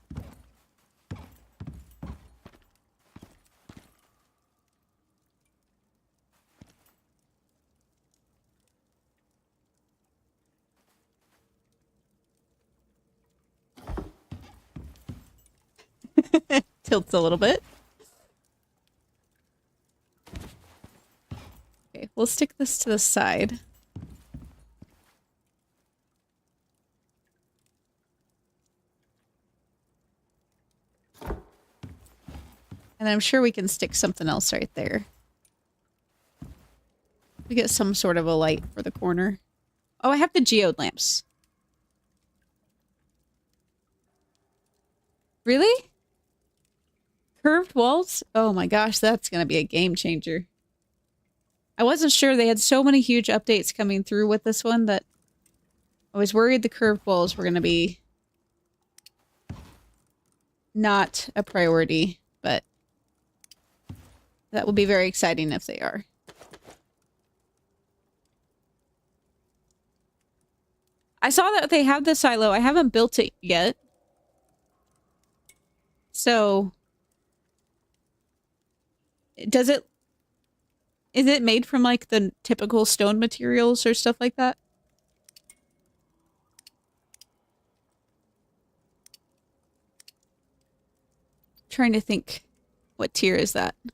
A: Tilts a little bit. Okay, we'll stick this to the side. And I'm sure we can stick something else right there. We get some sort of a light for the corner. Oh, I have the geode lamps. Really? Curved walls? Oh my gosh, that's gonna be a game changer. I wasn't sure. They had so many huge updates coming through with this one that I was worried the curved walls were gonna be not a priority, but that will be very exciting if they are. I saw that they have the silo. I haven't built it yet. So, is it made from like the typical stone materials or stuff like that? Trying to think, what tier is that? I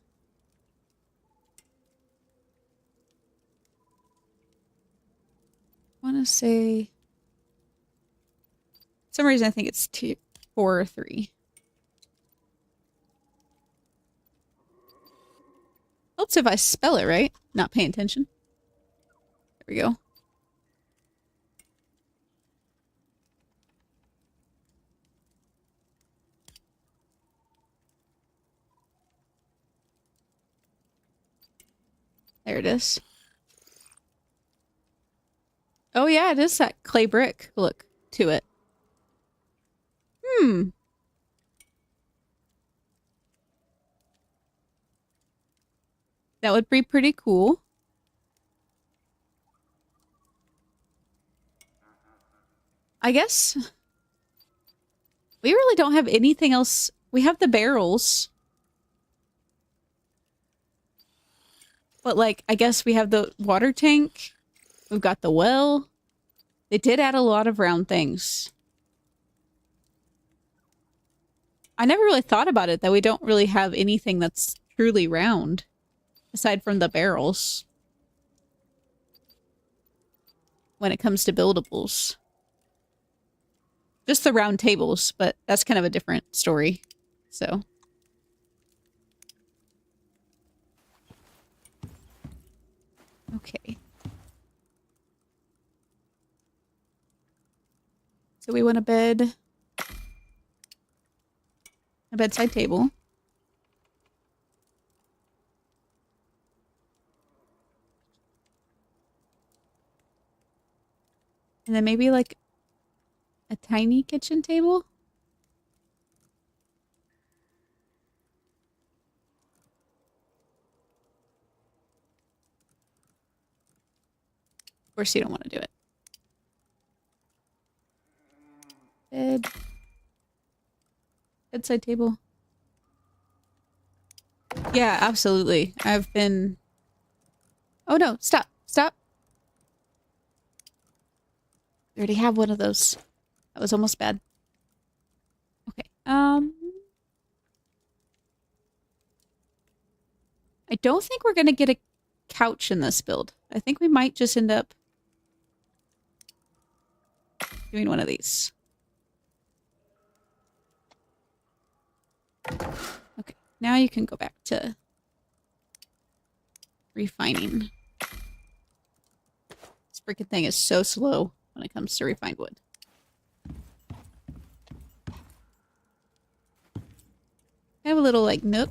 A: want to say some reason I think it's 2, 4, or 3. Helps if I spell it right. Not paying attention. There we go. There it is. Oh yeah, it is that clay brick look to it. Hmm. That would be pretty cool. I guess we really don't have anything else. We have the barrels. But like, I guess we have the water tank. We've got the well. They did add a lot of round things. I never really thought about it, that we don't really have anything that's truly round. Aside from the barrels. When it comes to buildables. Just the round tables, but that's kind of a different story. So. Okay. So we want a bed. A bedside table. And then maybe like a tiny kitchen table. Of course you don't want to do it. Bed. Bedside table. Yeah, absolutely. I've been... Oh no, stop. Stop. We already have one of those. That was almost bad. Okay. I don't think we're gonna get a couch in this build. I think we might just end up doing one of these. Okay, now you can go back to refining. This freaking thing is so slow when it comes to refined wood. I have a little, like, nook.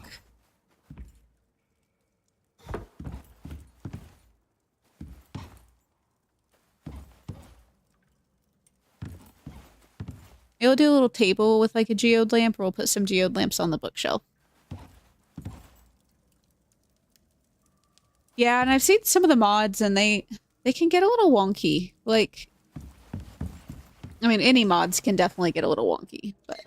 A: Maybe we'll do a little table with, like, a geode lamp, or we'll put some geode lamps on the bookshelf. Yeah, and I've seen some of the mods, and they can get a little wonky. Like, I mean, any mods can definitely get a little wonky, but...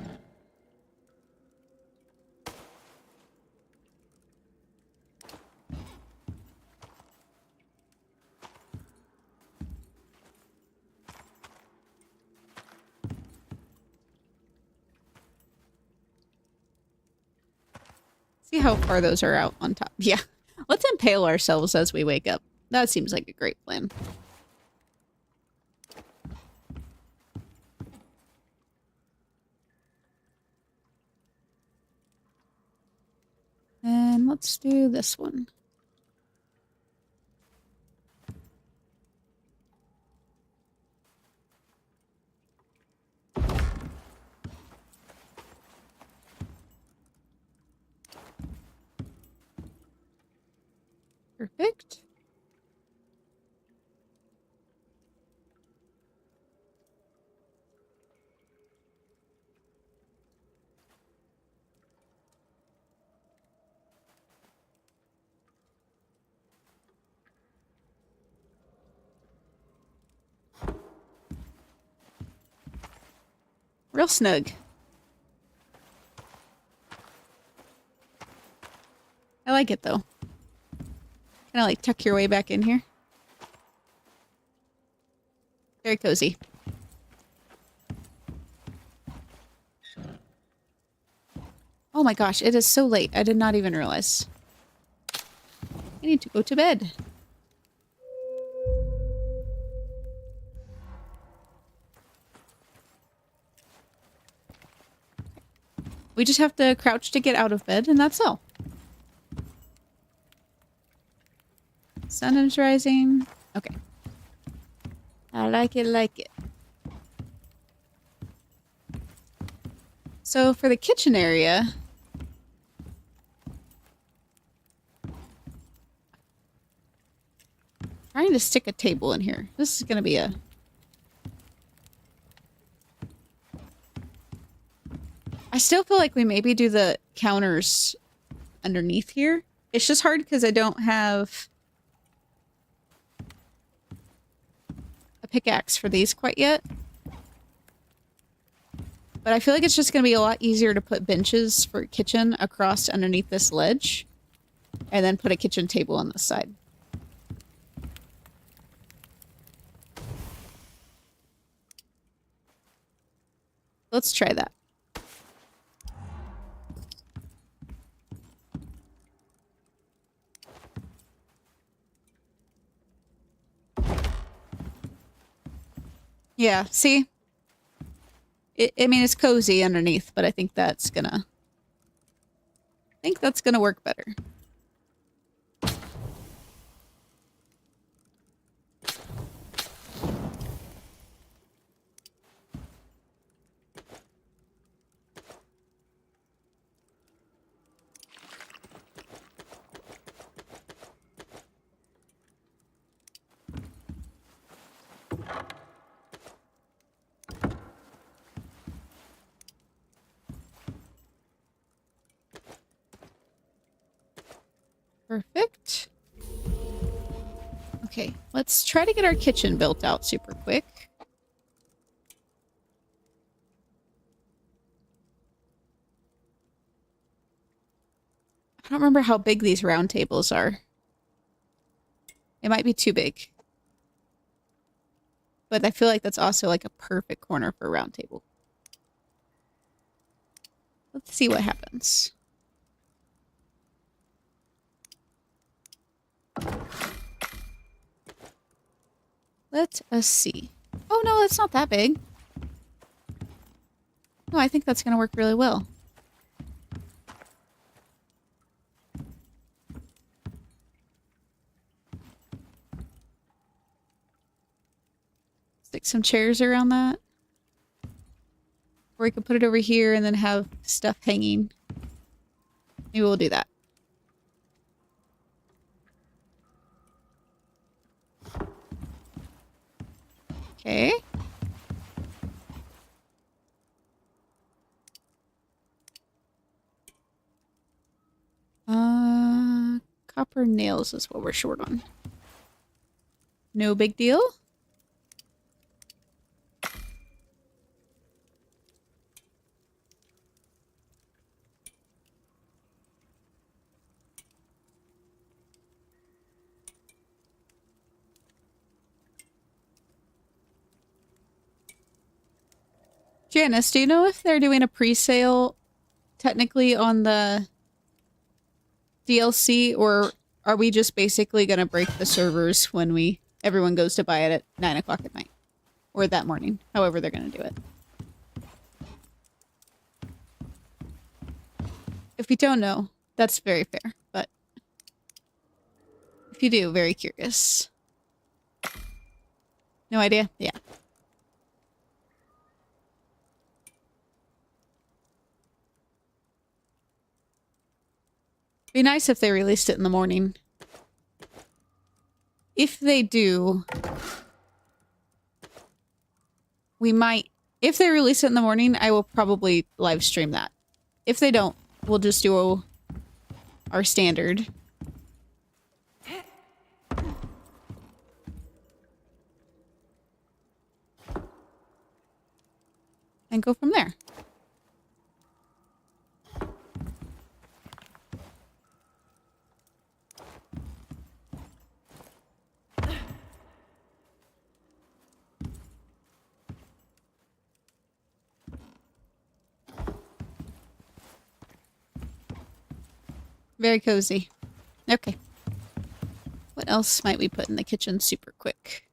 A: See how far those are out on top. Yeah. Let's impale ourselves as we wake up. That seems like a great plan. And let's do this one. Perfect. Real snug. I like it though. Kind of like tuck your way back in here. Very cozy. Oh my gosh, it is so late. I did not even realize. I need to go to bed. We just have to crouch to get out of bed, and that's all. Sun is rising. Okay. I like it, like it. So for the kitchen area... trying to stick a table in here. This is going to be a... I still feel like we maybe do the counters underneath here. It's just hard because I don't have a pickaxe for these quite yet. But I feel like it's just going to be a lot easier to put benches for kitchen across underneath this ledge. And then put a kitchen table on this side. Let's try that. Yeah, see? I mean, it's cozy underneath, but I think that's gonna work better. Perfect. Okay, let's try to get our kitchen built out super quick. I don't remember how big these round tables are. It might be too big. But I feel like that's also like a perfect corner for a round table. Let's see what happens. Let us see. Oh no, it's not that big. No, I think that's going to work really well. Stick some chairs around that. Or we could put it over here and then have stuff hanging. Maybe we'll do that. Okay. Copper nails is what we're short on. No big deal. Janice, do you know if they're doing a pre-sale technically on the DLC, or are we just basically going to break the servers when everyone goes to buy it at 9 o'clock at night? Or that morning, however they're going to do it. If you don't know, that's very fair, but if you do, very curious. No idea? Yeah. Be nice if they released it in the morning. If they do, we might... If they release it in the morning, I will probably live stream that. If they don't, we'll just do our standard. And go from there. Very cozy. Okay. What else might we put in the kitchen super quick?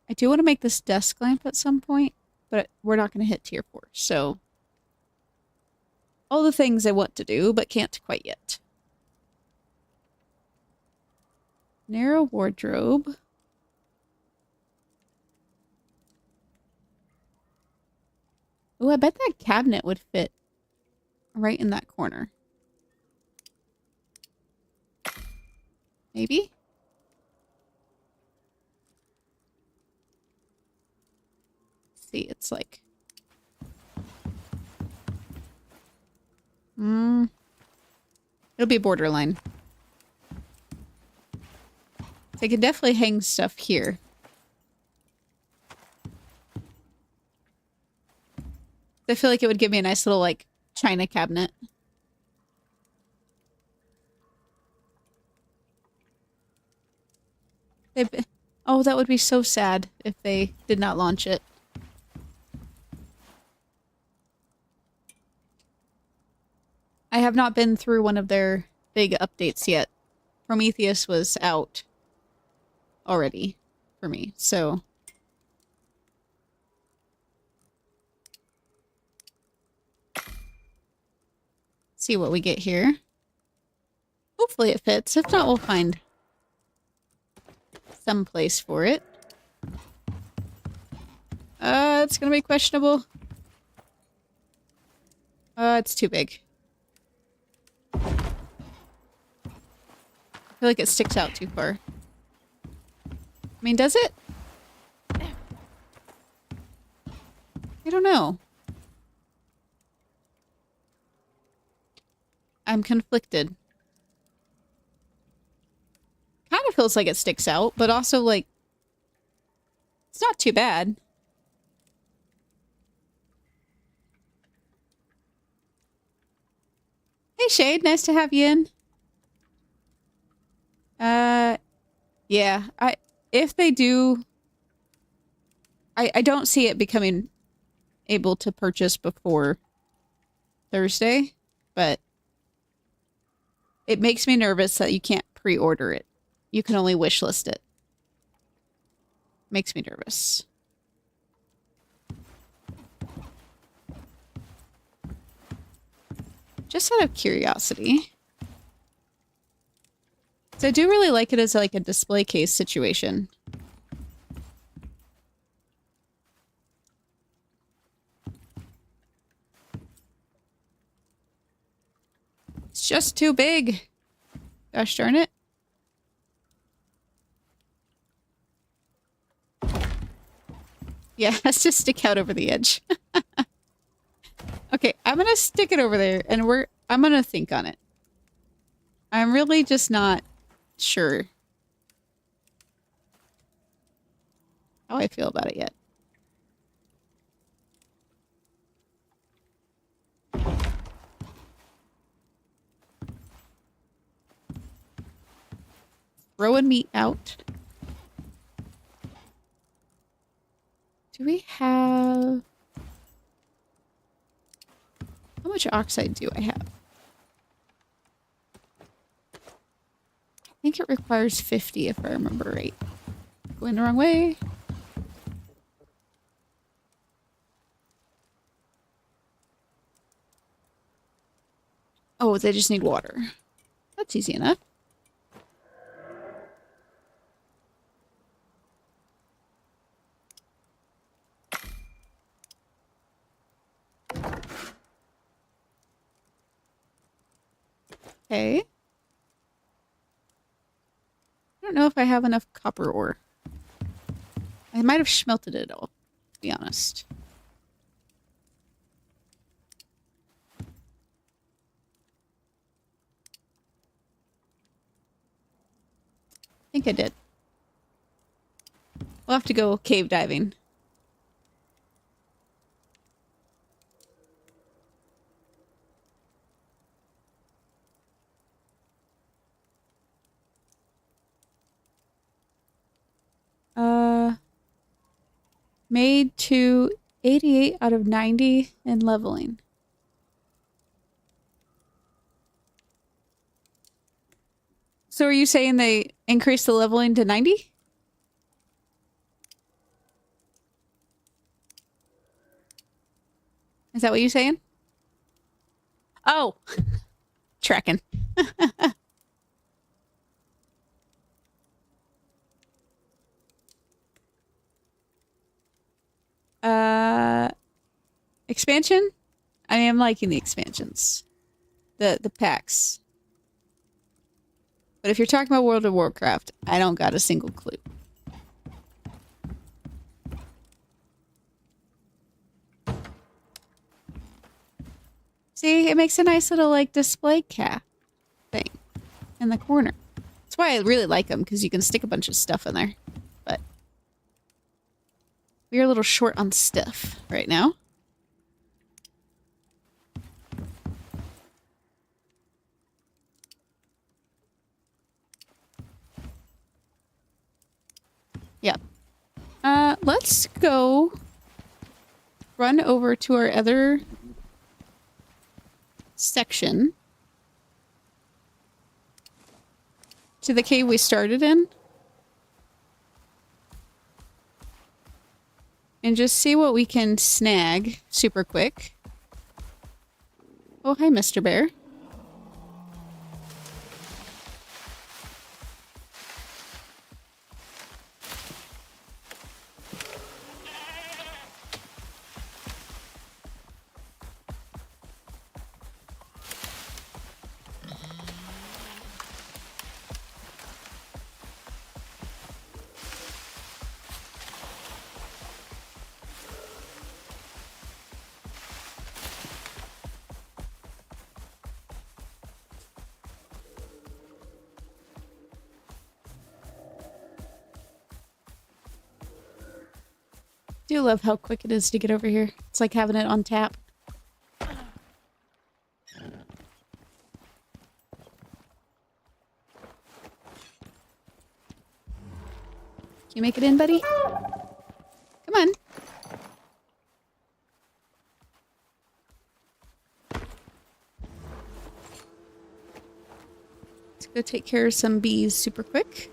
A: I do want to make this desk lamp at some point. but we're not going to hit tier 4. So all the things I want to do, but can't quite yet. Narrow wardrobe. Oh, I bet that cabinet would fit right in that corner. Maybe? See, it's like... It'll be borderline. So I could definitely hang stuff here. I feel like it would give me a nice little, like, china cabinet. Oh, that would be so sad if they did not launch it. I have not been through one of their big updates yet. Prometheus was out already for me, so... See what we get here. Hopefully it fits. If not, we'll find some place for it. It's gonna be questionable. It's too big. I feel like it sticks out too far. I mean, does it? I don't know. I'm conflicted. Kind of feels like it sticks out, but also, like, it's not too bad. Hey, Shade, nice to have you in. Yeah, if they do, I don't see it becoming able to purchase before Thursday, but it makes me nervous that you can't pre-order it. You can only wishlist it. Makes me nervous. Just out of curiosity. So I do really like it as like a display case situation. It's just too big. Gosh darn it. Yeah, it has to stick out over the edge. Okay, I'm gonna stick it over there and I'm gonna think on it. I'm really just not sure how I feel about it yet. Throwing meat out. Do we have... How much oxide do I have? I think it requires 50 if I remember right. Going the wrong way. Oh, they just need water. That's easy enough. Okay. I don't know if I have enough copper ore. I might have smelted it all, to be honest. I think I did. We'll have to go cave diving. Made to 88 out of 90 in leveling. So are you saying they increased the leveling to 90? Is that what you're saying? Oh, tracking. Expansion? I am liking the expansions. The packs. But if you're talking about World of Warcraft, I don't got a single clue. See, it makes a nice little, like, display cap thing in the corner. That's why I really like them, because you can stick a bunch of stuff in there. But we are a little short on stuff right now. Yep. Let's go run over to our other section. To the cave we started in. And just see what we can snag super quick. Oh, hi, Mr. Bear. Do love how quick it is to get over here. It's like having it on tap. Can you make it in, buddy? Come on. Let's go take care of some bees super quick.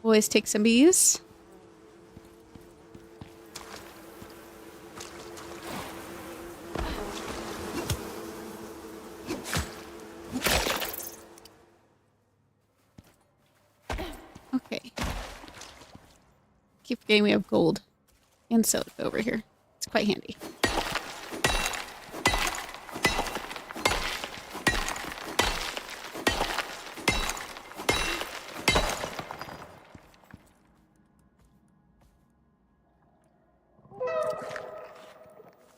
A: Always take some bees. Okay. Keep forgetting we have gold and soda over here. It's quite handy.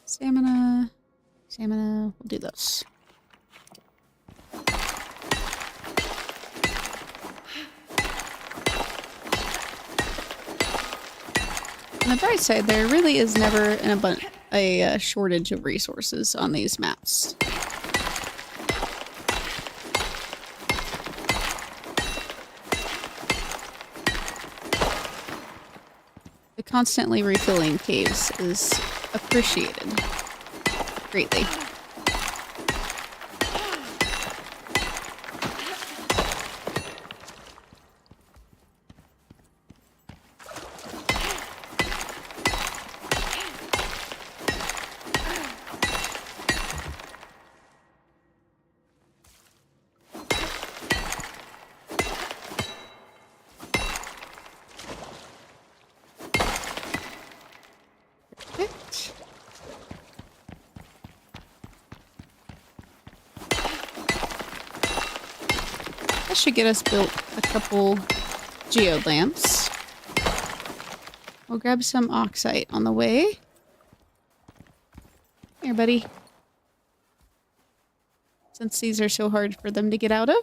A: Stamina. Stamina. We'll do those. On the bright side, there really is never a shortage of resources on these maps. The constantly refilling caves is appreciated greatly. Perfect. That should get us built a couple geode lamps. We'll grab some oxite on the way. Here, buddy. Since these are so hard for them to get out of.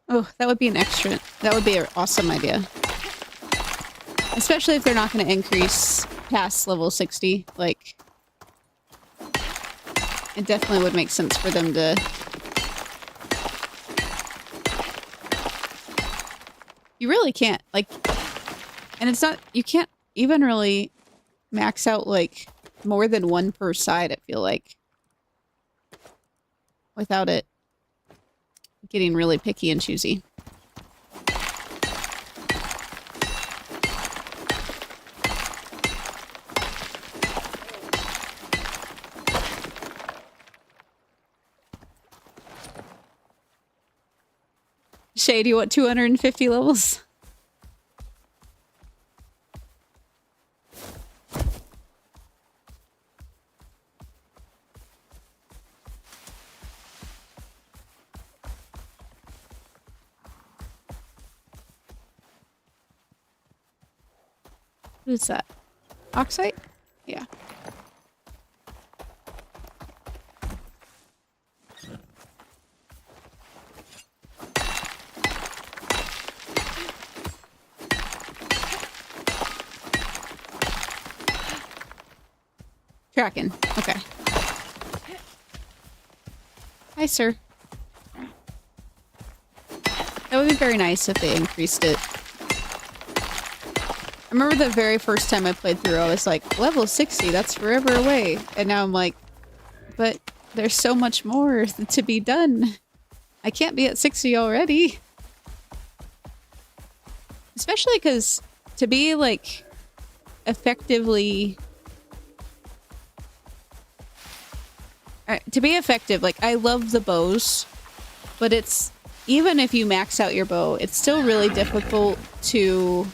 A: Oh, that would be an extra. That would be an awesome idea. Especially if they're not going to increase past level 60. Like, it definitely would make sense for them to You really can't. Like, and it's not, you can't even really max out like more than one per side, I feel like. Without it getting really picky and choosy. Shade, you want 250 levels? What is that? Oxide? Yeah. Tracking. Okay. Hi, sir. That would be very nice if they increased it. I remember the very first time I played through, I was like, level 60, that's forever away. And now I'm like, but there's so much more to be done. I can't be at 60 already. Especially because to be, like, effectively... to be effective, like, I love the bows, but it's... Even if you max out your bow, it's still really difficult to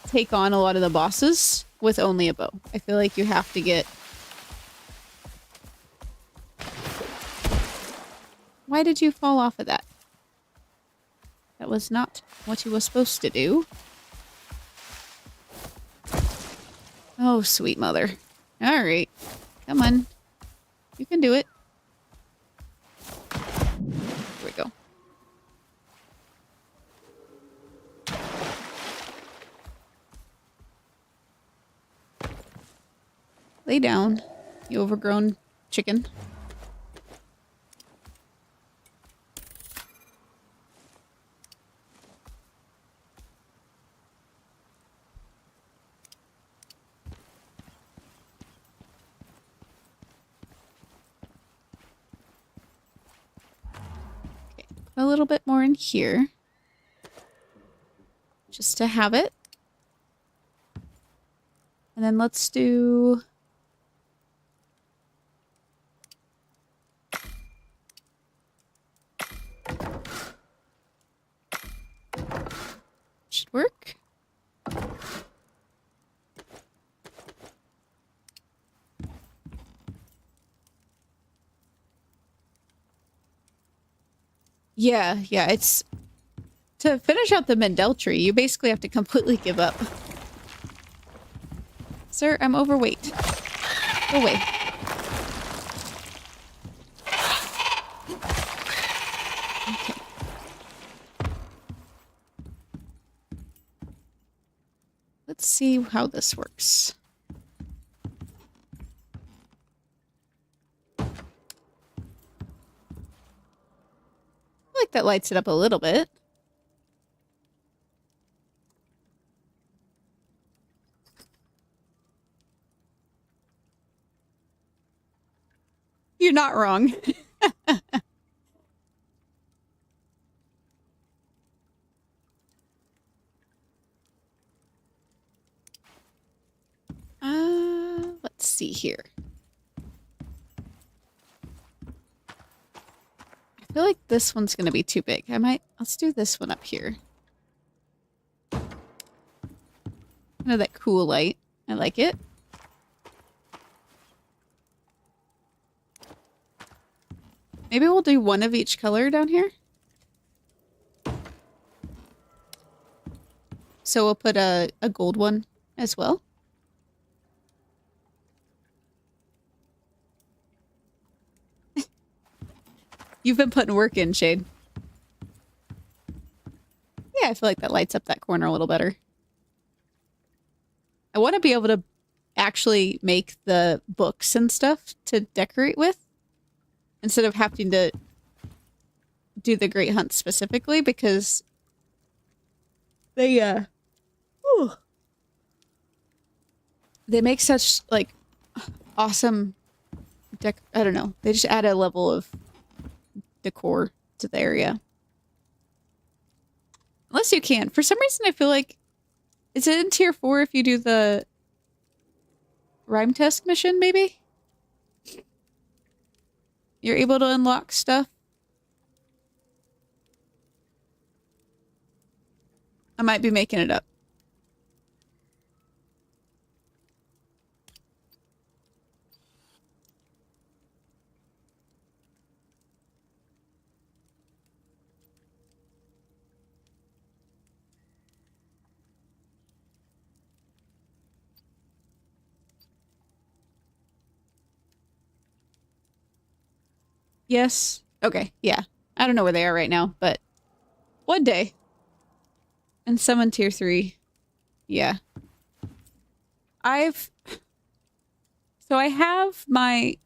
A: take on a lot of the bosses with only a bow. I feel like you have to get... Why did you fall off of that? That was not what you were supposed to do. Oh, sweet mother. Alright. Come on. You can do it. Here we go. Lay down, you overgrown chicken. Okay, put a little bit more in here. Just to have it. And then let's do... Should work. Yeah, it's... To finish out the Mendel tree, you basically have to completely give up. Sir, I'm overweight. Go away. Okay. Let's see how this works. I feel like that lights it up a little bit. You're not wrong. Let's see here. I feel like this one's gonna be too big. Let's do this one up here. Kind of that cool light. I like it. Maybe we'll do one of each color down here. So we'll put a gold one as well. You've been putting work in, Shade. Yeah, I feel like that lights up that corner a little better. I want to be able to actually make the books and stuff to decorate with, instead of having to do the Great Hunt specifically because they whew, they make such like awesome I don't know. They just add a level of decor to the area. Unless you can. For some reason I feel like is it in tier 4 if you do the rhyme test mission maybe? You're able to unlock stuff. I might be making it up. Yes. Okay. Yeah. I don't know where they are right now, but one day. And summon tier 3. Yeah. So I have my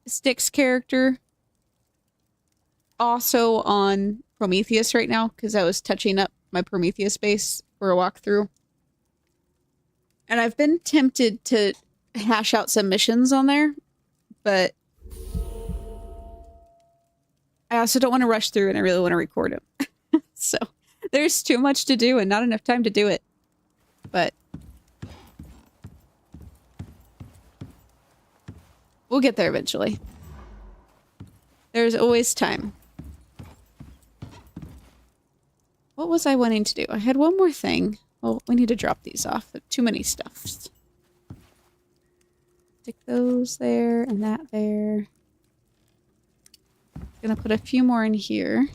A: Styx character also on Prometheus right now because I was touching up my Prometheus base for a walkthrough. And I've been tempted to hash out some missions on there, but I also don't want to rush through and I really want to record them. So there's too much to do and not enough time to do it. But we'll get there eventually. There's always time. What was I wanting to do? I had one more thing. Well, we need to drop these off. Too many stuffs. Stick those there and that there. Gonna put a few more in here.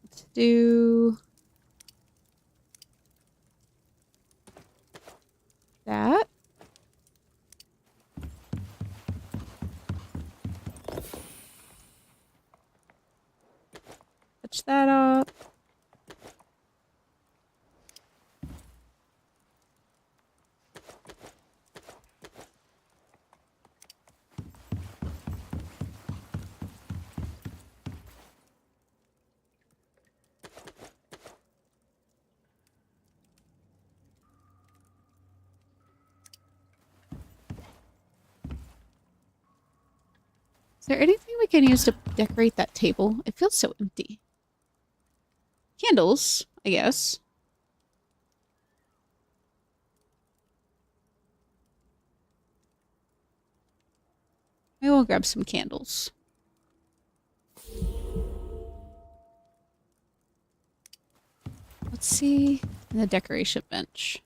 A: Let's do that. Touch that up. Is there anything we can use to decorate that table? It feels so empty. Candles, I guess. Maybe we'll grab some candles. Let's see the decoration bench.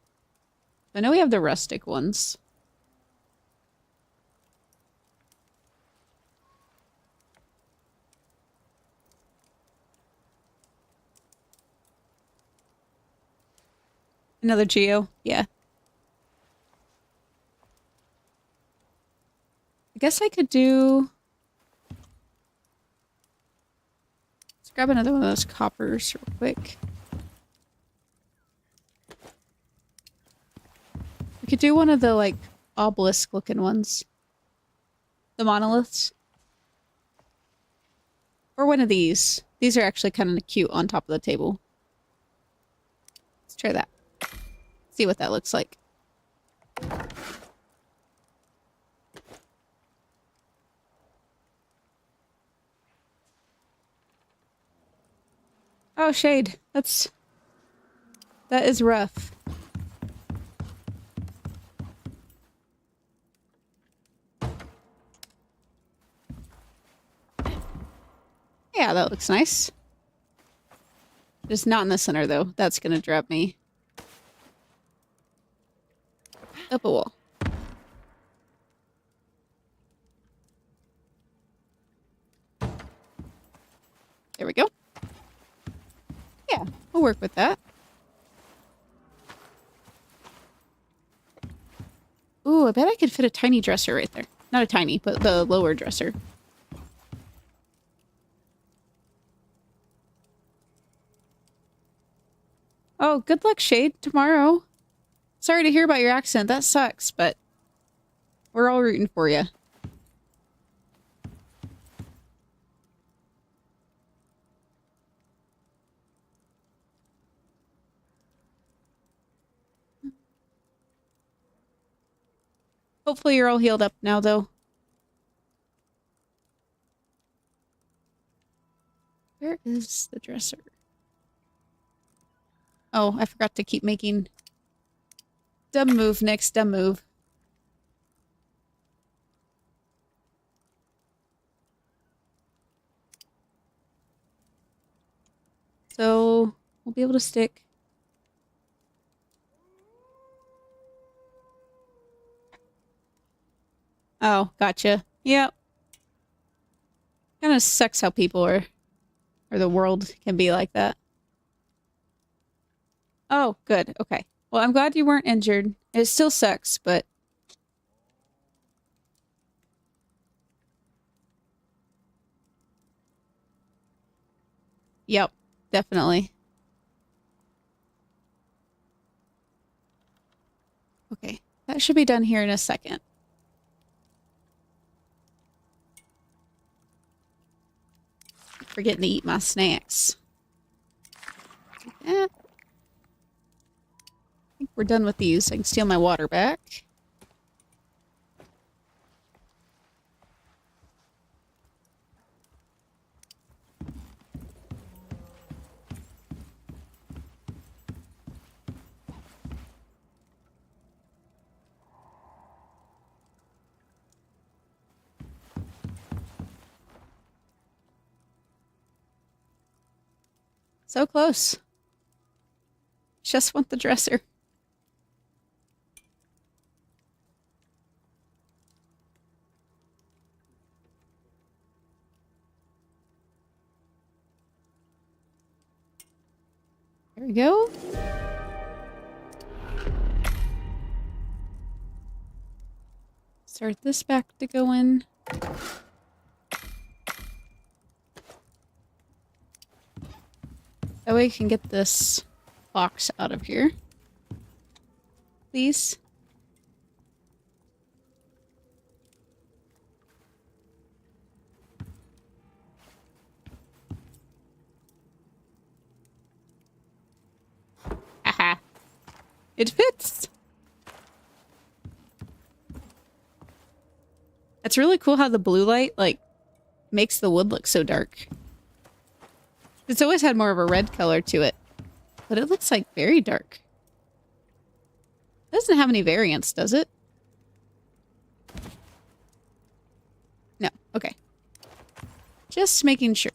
A: I know we have the rustic ones. Another geo? Yeah. I guess I could do... Let's grab another one of those coppers real quick. We could do one of the, like, obelisk-looking ones. The monoliths. Or one of these. These are actually kind of cute on top of the table. Let's try that. See what that looks like. Oh, shade. That is rough. Yeah, that looks nice. Just not in the center, though. That's gonna drop me up a wall. There we go. Yeah, we'll work with that. Ooh, I bet I could fit a tiny dresser right there. Not a tiny, but the lower dresser. Oh, good luck, Shade, tomorrow. Sorry to hear about your accident. That sucks, but We're all rooting for you. Hopefully you're all healed up now, though. Where is the dresser? Oh, I forgot to keep making... Dumb move, next dumb move. So, we'll be able to stick... Oh, gotcha. Yep. Kind of sucks how people are... Or the world can be like that. Oh, good. Okay. Well, I'm glad you weren't injured. It still sucks, but... Yep. Definitely. Okay. That should be done here in a second. Forgetting to eat my snacks. I think we're done with these. I can steal my water back. So close. Just want the dresser. There we go. Start this back to go in. That way we can get this box out of here. Please. Haha. It fits! It's really cool how the blue light, like, makes the wood look so dark. It's always had more of a red color to it. But it looks like very dark. It doesn't have any variants, does it? No. Okay. Just making sure.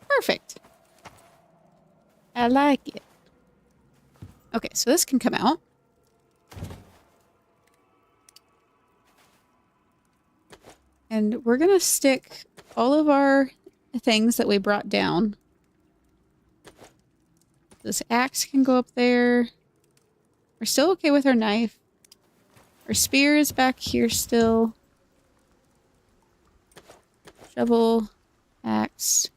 A: Perfect. I like it. Okay, so this can come out. And we're gonna stick all of our things that we brought down. This axe can go up there. We're still okay with our knife. Our spear is back here still. Shovel, axe.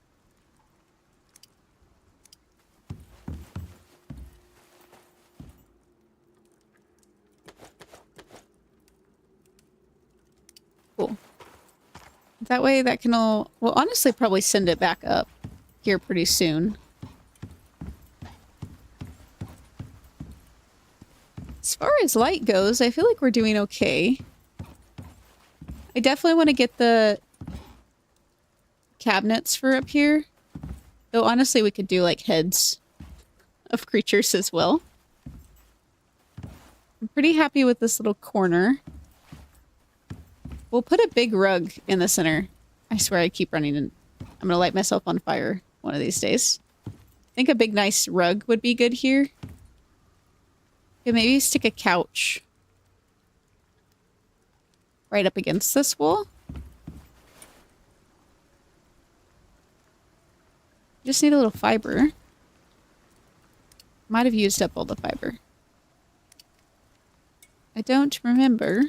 A: Cool. That way that can all... Well, honestly, probably send it back up here pretty soon. As far as light goes, I feel like we're doing okay. I definitely want to get the cabinets for up here. Though honestly, we could do like heads of creatures as well. I'm pretty happy with this little corner. We'll put a big rug in the center. I swear I keep running and I'm gonna light myself on fire one of these days. I think a big nice rug would be good here. Okay, maybe stick a couch right up against this wall. Just need a little fiber. Might have used up all the fiber. I don't remember.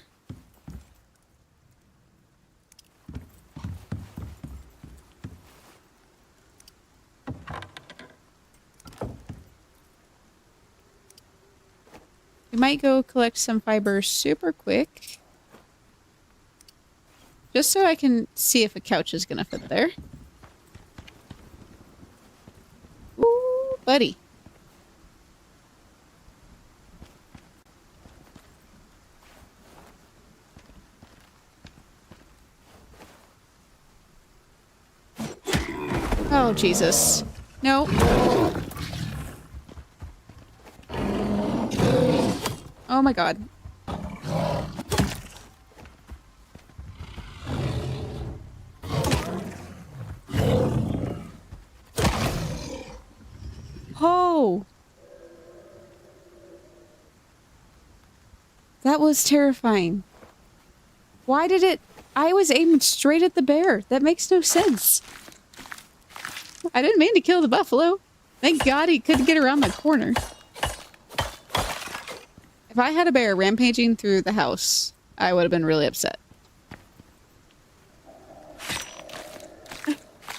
A: We might go collect some fiber super quick. Just so I can see if a couch is gonna fit there. Ooh, buddy. Oh, Jesus. No. Oh my god. Oh! That was terrifying. Why did it... I was aiming straight at the bear. That makes no sense. I didn't mean to kill the buffalo. Thank God he couldn't get around that corner. If I had a bear rampaging through the house, I would have been really upset.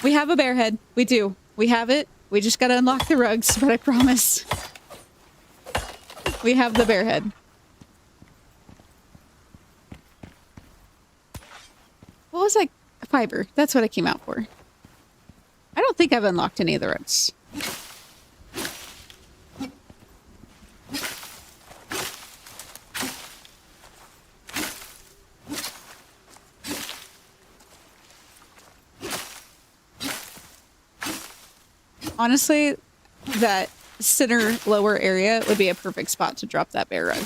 A: We have a bear head. We do. We have it. We just gotta unlock the rugs, but I promise. We have the bear head. What was that? Fiber. That's what I came out for. I don't think I've unlocked any of the rugs. Honestly, that center lower area would be a perfect spot to drop that bear rug.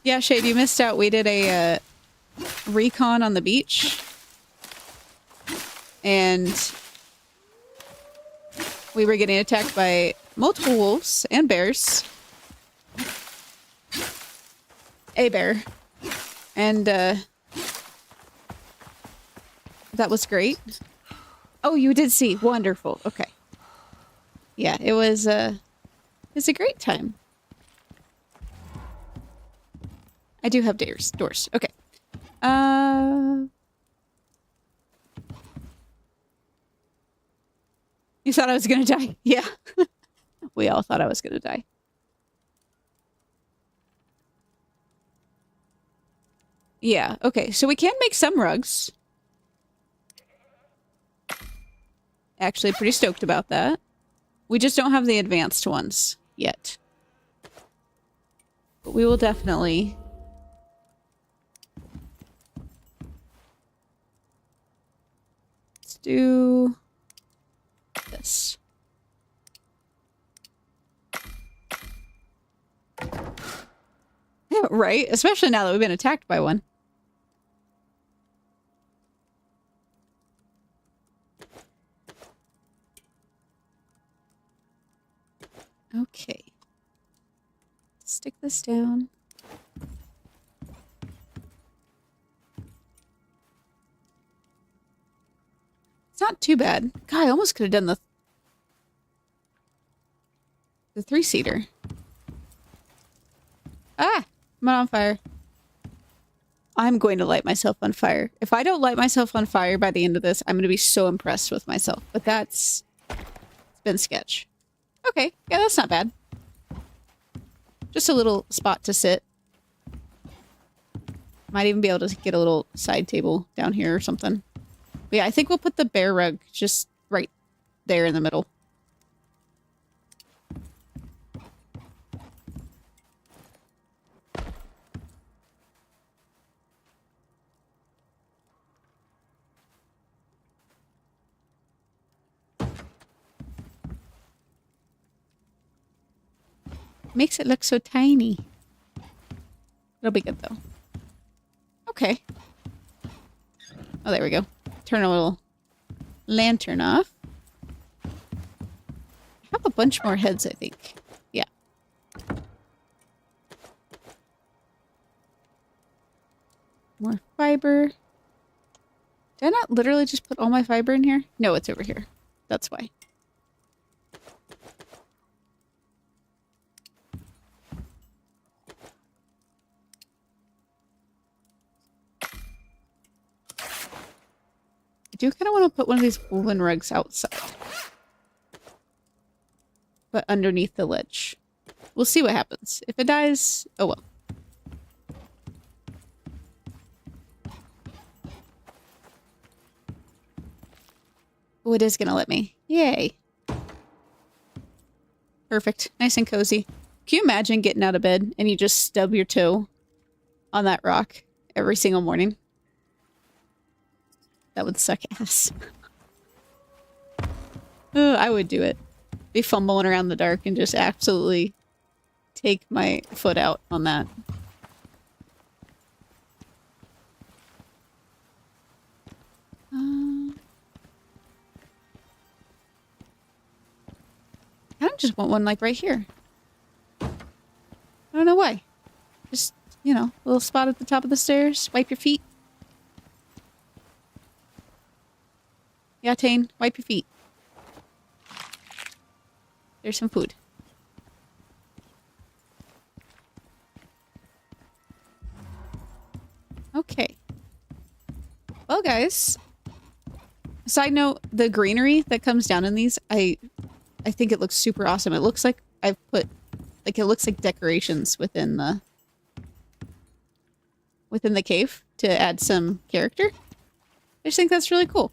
A: Yeah, Shade, you missed out. We did a recon on the beach. And we were getting attacked by multiple wolves and bears. A bear. And that was great. Oh, you did see. Wonderful. Okay. Yeah, it was a great time. I do have doors. Okay. You thought I was gonna die? Yeah. We all thought I was gonna die. Yeah, okay. So we can make some rugs. Actually, pretty stoked about that. We just don't have the advanced ones yet. But we will definitely... Let's do... this. Yeah, right? Especially now that we've been attacked by one. Okay. Stick this down. It's not too bad. God, I almost could have done the three-seater. Ah! I'm on fire. I'm going to light myself on fire. If I don't light myself on fire by the end of this, I'm going to be so impressed with myself. But it's been sketch. Okay, yeah, that's not bad. Just a little spot to sit. Might even be able to get a little side table down here or something. But yeah, I think we'll put the bear rug just right there in the middle. Makes it look so tiny. It'll be good though. Okay. Oh, there we go. Turn a little lantern off. I have a bunch more heads, I think. Yeah. More fiber. Did I not literally just put all my fiber in here? No, it's over here. That's why. do kind of want to put one of these woolen rugs outside. But underneath the ledge. We'll see what happens. If it dies, oh well. Oh, it is gonna let me. Yay. Perfect. Nice and cozy. Can you imagine getting out of bed and you just stub your toe on that rock every single morning? That would suck ass. Oh, I would do it. Be fumbling around in the dark and just absolutely take my foot out on that. I don't just want one like right here. I don't know why. Just, you know, a little spot at the top of the stairs. Wipe your feet. Yeah, Tane, wipe your feet. There's some food. Okay. Well, guys. Side note, the greenery that comes down in these, I think it looks super awesome. It looks like I've put, like, it looks like decorations within the cave to add some character. I just think that's really cool.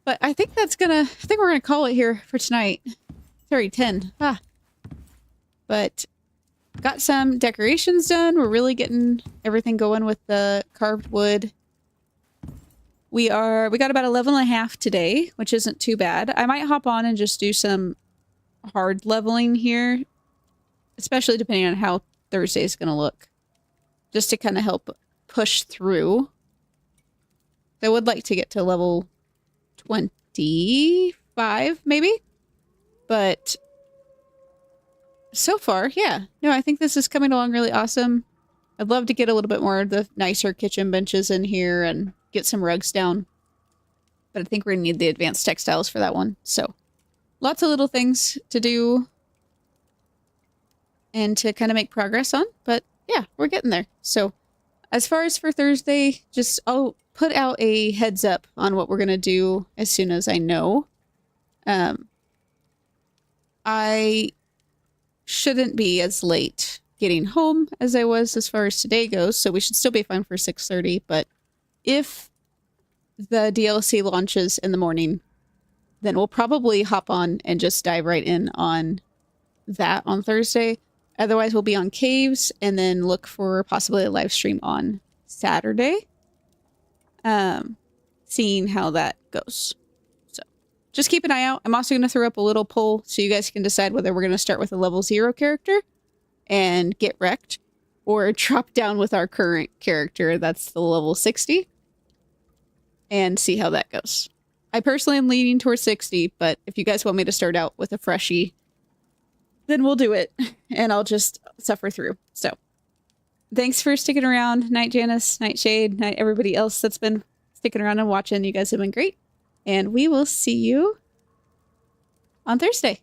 A: But I think we're gonna call it here for tonight. It's already 10. But got some decorations done. We're really getting everything going with the carved wood. We got about 11.5 today, which isn't too bad. I might hop on and just do some hard leveling here, especially depending on how Thursday is going to look, just to kind of help push through. I would like to get to level 25, maybe, but so far, yeah. No, I think this is coming along really awesome. I'd love to get a little bit more of the nicer kitchen benches in here and get some rugs down. But I think we're going to need the advanced textiles for that one. So, lots of little things to do and to kind of make progress on. But yeah, we're getting there. So, as far as for Thursday, I'll put out a heads up on what we're going to do as soon as I know. I shouldn't be as late getting home as I was as far as today goes, so we should still be fine for 6:30, but if the DLC launches in the morning, then we'll probably hop on and just dive right in on that on Thursday. Otherwise, we'll be on caves and then look for possibly a live stream on Saturday. Seeing how that goes. So just keep an eye out. I'm also going to throw up a little poll so you guys can decide whether we're going to start with a level 0 character and get wrecked, or drop down with our current character that's the level 60 and see how that goes. I personally am leaning towards 60, but if you guys want me to start out with a freshie, then we'll do it and I'll just suffer through. So thanks for sticking around. Night Janice, night Shade, night everybody else that's been sticking around and watching. You guys have been great, and we will see you on Thursday.